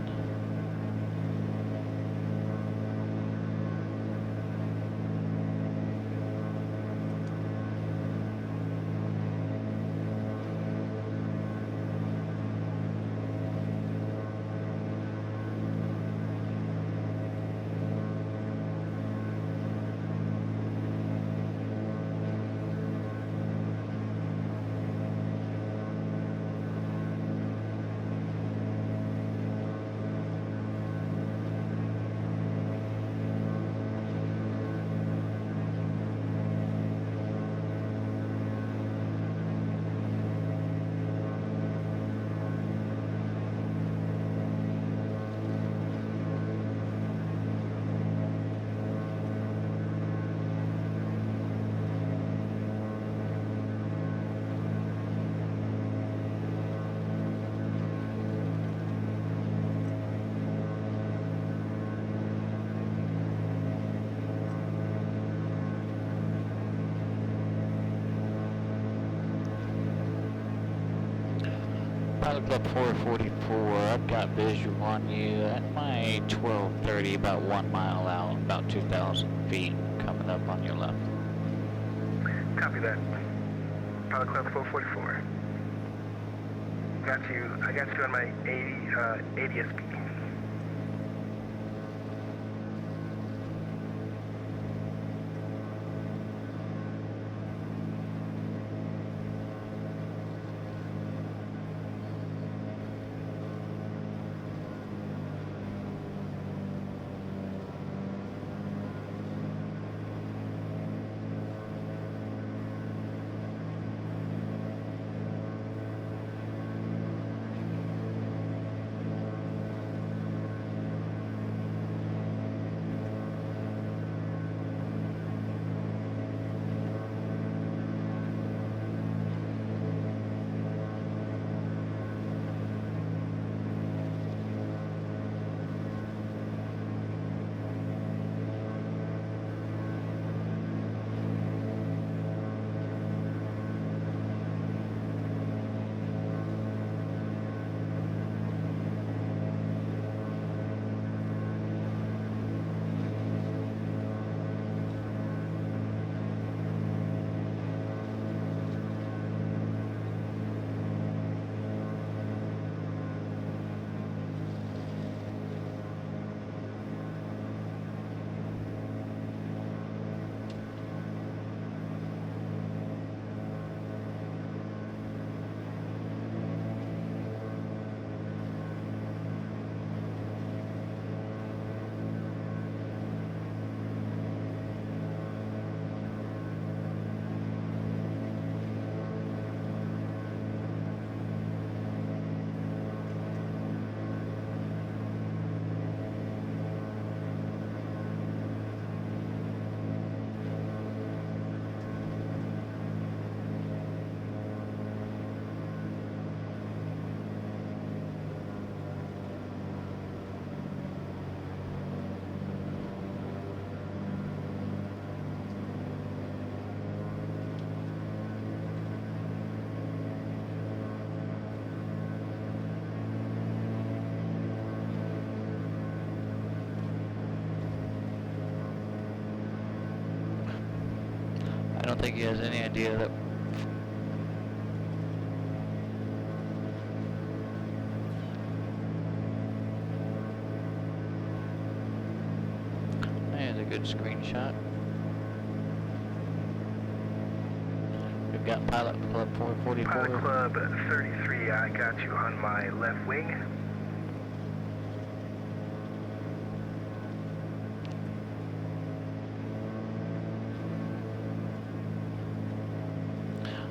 Pilot Club 444, I've got visual on you at my 1230, about 1 mile out, about 2,000 feet, coming up on your left. Copy that. Pilot Club 444. I got you on my 80 SP. think he has any idea that. There's a good screenshot. We've got Pilot Club 444. Pilot Club 33, I got you on my left wing.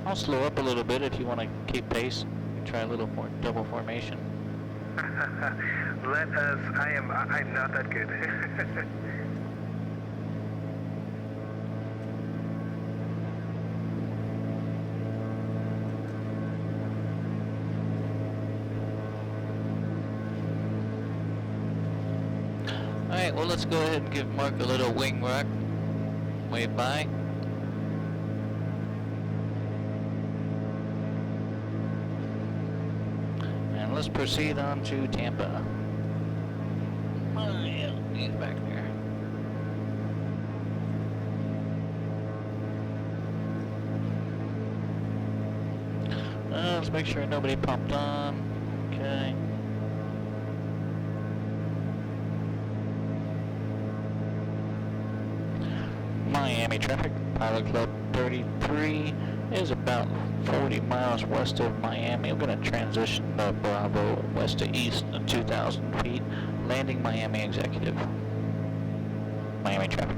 I'll slow up a little bit if you want to keep pace. Try a little more double formation. Let us, I'm not that good. Alright, well let's go ahead and give Mark a little wing rock. Wave by. And let's proceed on to Tampa. Oh yeah, he's back there. Let's make sure nobody popped on. Okay. Miami traffic, Pilot Club 33 is about 40 miles west of Miami. I'm going to transition to Bravo west to east 2,000 feet, landing Miami executive. Miami traffic.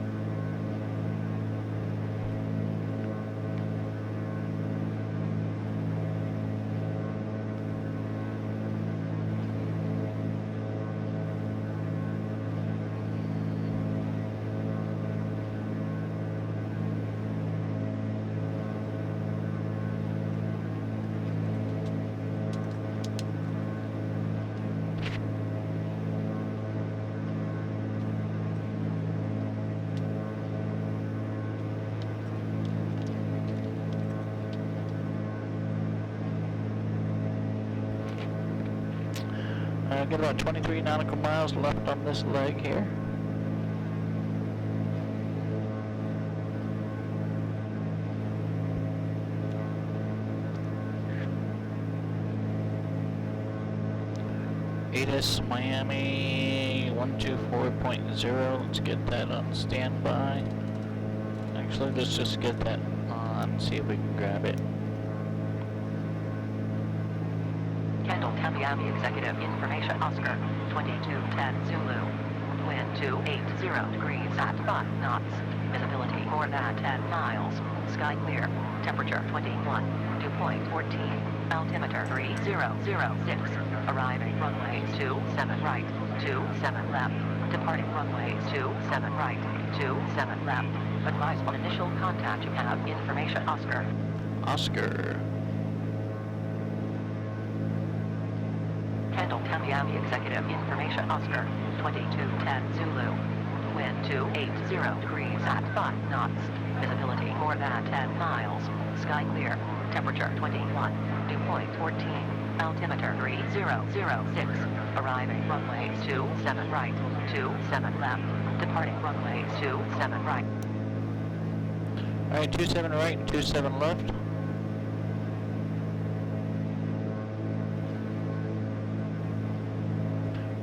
Got about 23 nautical miles left on this leg here. ATIS Miami 124.0. Let's get that on standby. Actually, let's just get that on, see if we can grab it. Miami Executive Information Oscar 2210 Zulu. Wind 280 degrees at 5 knots. Visibility more than 10 miles. Sky clear. Temperature 21. Dew point 14. Altimeter 3006. Arriving runway 27 right. 27 left. Departing runway 27 right. 27 left. Advise on initial contact you have information Oscar. Oscar. Miami Executive Information Oscar 2210 Zulu. Wind 280 degrees at 5 knots. Visibility more than 10 miles. Sky clear. Temperature 21. Dew point 14. Altimeter 3006. Arriving runway 27 right. 27 left. Departing runway 27 right. Alright, 27 right, 27 left.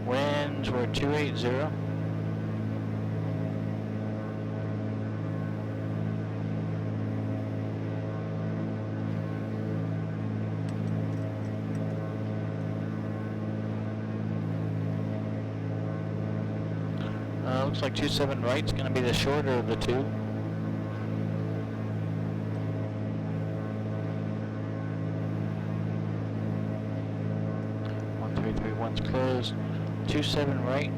Winds were 280. Looks like 27 right's going to be the shorter of the two. One's closed. 27 right.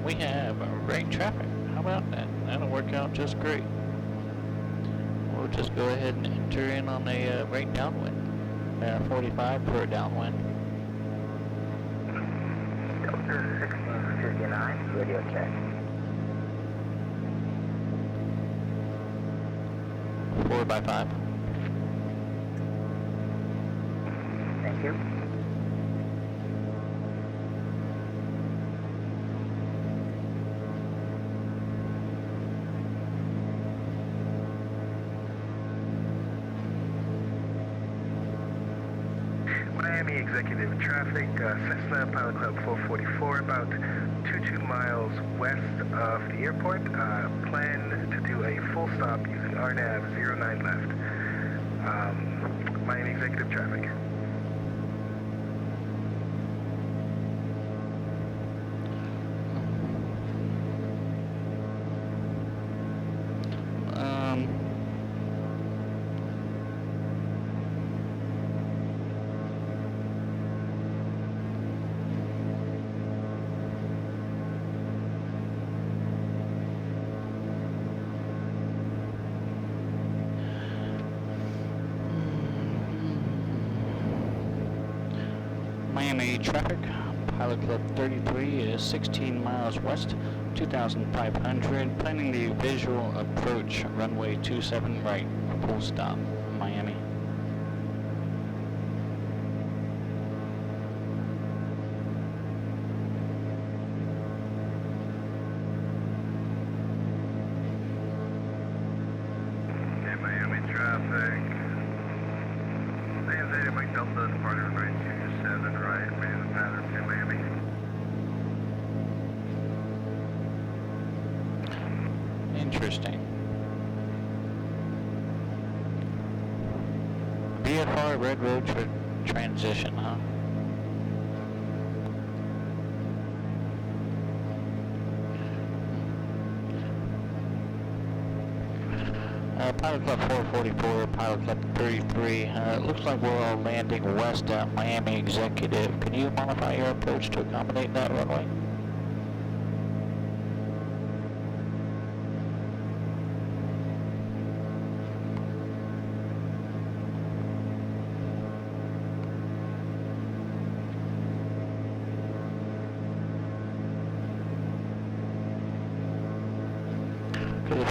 We have right traffic. How about that? That'll work out just great. We'll just go ahead and enter in on a right downwind. 45 for a downwind. Delta 1659, radio check. 4x5. Thank you. Miami Executive Traffic, Cessna Pilot Club 444, about 22 miles west of the airport. Plan to do a full stop using RNAV 09 left. Miami Executive Traffic. Miami traffic, Pilot Club 33 is 16 miles west, 2,500, planning the visual approach, runway 27 right, full stop, Miami. Okay, Miami traffic. Zeta Mike Delta, departing runway 27 right, main pattern to Miami. Interesting. VFR Red Road transition, huh? Pilot Club 444, Pilot Club 33. It looks like we're all landing west at Miami Executive. Can you modify your approach to accommodate that runway?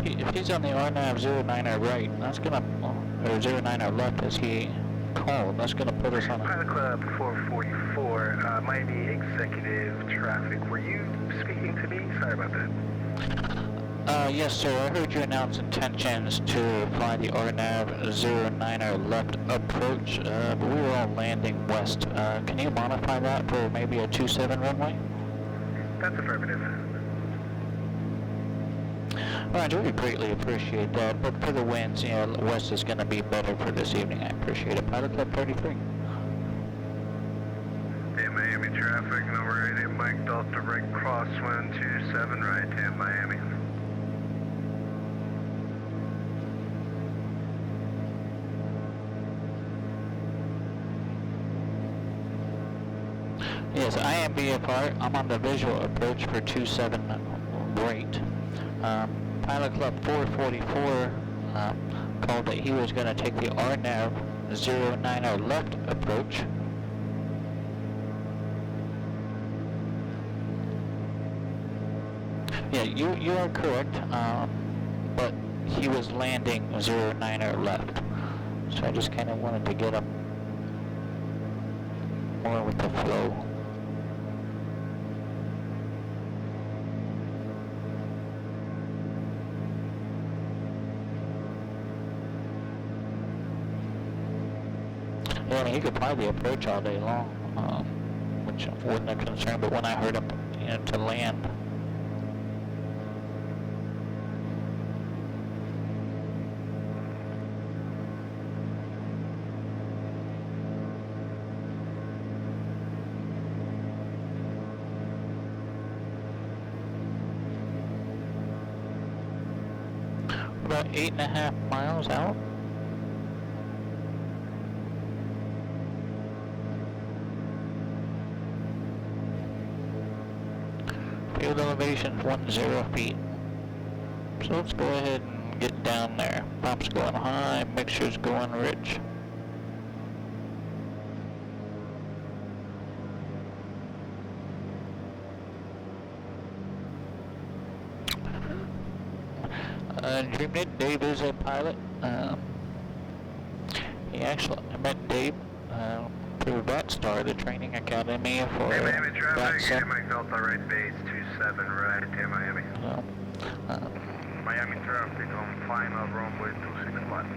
If he's on the RNAV 09er right, that's gonna, or 09er left as he called, that's gonna put us on a... Pilot Club 444, Miami Executive Traffic. Were you speaking to me? Sorry about that. Yes, sir. I heard you announce intentions to fly the RNAV 09er left approach, but we were all landing west. Can you modify that for maybe a 27 runway? That's affirmative. Well, I do greatly appreciate that, but for the winds, you know, west is going to be better for this evening. I appreciate it. Pilot Club 33. Hey, Miami traffic, number 88, Mike Delta, right crosswind 27 right, to Miami. Yes, I am VFR. I'm on the visual approach for 27 right. Pilot Club 444 called that he was going to take the RNAV 09er left approach. Yeah, you are correct, but he was landing 09er left. So I just kind of wanted to get him more with the flow. Yeah, I mean, he could fly the approach all day long, which wasn't a concern, but when I heard him, you know, to land. About 8.5 miles out. Field elevation 10 feet. So let's go ahead and get down there. Pump's going high, mixture's going rich. DreamNet, Dave is a pilot. I met Dave through VATSTAR, the training academy for Hey, Miami traffic, VATSIM. Mike Delta, right base 27 right, to Miami. Miami traffic on final runway 26 left.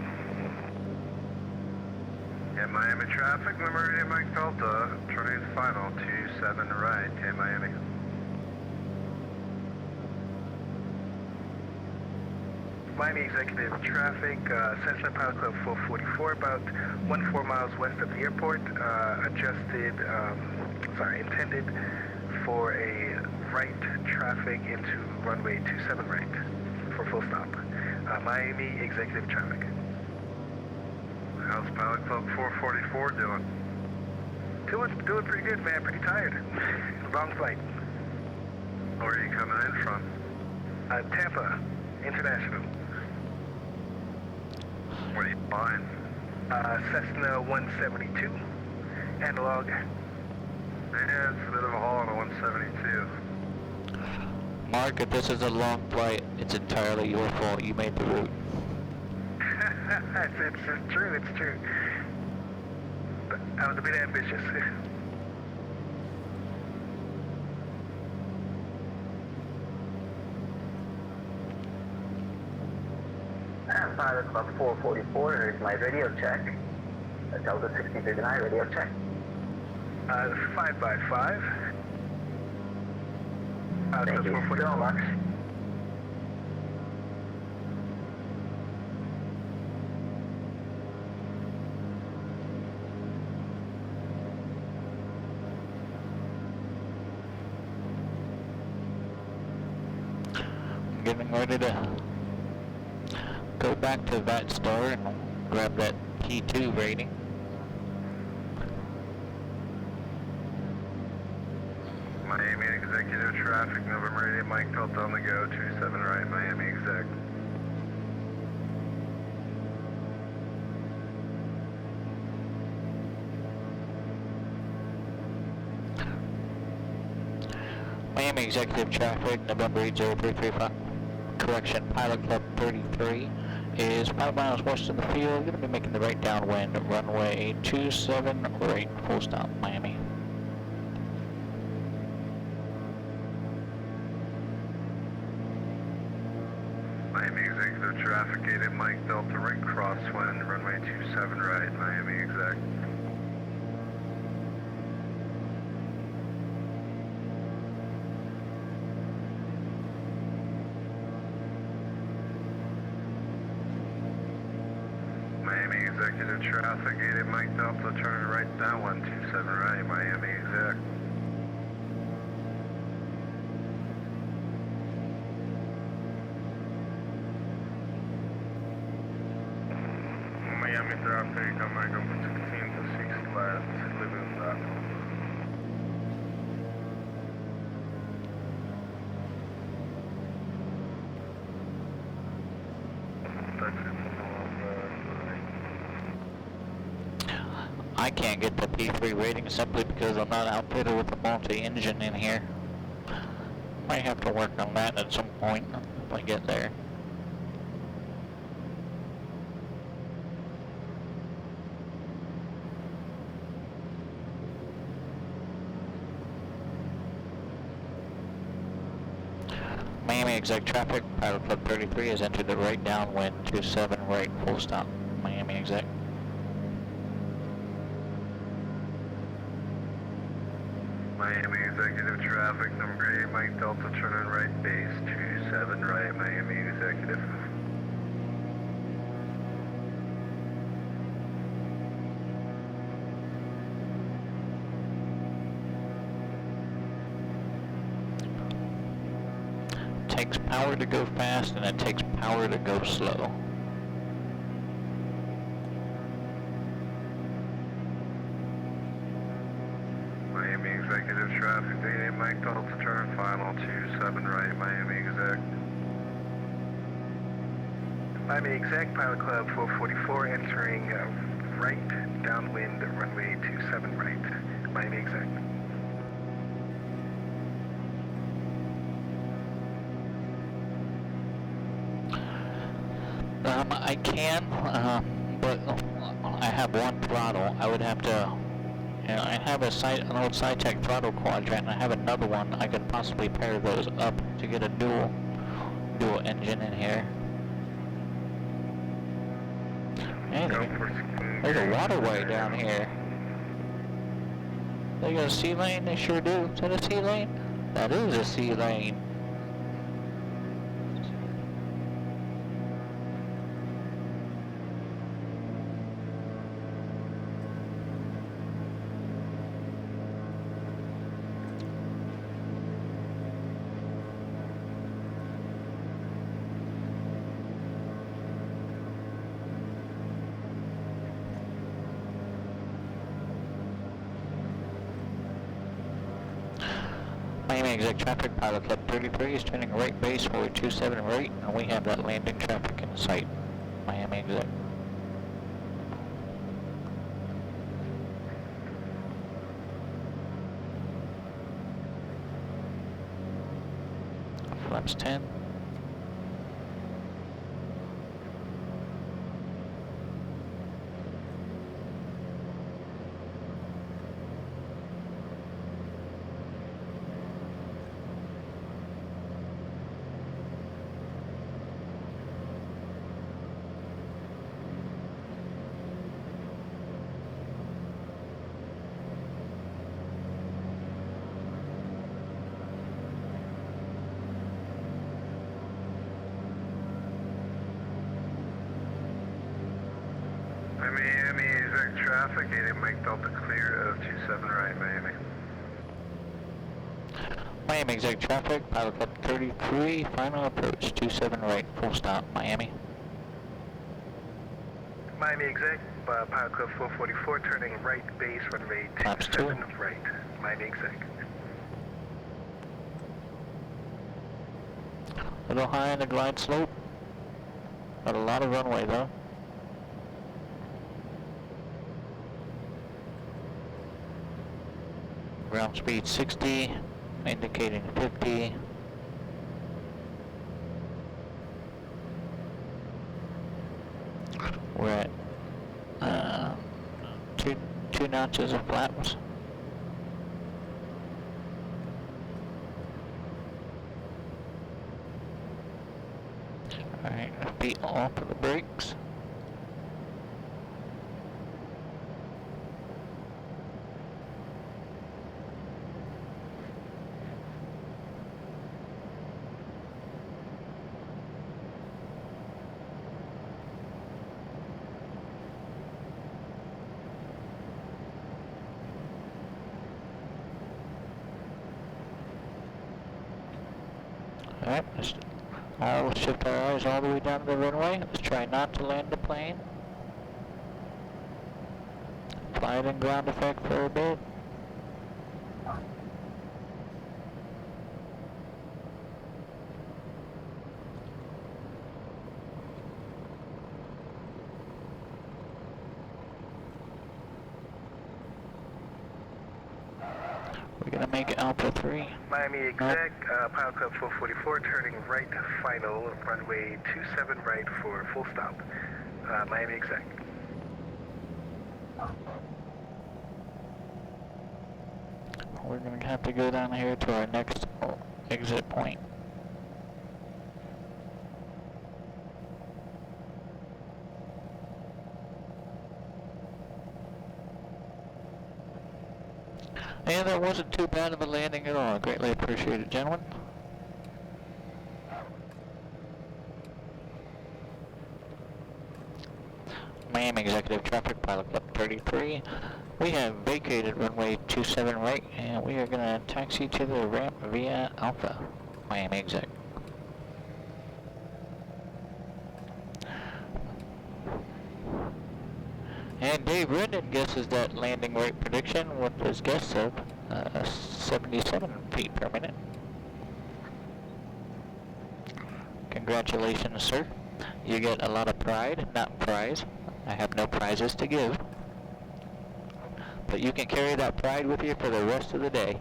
Okay, Miami traffic, Meridian Mike Delta, turning final 27 right, okay, Miami. Miami Executive Traffic, Cessna Pilot Club 444, about 14 miles west of the airport, intended for a right traffic into runway 27 right for full stop. Miami Executive Traffic. How's Pilot Club 444 doing? Doing pretty good, man. Pretty tired. Long flight. Where are you coming in from? Tampa International. What are you flying? Cessna 172. Analog. Yeah, it's a bit of a haul on a 172. Mark, if this is a long flight, it's entirely your fault. You made the route. it's true, it's true. But I was a bit ambitious. Pilot Club 444, here's my radio check. Delta 6039 radio check. 5x5. Thank you so much. I'm getting ready to go back to VATStar and grab that P2 rating. Miami Executive Traffic, November 88, Mike Delta on the go, 27 right, Miami Exec. Miami Executive Traffic, November 80335. Correction, Pilot Club 33 is 5 miles west of the field. Going to be making the right downwind, runway 27 right, full stop, Miami. Miami Executive Traffic, 88 Mike Delta, right crosswind, runway 27 right, Miami Exec. Miami Executive Traffic, 88 Mike Delta, turning right downwind, 27 right, Miami Exec. Miami traffic, American 16 to 6 left, leaving that. I can't get the P3 rating simply because I'm not outfitted with a multi-engine in here. Might have to work on that at some point if I get there. Miami Exec Traffic, Pilot Club 33 has entered the right downwind, 27 right, full stop, Miami Exec. Miami Executive Traffic, number 8 Mike Delta, turning right base, 27 right, Miami Executive. Takes power to go fast and it takes power to go slow. Miami Executive Traffic, 88 Mike Delta, turn final, 27 right, Miami Exec. Miami Exec, Pilot Club 444, entering right, downwind, runway 27 right, Miami Exec. I can, but I have one throttle. I would have to, I have an old SciTech throttle quadrant, and I have another one. I could possibly pair those up to get a dual engine in here. Hey, there's a waterway down here. They got a sea lane? They sure do. Is that a sea lane? That is a sea lane. Miami Exec Traffic, Pilot Club 33 is turning right base for 27 right, and we have that landing traffic in sight. Miami Exec. Flaps 10. Miami Exec Traffic, 8 Mike Delta clear of 27 right, Miami. Miami Exec Traffic, Pilot Club 33, final approach, 27 right, full stop, Miami. Miami Exec, Pilot Club 444, turning right base, runway 27 right, Miami Exec. A little high on the glide slope, but a lot of runway though. Ground speed 60, indicating 50. We're at two notches of flaps. Alright, feet off of the brakes. Alright, let's shift our eyes all the way down the runway. Let's try not to land the plane. Fly it in ground effect for a bit. We're gonna make it Alpha 3. Miami Exec, Pilot Club 444, turning right final, runway 27 right for full stop. Miami Exec. We're gonna have to go down here to our next exit point. And that wasn't too bad of a landing at all. Greatly appreciated, gentlemen. Miami Executive Traffic, Pilot Club 33. We have vacated runway 27 right, and we are going to taxi to the ramp via Alpha, Miami Exec. And Dave Redden guesses that landing rate prediction with his guess of 77 feet per minute. Congratulations, sir. You get a lot of pride, not prize. I have no prizes to give. But you can carry that pride with you for the rest of the day.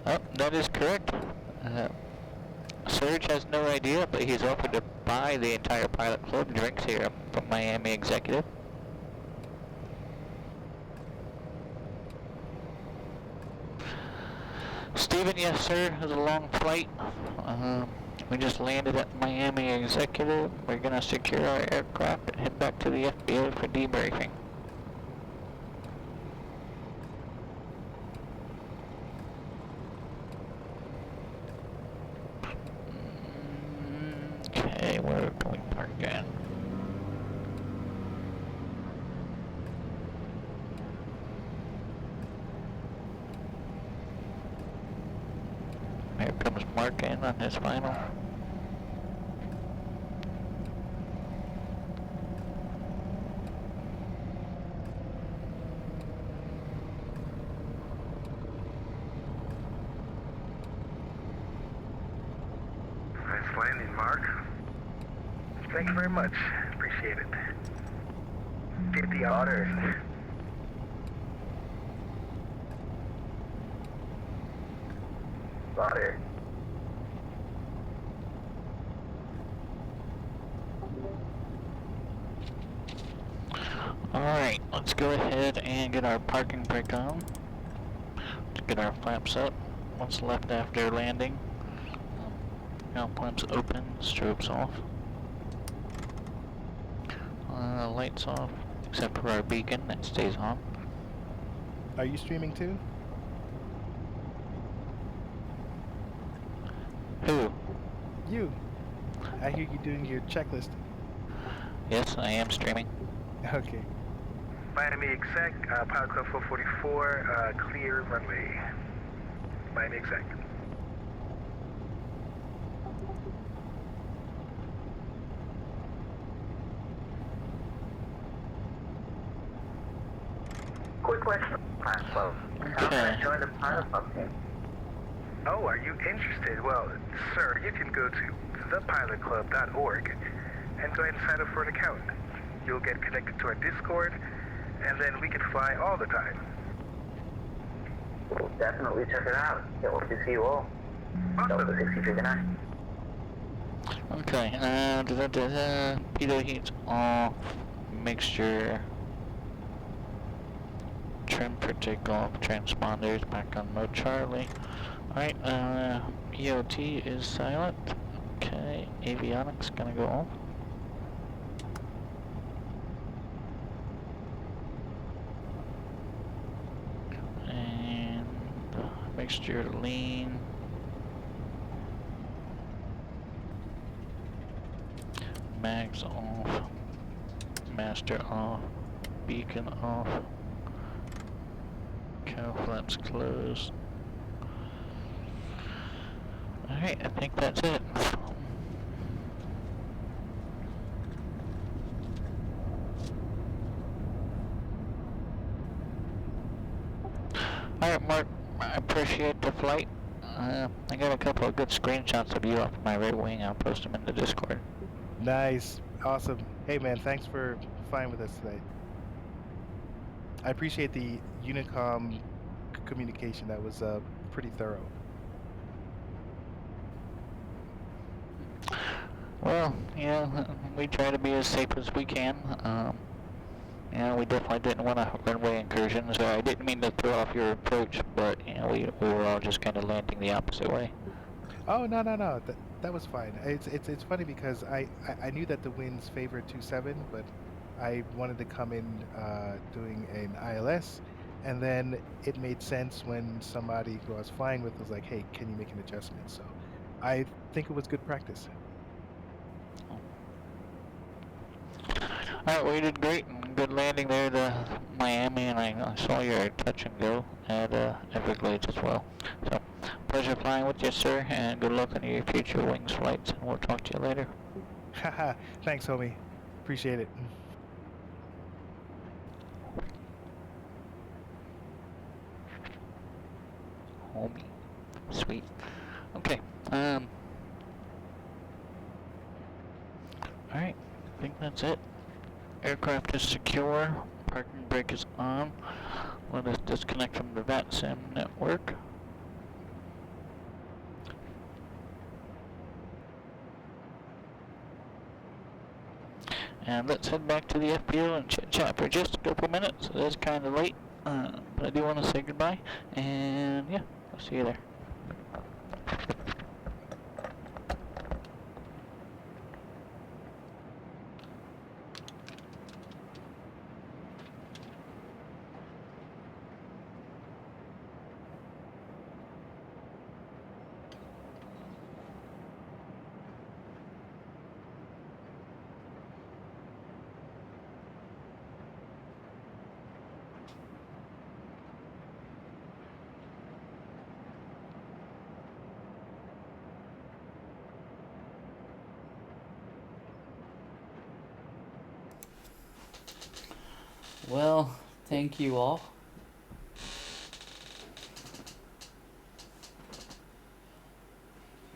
Oh, that is correct. Serge has no idea, but he's offered to buy the entire Pilot Club drinks here from Miami Executive. Steven, yes sir, it was a long flight. We just landed at Miami Executive. We're gonna secure our aircraft and head back to the FBO for debriefing. Okay, where can we park at? Here comes Mark in on his final. Nice landing, Mark. Thank you very much. Appreciate it. Get the honors. Honor. Alright, let's go ahead and get our parking brake on. To get our flaps up. What's left after landing? Flaps open, strobes off. Lights off, except for our beacon that stays on. Are you streaming too? Who? You. I hear you doing your checklist. Yes, I am streaming. Okay. Miami Exec, Pilot Club 444, clear runway. Miami Exec. Quick question, Pilot Club. How can I join the Pilot Club team? Oh, are you interested? Well, sir, you can go to thepilotclub.org and go ahead and sign up for an account. You'll get connected to our Discord, and then we can fly all the time. We'll definitely check it out. Can't wait to see you all. Awesome. Delta 6059. Okay, pitot heat's off, mixture, trim for takeoff, transponders back on mode Charlie. Alright, EOT is silent. Okay, avionics gonna go off. And mixture lean. Mags off. Master off. Beacon off. Cow flaps closed. Alright, I think that's it. Alright, Mark, I appreciate the flight. I got a couple of good screenshots of you off my right wing. I'll post them in the Discord. Nice. Awesome. Hey man, thanks for flying with us today. I appreciate the Unicom communication. That was pretty thorough. Well, yeah, we try to be as safe as we can. Yeah, we definitely didn't want a runway incursion, so I didn't mean to throw off your approach, but you know, we were all just kind of landing the opposite way. Oh no. That was fine. It's funny because I knew that the winds favored 27, but I wanted to come in doing an ILS, and then it made sense when somebody who I was flying with was like, "Hey, can you make an adjustment?" So I think it was good practice. Alright, well, you did great, and good landing there to Miami, and I saw your touch and go at Everglades as well. So, pleasure flying with you, sir, and good luck on your future wings flights, and we'll talk to you later. Haha, thanks, homie. Appreciate it. Homie. Sweet. Okay, alright, I think that's it. Aircraft is secure, parking brake is on. Let us disconnect from the VATSIM network. And let's head back to the FBO and chit chat for just a couple minutes. It is kind of late, but I do want to say goodbye. And yeah, I'll see you there. Well, thank you all.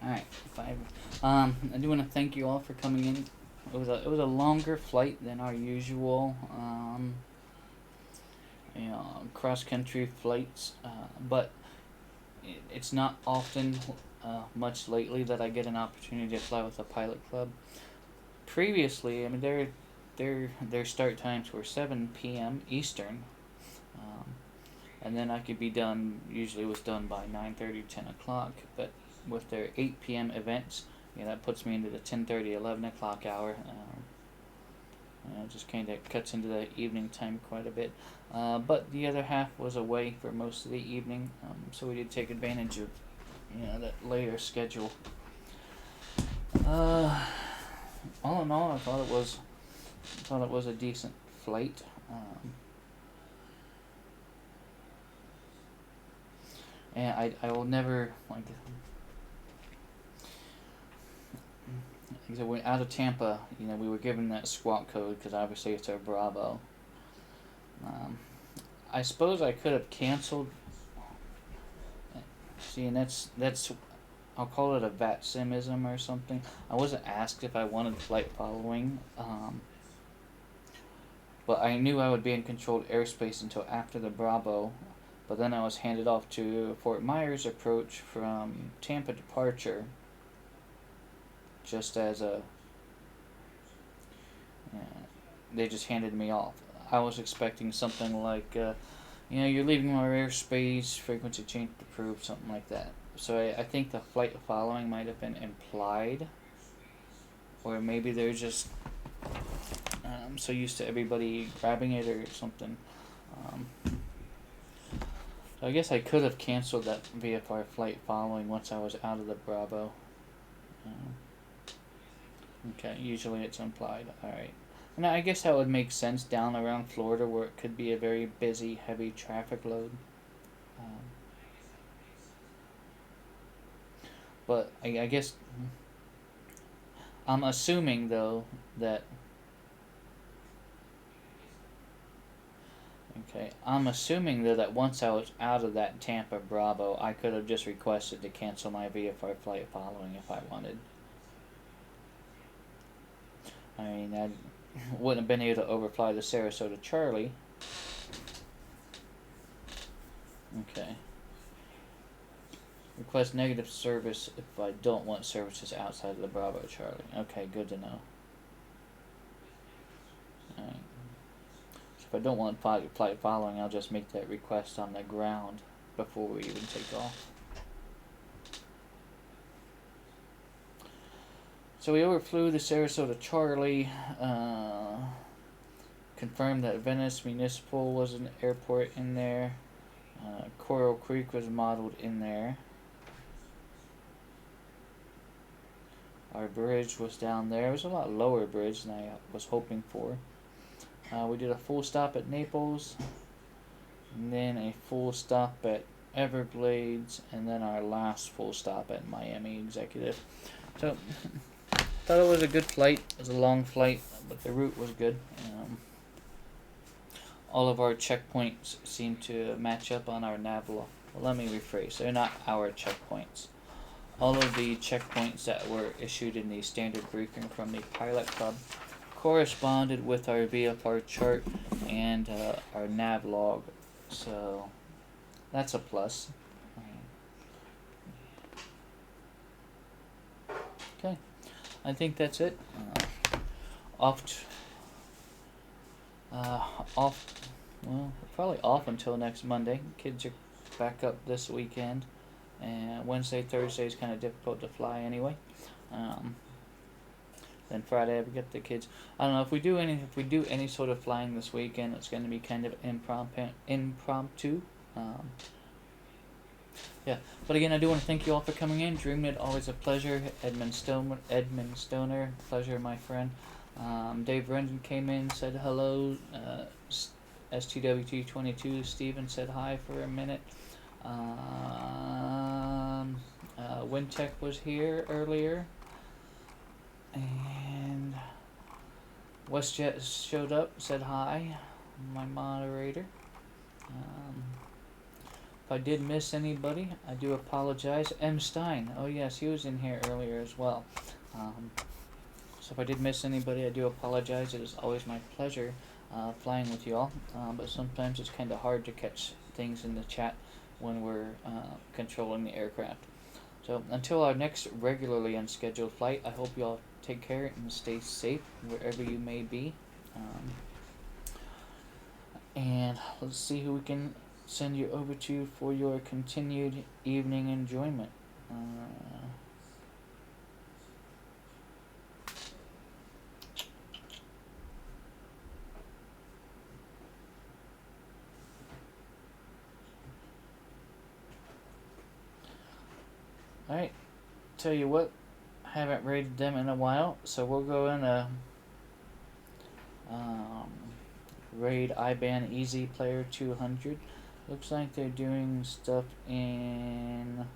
Alright, 5. I do want to thank you all for coming in. It was a longer flight than our usual cross country flights, but it's not often much lately that I get an opportunity to fly with a pilot club. Previously, I mean their start times were 7 p.m. Eastern, and then I could be done. Usually was done by 9:30, 10 o'clock. But with their 8 p.m. events, that puts me into the 10:30, 11 o'clock hour. Just kind of cuts into the evening time quite a bit. But the other half was away for most of the evening, so we did take advantage of that later schedule. All in all, I thought it was a decent flight. And I will never so when out of Tampa, we were given that squawk code because obviously it's our Bravo. I suppose I could have canceled. See, and that's I'll call it a VATSIMism or something. I wasn't asked if I wanted flight following, but I knew I would be in controlled airspace until after the Bravo. But then I was handed off to Fort Myers approach from Tampa departure. Just as they just handed me off. I was expecting something like, you're leaving our airspace, frequency change approved, something like that. So I think the flight following might have been implied, or maybe they're just so used to everybody grabbing it or something. So I guess I could have canceled that VFR flight following once I was out of the Bravo. Okay, usually it's implied. Alright. And I guess that would make sense down around Florida where it could be a very busy, heavy traffic load. But I guess I'm assuming though that that once I was out of that Tampa Bravo, I could have just requested to cancel my VFR flight following if I wanted. I mean, I wouldn't have been able to overfly the Sarasota Charlie. Okay. Request negative service if I don't want services outside of the Bravo Charlie. Okay, good to know. Alright. So if I don't want flight following, I'll just make that request on the ground before we even take off. So we overflew the Sarasota Charlie, confirmed that Venice Municipal was an airport in there, Coral Creek was modeled in there, our bridge was down there. It was a lot lower bridge than I was hoping for. We did a full stop at Naples, and then a full stop at Everglades, and then our last full stop at Miami Executive. So thought it was a good flight. It was a long flight, but the route was good. All of our checkpoints seem to match up on our nav log. Well, let me rephrase. They're not our checkpoints. All of the checkpoints that were issued in the standard briefing from the pilot club corresponded with our VFR chart and our nav log. So that's a plus. Okay. I think that's it. Probably off until next Monday. Kids are back up this weekend. and Wednesday, Thursday is kind of difficult to fly anyway. Then Friday we get the kids. I don't know if we do any sort of flying this weekend. It's going to be kind of impromptu. Yeah, but again, I do want to thank you all for coming in. Dreaming it, always a pleasure. Edmund Stoner, pleasure, my friend. Dave Rendon came in, said hello. STWT22, Steven said hi for a minute. Wintech was here earlier. And WestJet showed up, said hi, my moderator. If I did miss anybody, I do apologize. M. Stein, oh yes, he was in here earlier as well. So if I did miss anybody, I do apologize. It is always my pleasure flying with you all, but sometimes it's kind of hard to catch things in the chat when we're controlling the aircraft. So until our next regularly unscheduled flight, I hope you all take care and stay safe wherever you may be. And let's see who we can send you over to for your continued evening enjoyment. Alright, tell you what, haven't rated them in a while, so we'll go in a raid IBAN Easy Player 200. Looks like they're doing stuff in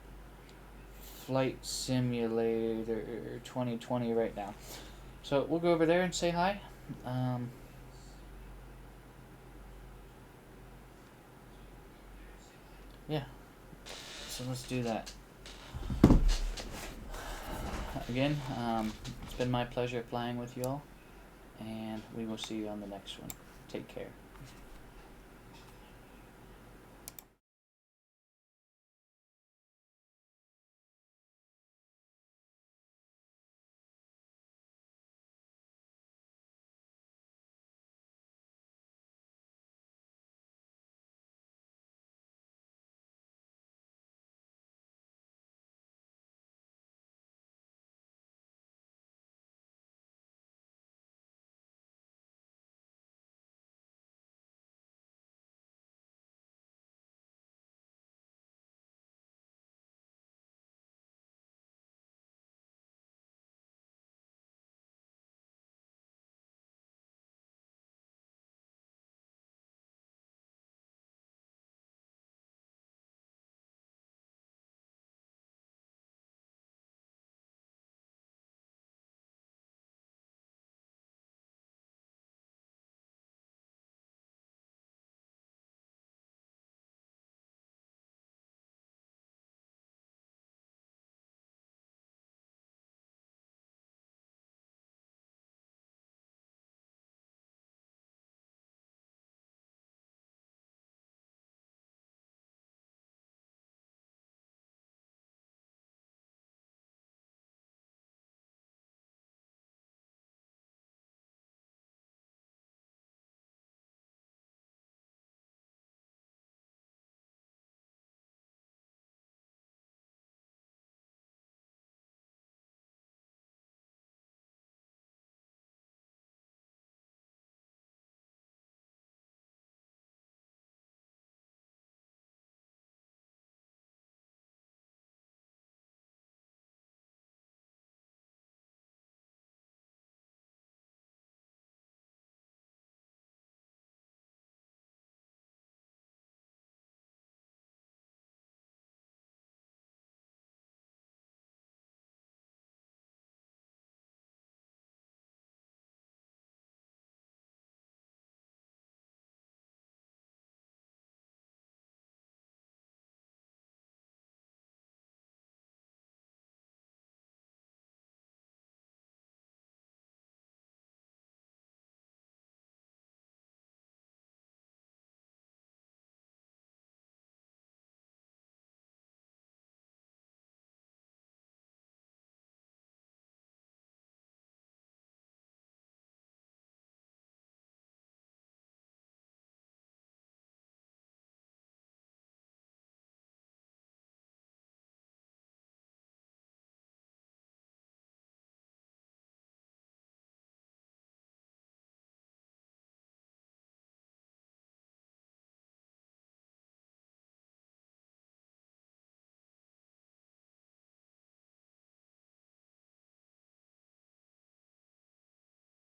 Flight Simulator 2020 right now. So we'll go over there and say hi. Yeah, so let's do that. Again, it's been my pleasure flying with you all, and we will see you on the next one. Take care.